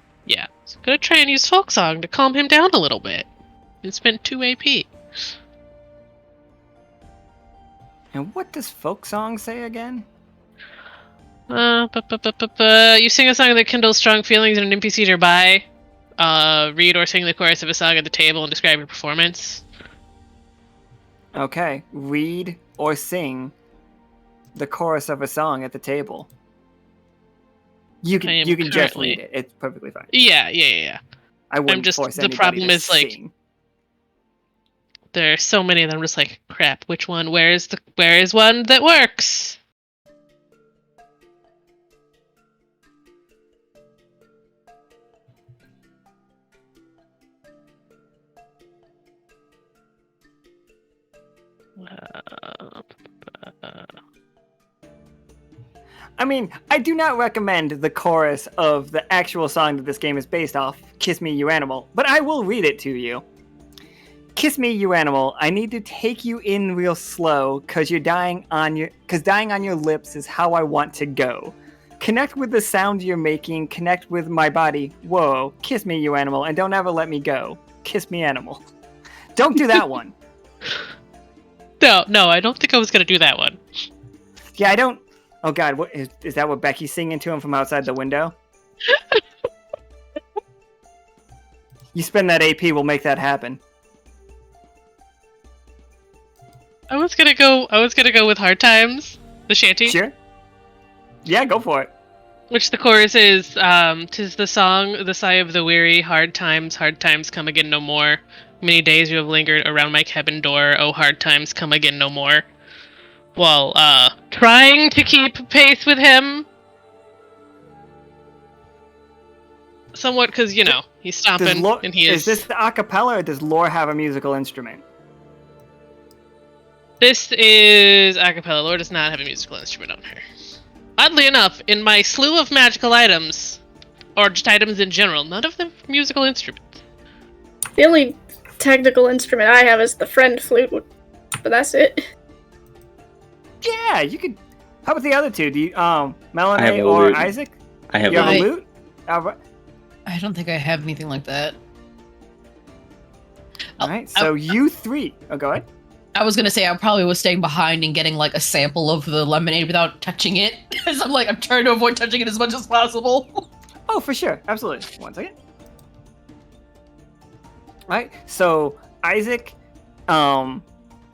So I'm gonna try and use folk song to calm him down a little bit. It's been 2 AP. And what does folk song say again? You sing a song that kindles strong feelings in an NPC nearby. Read or sing the chorus of a song at the table and describe your performance. Okay, read or sing the chorus of a song at the table. You can just read it. It's perfectly fine. Yeah. I wouldn't force anybody the problem to is like sing. there's so many that I'm just like, crap, which one? Where is one that works? I mean, I do not recommend the chorus of the actual song that this game is based off, Kiss Me You Animal, but I will read it to you. Kiss me, you animal. I need to take you in real slow, cause dying on your lips is how I want to go. Connect with the sound you're making, connect with my body. Whoa, kiss me, you animal, and don't ever let me go. Kiss me, animal. Don't do that one. No, I don't think I was gonna do that one. Yeah, I don't. Oh God, what is that? What Becky's singing to him from outside the window? You spend that AP, we'll make that happen. I was gonna go with Hard Times, the shanty. Sure. Yeah, go for it. Which the chorus is, "'Tis the song, the sigh of the weary, hard times come again no more. Many days you have lingered around my cabin door, oh hard times come again no more." While, trying to keep pace with him. Somewhat, because, he's stomping, and he is... Is this the acapella, or does Lore have a musical instrument? This is acapella. Lore does not have a musical instrument on her. Oddly enough, in my slew of magical items, or just items in general, none of them are musical instruments. The only technical instrument I have is the friend flute, but that's it. Yeah, you could. How about the other two? Do you, Melinoe or lute. Isaac? I have You have a a lute. lute? Alright. I don't think I have anything like that. Alright, so you three. Oh, go ahead. I was gonna say I probably was staying behind and getting like a sample of the lemonade without touching it, because I'm trying to avoid touching it as much as possible. Oh, for sure. Absolutely. 1 second. Alright, so Isaac,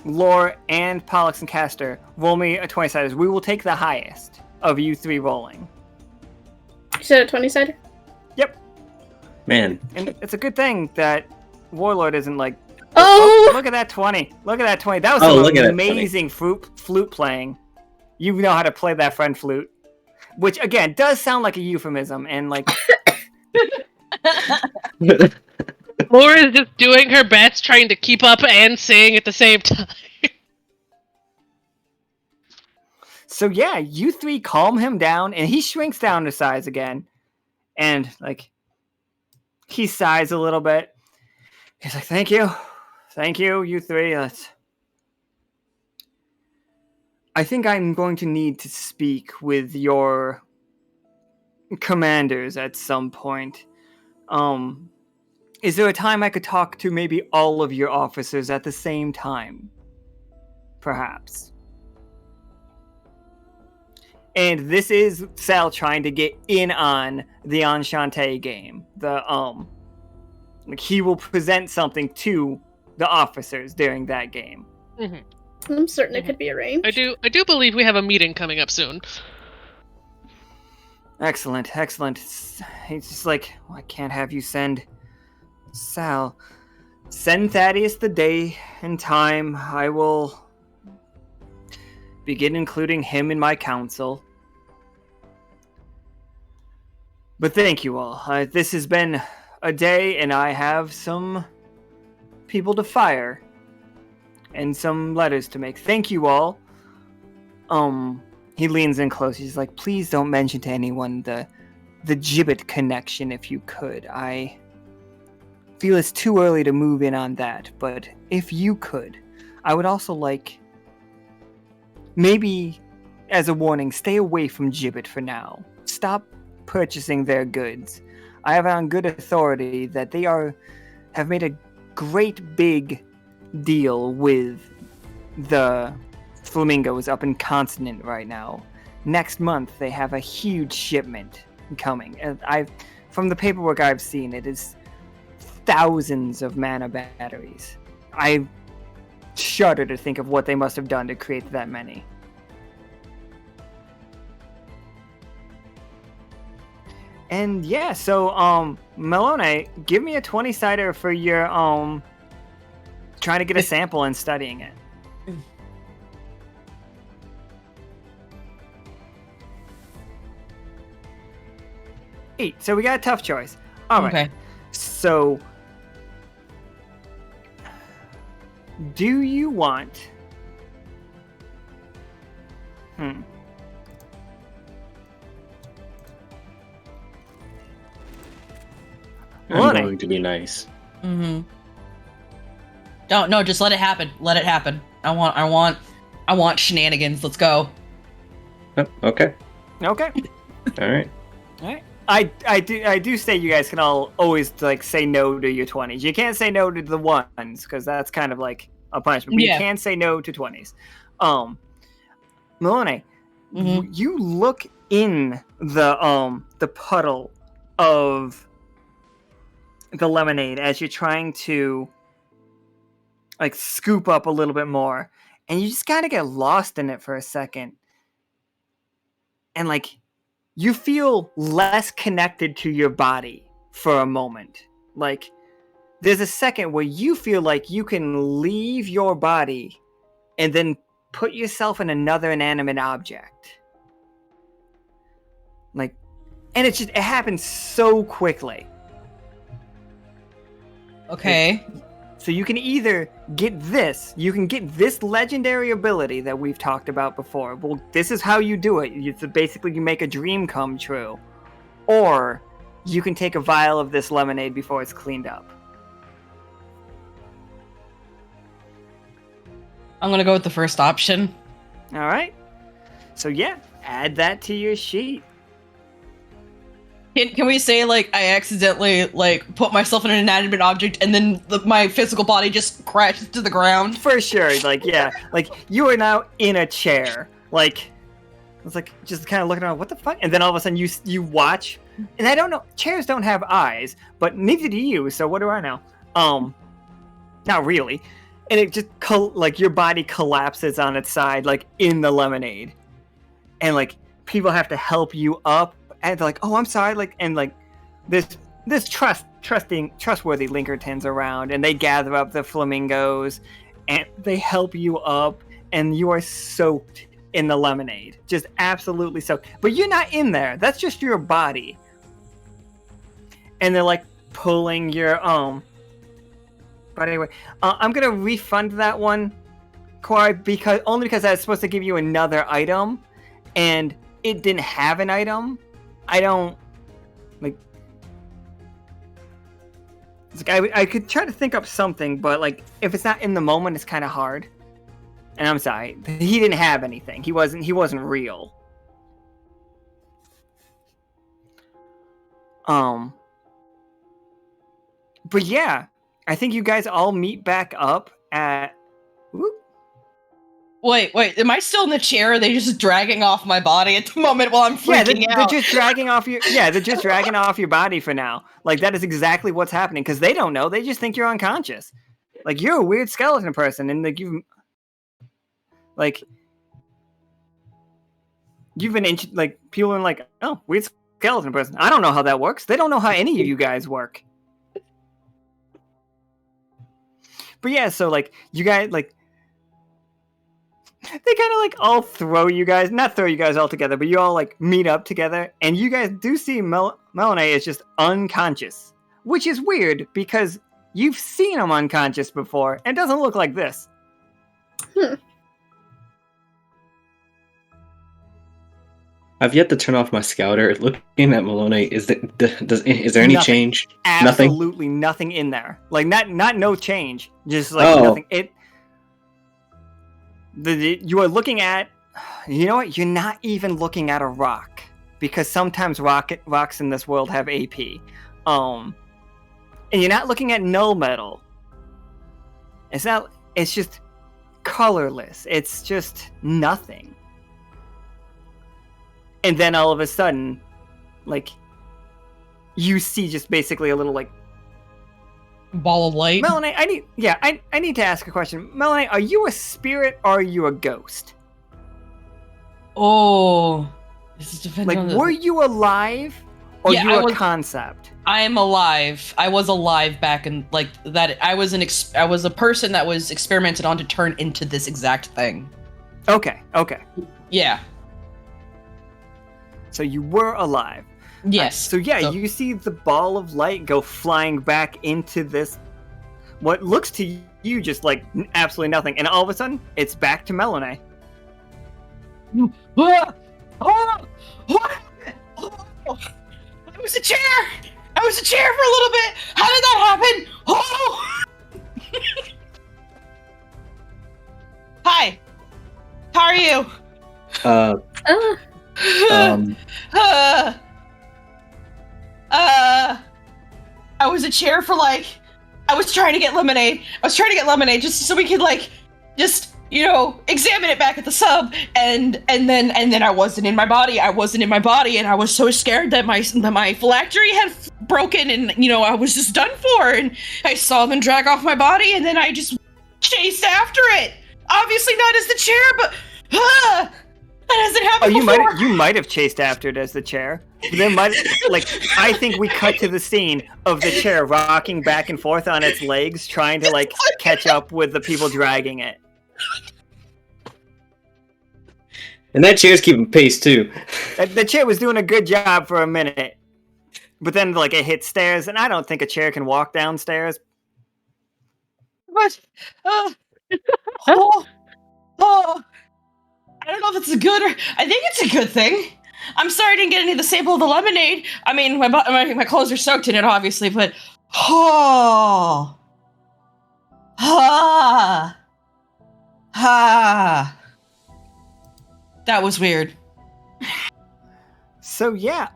Lore, and Pollux and Castor, roll me a 20-sider. We will take the highest of you three rolling. You said a 20-sider? Yep. Man, And it's a good thing that Warlord isn't like, Oh! look at that 20. Look at that 20. That was look at some that 20. amazing flute playing. You know how to play that friend flute. Which, again, does sound like a euphemism. And, like... Lore is just doing her best, trying to keep up and sing at the same time. So, yeah, you three calm him down, and he shrinks down to size again. And, like, he sighs a little bit. He's like, thank you. Thank you, you three. I think I'm going to need to speak with your commanders at some point. Is there a time I could talk to maybe all of your officers at the same time? Perhaps. And this is Sal trying to get in on the Enchante game. He will present something to the officers during that game. Mm-hmm. I'm certain it could be arranged. I do believe we have a meeting coming up soon. Excellent. He's just like, well, I can't have you send Sal. Send Thaddeus the day and time. I will begin including him in my council. But thank you all. This has been a day, and I have some people to fire and some letters to make. Thank you all. He leans in close. He's like, please don't mention to anyone the Gibbet connection if you could. I feel it's too early to move in on that, but if you could, I would also like, maybe as a warning, stay away from Gibbet for now. Stop purchasing their goods. I have on good authority that they have made a great big deal with the flamingos up in Continent right now. Next month they have a huge shipment coming. And from the paperwork I've seen, it is thousands of mana batteries. I shudder to think of what they must have done to create that many. And yeah, so Melinoe, give me a 20-sider for your trying to get a sample and studying it. Eight. So we got a tough choice. All right. Okay. So, do you want? to be nice. Mm-hmm. No, just let it happen. Let it happen. I want shenanigans. Let's go. Oh, okay. Okay. All right. All right. I do say you guys can all always like say no to your 20s. You can't say no to the ones because that's kind of like a punishment. But you can say no to 20s. Melinoe, you look in the puddle of the lemonade as you're trying to like scoop up a little bit more, and you just kind of get lost in it for a second, and like you feel less connected to your body for a moment. Like there's a second where you feel like you can leave your body and then put yourself in another inanimate object. Like, and it happens so quickly. Okay. So you can either get this legendary ability that we've talked about before. Well, this is how you do it. It's basically you make a dream come true. Or you can take a vial of this lemonade before it's cleaned up. I'm gonna go with the first option. All right. So yeah, add that to your sheet. Can we say, like, I accidentally, like, put myself in an inanimate object and then my physical body just crashes to the ground? For sure, like, yeah. Like, you are now in a chair. Like, it's like, just kind of looking around, what the fuck? And then all of a sudden you watch, and I don't know, chairs don't have eyes, but neither do you, so what do I know? Not really. And it just, like, your body collapses on its side, like, in the lemonade. And, like, people have to help you up. And they're like, oh, I'm sorry, like, and like, this trustworthy Linkertons around, and they gather up the flamingos, and they help you up, and you are soaked in the lemonade, just absolutely soaked. But you're not in there. That's just your body. And they're like pulling your But anyway, I'm gonna refund that one, Corey, because I was supposed to give you another item, and it didn't have an item. I don't like. It's like I could try to think up something, but like if it's not in the moment, it's kind of hard. And I'm sorry, he didn't have anything. He wasn't real. But yeah, I think you guys all meet back up at. Whoop. Wait, am I still in the chair? Or are they just dragging off my body at the moment while I'm freaking out? They're just dragging off your. Yeah, they're just dragging off your body for now. Like that is exactly what's happening because they don't know. They just think you're unconscious. Like you're a weird skeleton person, and you've been like people are like, oh, weird skeleton person. I don't know how that works. They don't know how any of you guys work. But yeah, so like you guys like. They kind of like all not throw you guys all together, but you all like meet up together, and you guys do see Melinoe is just unconscious, which is weird because you've seen him unconscious before, and it doesn't look like this. I've yet to turn off my scouter. Looking at Melinoe, is there any change? Absolutely nothing in there. Like not no change, just like nothing. You are looking at, you know what? You're not even looking at a rock because sometimes rocks in this world have AP. And you're not looking at null metal. It's just colorless. It's just nothing. And then all of a sudden, like, you see just basically a little like ball of light. Melinoe, I need to ask a question. Melinoe, are you a spirit or are you a ghost? Oh, this is depending on were you alive or you a concept? I am alive. I was alive back in like that. I was a person that was experimented on to turn into this exact thing. Okay. Yeah. So you were alive. Yes. So you see the ball of light go flying back into this, what looks to you just like absolutely nothing, and all of a sudden it's back to Melinoe. It was a chair. I was a chair for a little bit. How did that happen? Oh! Hi. How are you? I was a chair for like, I was trying to get lemonade. Just so we could examine it back at the sub, and then I wasn't in my body. And I was so scared that my phylactery had broken, and I was just done for. And I saw them drag off my body, and then I just chased after it. Obviously not as the chair, but that hasn't happened before. You might have chased after it as the chair. There might I think we cut to the scene of the chair rocking back and forth on its legs, trying to catch up with the people dragging it. And that chair's keeping pace too. The chair was doing a good job for a minute, but then it hit stairs, and I don't think a chair can walk downstairs. But I don't know if it's a good or... I think it's a good thing. I'm sorry I didn't get any of the sample of the lemonade. I mean, my clothes are soaked in it, obviously, but... That was weird. So yeah,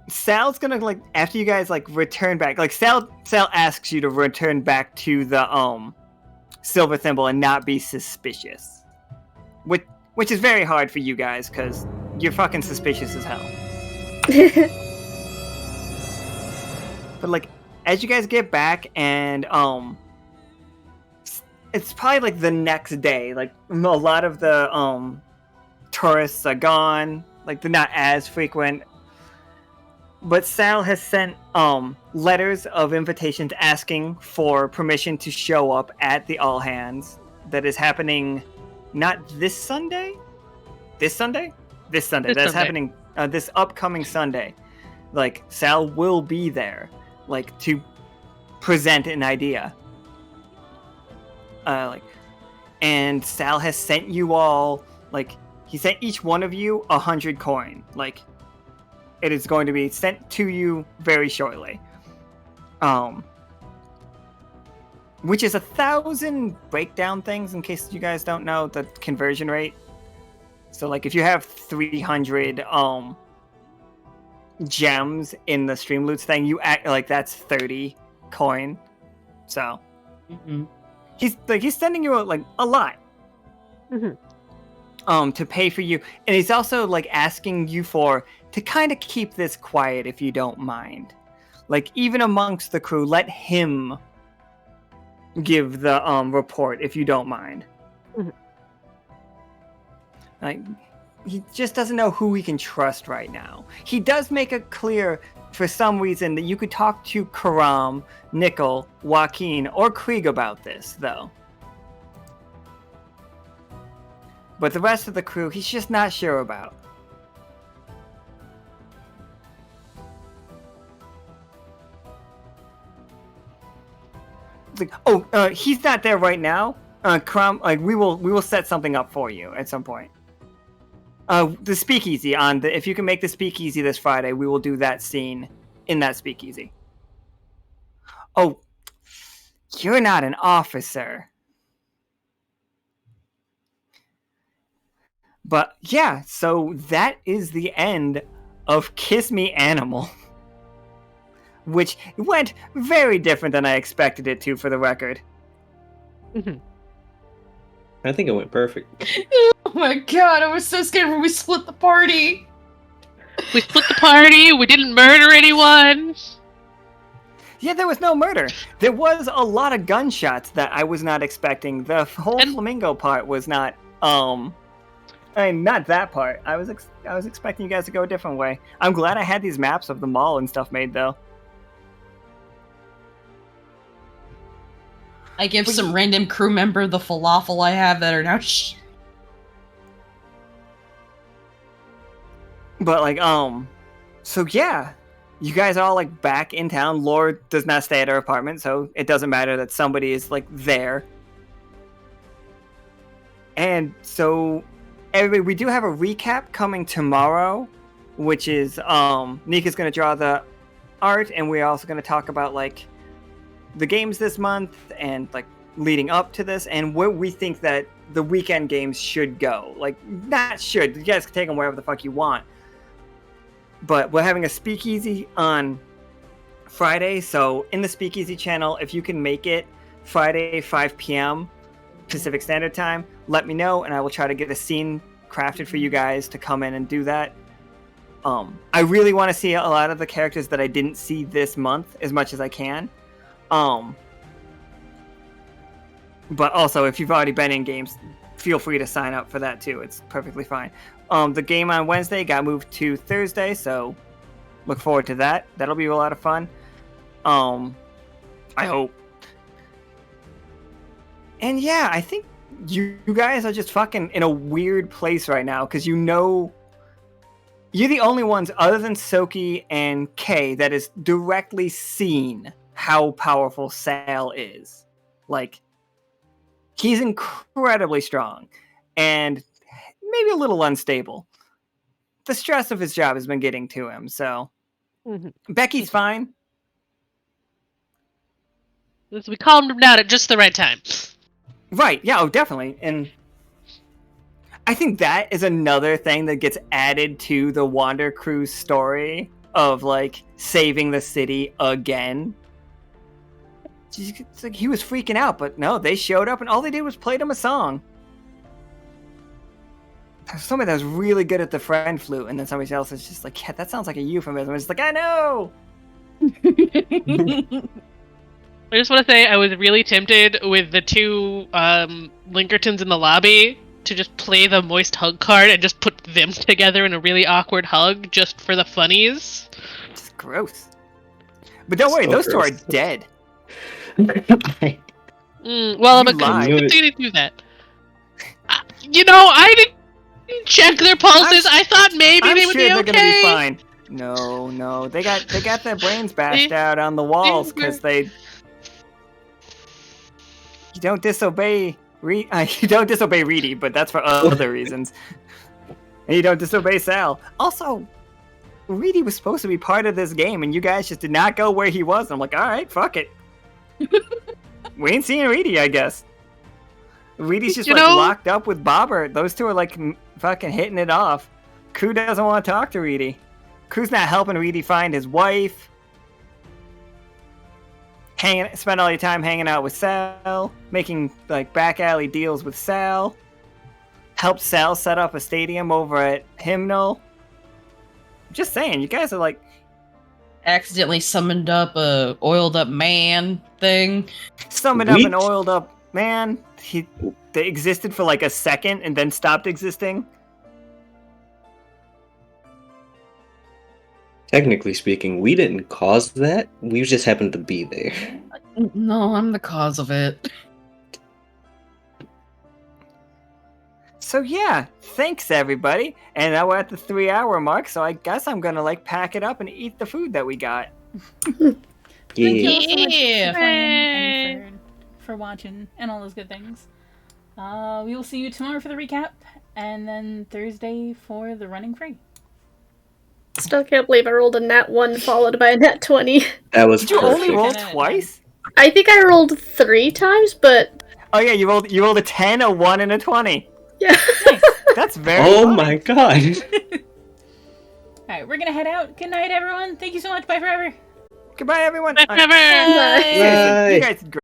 Sal's gonna after you guys return back, Sal asks you to return back to the silver thimble and not be suspicious, which is very hard for you guys because you're fucking suspicious as hell. But as you guys get back, and it's probably the next day, a lot of the tourists are gone, they're not as frequent. But Sal has sent letters of invitations asking for permission to show up at the all hands that is happening not this Sunday? This Sunday. That's happening this upcoming Sunday. Sal will be there to present an idea. And Sal has sent you all he sent each one of you 100 coin. It is going to be sent to you very shortly. Which is 1,000 breakdown things, in case you guys don't know the conversion rate. So if you have 300 gems in the streamloots thing, you act that's 30 coin. So he's sending you a lot. To pay for you, and he's also asking you to kind of keep this quiet if you don't mind. Even amongst the crew, let him give the report if you don't mind. He just doesn't know who he can trust right now. He does make it clear for some reason that you could talk to Karam, Nickel, Joaquin, or Krieg about this, though. But the rest of the crew, he's just not sure about. He's not there right now. Karam, we will set something up for you at some point. The speakeasy if you can make the speakeasy this Friday, we will do that scene in that speakeasy. Oh, you're not an officer. But yeah, so that is the end of Kiss Me Animal. Which went very different than I expected it to, for the record. I think it went perfect. Oh my god, I was so scared when we split the party. We didn't murder anyone. Yeah, there was no murder. There was a lot of gunshots that I was not expecting. The whole flamingo part was not, not that part. I was expecting you guys to go a different way. I'm glad I had these maps of the mall and stuff made, though. I give some random crew member the falafel I have that are now But, so yeah. You guys are all, back in town. Lord does not stay at her apartment, so it doesn't matter that somebody is, there. And so, everybody, we do have a recap coming tomorrow, which is, Nika's going to draw the art, and we're also going to talk about like the games this month and like leading up to this, and where we think that the weekend games should go. Like, not should. You guys can take them wherever the fuck you want. But we're having a speakeasy on Friday, so in the speakeasy channel, if you can make it Friday 5 p.m. Pacific Standard Time, let me know, and I will try to get a scene crafted for you guys to come in and do that. I really want to see a lot of the characters that I didn't see this month as much as I can. But also, if you've already been in games, feel free to sign up for that too. It's perfectly fine. The game on Wednesday got moved to Thursday, so look forward to that. That'll be a lot of fun. I hope. And yeah, I think you guys are just fucking in a weird place right now, because you're the only ones other than Soki and Kay that has directly seen how powerful Sal is. Like, he's incredibly strong and maybe a little unstable. The stress of his job has been getting to him, so Becky's fine. We calmed him down at just the right time. Right, yeah, oh, definitely. And I think that is another thing that gets added to the Wander Cruise story of, like, saving the city again. It's like he was freaking out, but no, they showed up and all they did was played him a song. There's somebody that was really good at the friend flute, and then somebody else is just like, yeah, that sounds like a euphemism. It's like, I know! I just want to say I was really tempted with the two Linkertons in the lobby to just play the moist hug card and just put them together in a really awkward hug just for the funnies. Just gross. But don't worry, those two are dead. Well, I'm going to continue to do that. I didn't check their pulses. I thought maybe they would be okay. I'm sure they're going to be fine. No, they got their brains bashed out on the walls because you don't disobey Reedy, but that's for other reasons. And you don't disobey Sal. Also, Reedy was supposed to be part of this game, and you guys just did not go where he was. I'm like, all right, fuck it. We ain't seeing Reedy, I guess. Reedy's just locked up with Bobber. Those two are like fucking hitting it off. Crew doesn't want to talk to Reedy. Crew's not helping Reedy find his wife. Spend all your time hanging out with Sal, making like back alley deals with Sal. Helped Sal set up a stadium over at Hymnal. Just saying, you guys are like accidentally summoned up a oiled up man thing. Summoned up an oiled up man. They existed for like a second and then stopped existing. Technically speaking, we didn't cause that. We just happened to be there. No, I'm the cause of it. So yeah, thanks everybody. And now we're at the 3-hour mark, so I guess I'm gonna like pack it up and eat the food that we got. Thank you all so much for playing and for watching and all those good things. We will see you tomorrow for the recap, and then Thursday for the running free. Still can't believe I rolled a nat 1 followed by a nat 20. That was Did you only roll twice? I think I rolled 3 times, but... Oh yeah, you rolled a 10, a 1, and a 20. Yeah. Nice. That's very funny. My god. Alright, we're gonna head out. Good night, everyone. Thank you so much. Bye forever. Goodbye, everyone. Bye forever. Bye. Seriously, you guys did great.